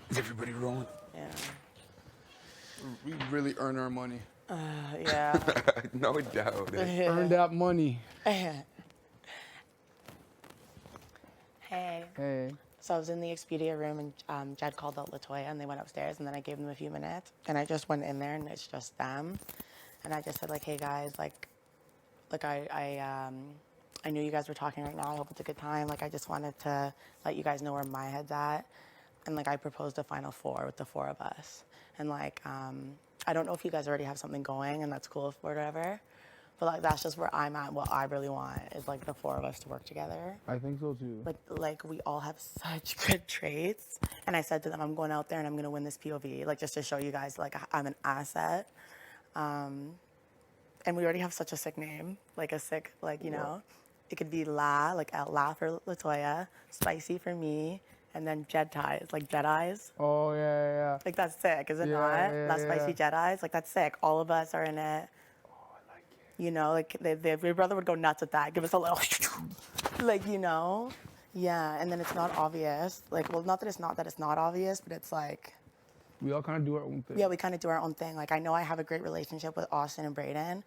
Is everybody rolling? Yeah. We really earn our money. Yeah. No doubt. Earn that money. Hey. Hey. So I was in the Expedia room and Jed called out LaToya and they went upstairs and then I gave them a few minutes and I just went in there and it's just them and I just said like, hey guys, like I knew you guys were talking right now. I hope it's a good time. Like I just wanted to let you guys know where my head's at and like I proposed a final 4 with the 4 of us and like I don't know if you guys already have something going and that's cool or whatever. But like that's just where I'm at. What I really want is like the 4 of us to work together. I think so too. Like we all have such good traits. And I said to them, I'm going out there and I'm gonna win this POV, like just to show you guys like I'm an asset. And we already have such a sick name, like a sick, like you know, it could be La, like La for LaToya, Spicy for me, and then Jedi's, like Jedi's. Oh yeah. Like that's sick, is it Yeah, not? yeah, La Spicy Jedi's, like that's sick. All of us are in it. You know, like your brother would go nuts with that. Give us a little, like you know, yeah. And then it's not obvious. Like, well, not that it's not obvious, but it's like, We all kind of do our own thing. yeah, we kind of do our own thing. Like, I know I have a great relationship with Austin and Brayden,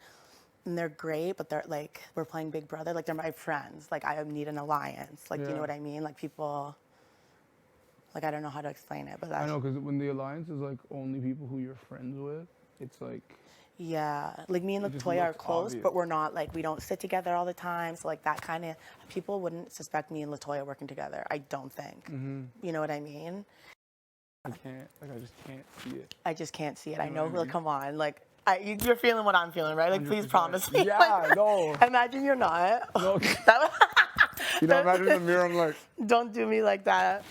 and they're great, but they're like, we're playing Big Brother. Like, they're my friends. Like, I need an alliance. Like, do you know Yeah. what I mean? Like, people. Like, I don't know how to explain it, but that's. I know, because when the alliance is like only people who you're friends with, it's like. Yeah, like me and It just LaToya are looks close, obvious. but we're not like we don't sit together all the time. So like that kind of people wouldn't suspect me and LaToya working together. I don't think. Mm-hmm. You know what I mean? I just can't see it. I just can't see it. I You know know. what I Like, mean? come on, like you're feeling what I'm feeling, right? Like, please 100%. promise me. Yeah, Like, no. Imagine you're not. No. That- You know, imagine in the mirror, I'm like, don't do me like that.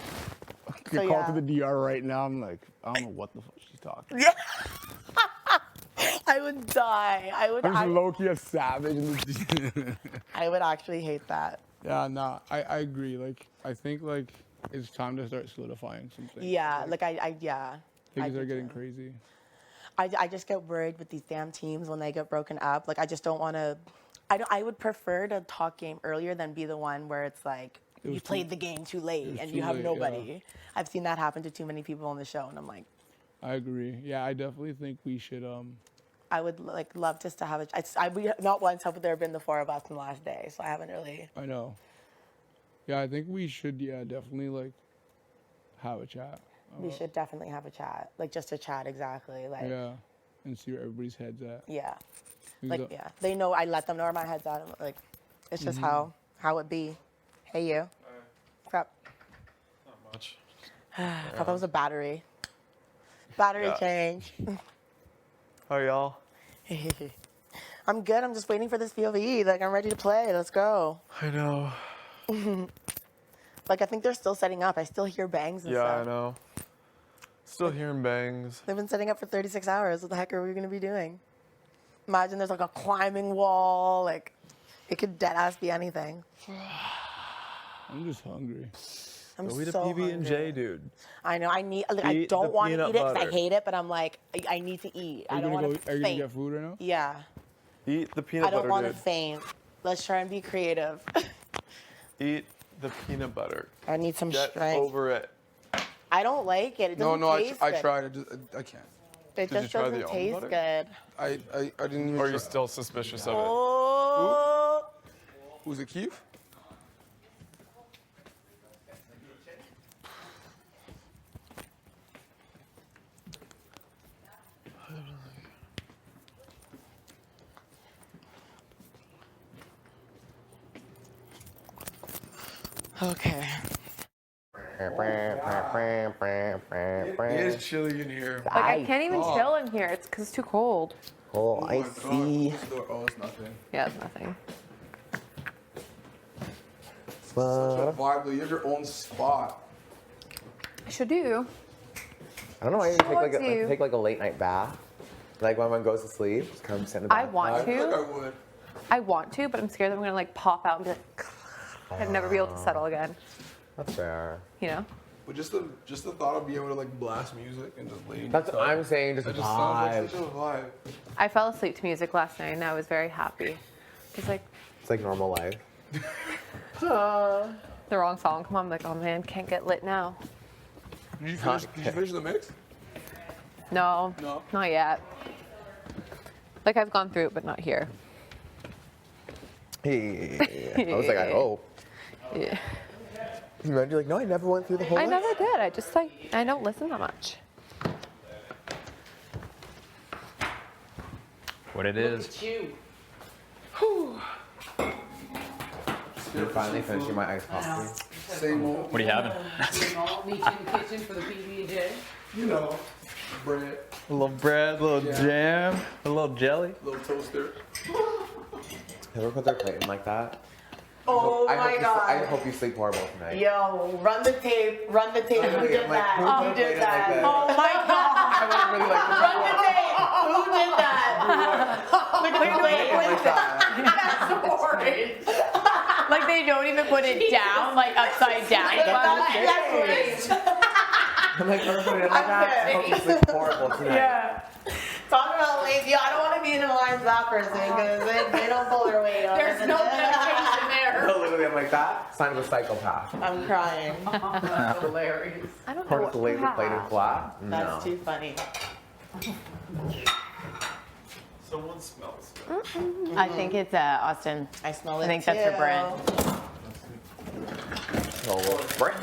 get So, called yeah. to the DR right now. I'm like, I don't know what the fuck she's talking. Yeah. I would die. I'm just low-key a savage. I would actually hate that. Yeah, nah, I agree. Like, I think, like, it's time to start solidifying something. Yeah, like I yeah. Things I are do getting too. crazy. I just get worried with these damn teams when they get broken up. Like I just don't want to. I would prefer to talk game earlier than be the one where it's like It was you too- played the game too late it was and too you have late, nobody. yeah. I've seen that happen to too many people on the show, and I'm like, I agree. Yeah, I definitely think we should. I would like love just to have a. We not once have there been the 4 of us in the last day, so I haven't really. I know. Yeah, I think we should. Yeah, definitely like have a chat. We should definitely have a chat, like just a chat exactly, like Yeah, and see where everybody's heads at. yeah. Because, Like yeah, they know. I let them know where my head's at. Like, it's just Mhm. how it be. Hey you. Crap. Not much. I thought that was a battery. Battery Yeah. change. How y'all? I'm good. I'm just waiting for this POV. Like I'm ready to play. Let's go. I know. Like I think they're still setting up. I still hear bangs and Yeah, stuff. I know. Still hearing bangs. They've been setting up for 36 hours. What the heck are we gonna be doing? Imagine there's like a climbing wall. Like it could dead ass be anything. I'm just hungry. I'm Go eat a so PB&J, hungry. dude. I know. I need. Like, I Eat don't the want to peanut eat it because I butter. hate it, but I'm like, I need to eat. I don't want to Are you gonna faint. get food right now? Yeah. Eat the peanut I don't butter, want to dude. faint. Let's try and be creative. Eat the peanut butter. I need some Get strength. over it. I don't like it. It doesn't taste I good. tried. I can't. It just doesn't taste good. I didn't even. Or are you still suspicious of it? Oh. Who's it, Keith? Okay. It is chilly in here. Like I can't even chill in here. It's because it's too cold. Oh, I see. Oh, it's nothing. Yeah, it's nothing. Such a vibe, though. You have your own spot. I should do. I don't know why you take like a late night bath. Like when one goes to sleep, just come sit in the I bath. want I feel like I to. would. I want to, but I'm scared that I'm gonna like pop out and be like, and never be able to settle again. That's fair. You know. But just the thought of being able to like blast music and just lay. That's what I'm saying. Just It just sounds vibe. like such a vibe. I fell asleep to music last night and I was very happy. It's like It's like normal life. the wrong song. Come on, I'm like, oh man, can't get lit now. Did you finish the mix? No, No? not yet. Like I've gone through it, but not here. Hey. I was like, I hope. Yeah. Imagine you're like, no, I never went through the whole I list. never did. I just like I don't listen that much. What it is. You. You're finally finishing my iced coffee. Same old. What are you having? Meet you in the kitchen for the PB&J. You know, bread, A little bread, a little jam, a little jelly. little toaster. Ever put their plate in like that? Oh I my hope god. I hope you sleep horrible tonight. Yo, run the tape. Run the tape. Who did that? Who Who put a plate did in that? like that? Oh my god. I would really like to Run the tape. Who did that? Look at the plate. like that. That's horrid. Like they don't even put it down, like upside down. That's worse. I'm like, never put it in like that. I hope you sleep horrible tonight. Yeah. Talk about lazy. I don't want to be in Alliance that person because they don't pull their weight on. There's no dedication there. No, literally, I'm like that. Sign of a psychopath. I'm crying. That's hilarious. I don't know Part what to lay to the plate in have. flat. That's No. too funny. Someone smells I think it's Austin. I smell it. I think that's for bread. Oh, Brett.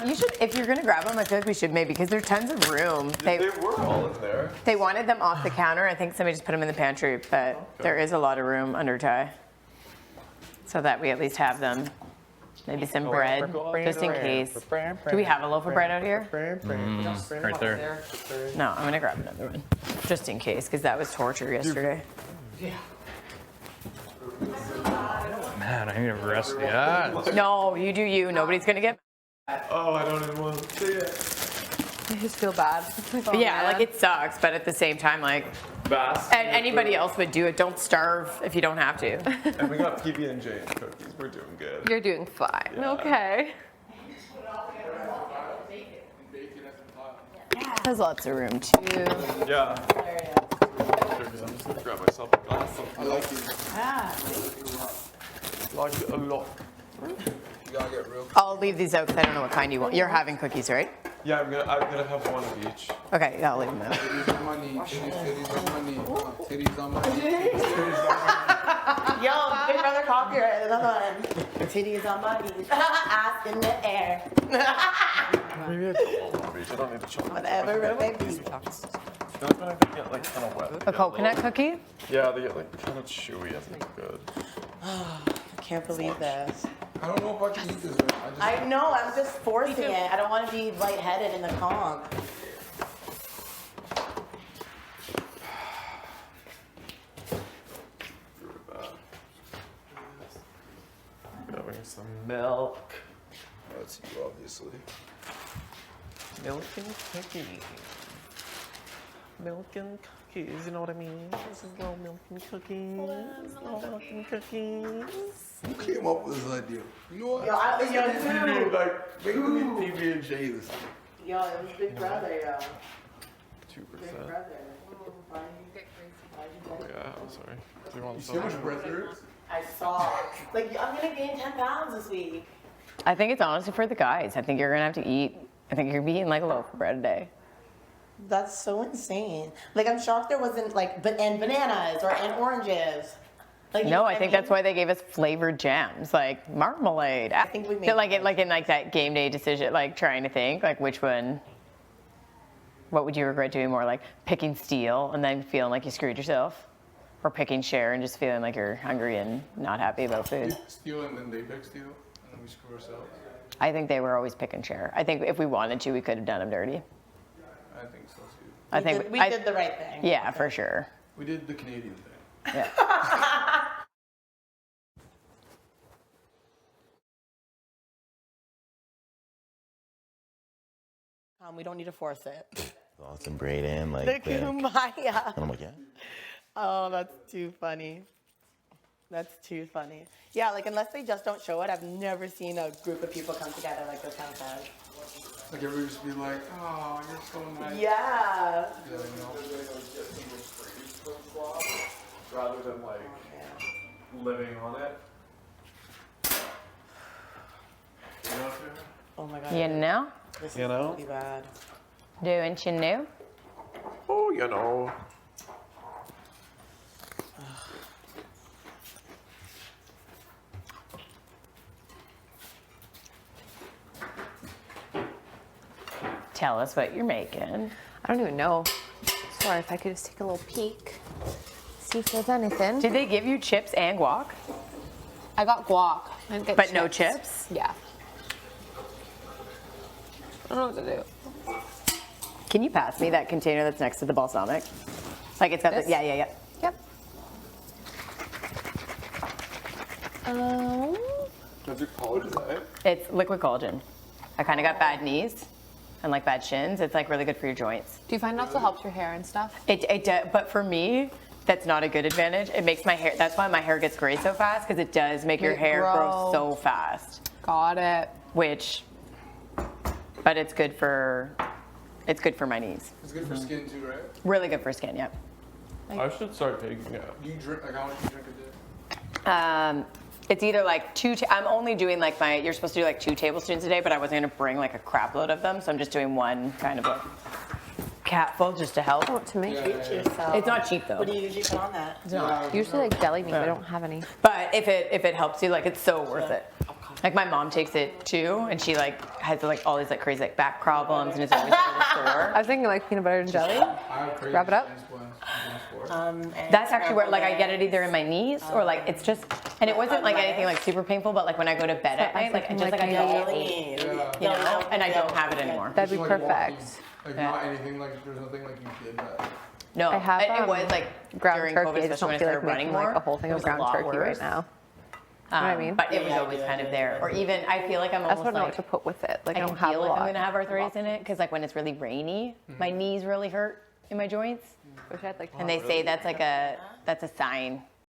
You should, if you're gonna grab them, I feel like we should maybe because there's tons of room. They were all in there. They wanted them off the counter. I think somebody just put them in the pantry, but there is a lot of room under Ty, so that we at least have them. Maybe some bread, just in case. Do we have a loaf of bread out here? Right there. No, I'm gonna grab another one, just in case, because that was torture yesterday. Yeah. Man, I need to rest the eyes. No, you do you. Nobody's gonna get. Oh, I don't even want to see it. I just feel bad. It's like, Yeah, like it sucks, but at the same time, like, Bass. and anybody else would do it. Don't starve if you don't have to. And we got PB&J and cookies. We're doing good. You're doing fine. Yeah. Okay. Has lots of room too. Yeah. Because I'm just gonna grab myself a glass of I like it. like it a lot. You gotta get real. I'll leave these out because I don't know what kind you want. You're having cookies, right? Yeah, I'm gonna have one of each. Okay, yeah, I'll leave them out. Titties on my knee. Titties on my knee. Titties on my knee. Yo, Big Brother copyright. Another one. Titties on my knees. Ass in the air. Maybe I don't want one of each. I don't need to chop. Whatever, baby. That's when I think get like kind of wet. They A get coconut little- cookie? Yeah, they get like kind of chewy. I think they're good. I can't believe this. I don't know if I can eat this. I know, I'm just forcing it. I don't want to be lightheaded in the conch. Grabbing some milk. That's you, obviously. Milk and cookie. milk and cookies, you know what I mean? This is little milk and cookies. Little milk and cookies. Who came up with this idea? You know what? Yo, I was young too. Like, make them eat PB and J this time. Yo, it was Big Brother, yo. 2%. Big Brother. Oh yeah, I'm sorry. Do you want You see how much breath there is? I saw. Like, I'm gonna gain 10 pounds this week. I think it's honestly for the guys. I think you're gonna have to eat. I think you're eating like a loaf of bread a day. That's so insane. Like, I'm shocked there wasn't like, and bananas and oranges. Like, you know No, what I think mean? that's why they gave us flavored jams, like marmalade. I think we made like it, like in like that game day decision, like trying to think like which one. What would you regret doing more, like picking steel and then feeling like you screwed yourself, or picking share and just feeling like you're hungry and not happy about food? Steal and then they pick steal, and then we screw ourselves. I think they were always picking share. I think if we wanted to, we could have done them dirty. I think so too. I think we did the right thing. Yeah, for sure. We did the Canadian thing. Yeah. We don't need to force it. Thoughts and Brayden, like. The kumbaya. And I'm like, yeah. Oh, that's too funny. That's too funny. Yeah, like unless they just don't show it, I've never seen a group of people come together like this sometimes. Like everybody just be like, oh, you're so nice. Yeah. Yeah, I know. Rather than like living on it. You know? Oh my god. You know? This You is know? pretty bad. Don't you know? Oh, you know. Tell us what you're making. I don't even know. Sorry, if I could just take a little peek, see if there's anything. Did they give you chips and guac? I got guac. I didn't get But no chips? Yeah. I don't know what to do. Can you pass me that container that's next to the balsamic? Like it's got This? the, yeah. Yep. That's your collagen, eh? It's liquid collagen. I kind of got bad knees and like bad shins. It's like really good for your joints. Do you find it also helps your hair and stuff? But for me, that's not a good advantage. It makes my hair, that's why my hair gets gray so fast, because it does make your hair grow so fast. Got it. But it's good for my knees. It's good for skin too, right? Really good for skin, yep. I should start taking it. Do you drink, like how much do you drink a day? It's either like I'm only doing like you're supposed to do like 2 tablespoons a day, but I wasn't gonna bring like a crap load of them, so I'm just doing one kind of like capful just to help. Oh, to make Treat yourself. It's not cheap though. What do you usually put on that? It's not. Usually like deli meat, but I don't have any. But if it helps you, like it's so worth it. Like my mom takes it too, and she like has like all these like crazy like back problems, and is always at the store. I was thinking like peanut butter and jelly. Wrap it up. That's actually where like I get it either in my knees or like it's just, and it wasn't like anything like super painful, but like when I go to bed at night, like I just like I don't eat, you know, and I don't have it anymore. That'd be perfect. Like not anything, like there's nothing like you did that. No, I have, it was like ground during turkey. COVID, I just especially when I don't feel started like running making more. like a whole thing it of was a ground lot turkey worse. right now. You know what I mean? But it was always kind of there. Or even, I feel like I'm That's almost what I know like, what to put with it. Like I I don't can have feel a like lot. I'm gonna have arthritis in it, because like when it's really rainy, my knees really hurt in my joints. Wish I had like. And they say that's like that's a sign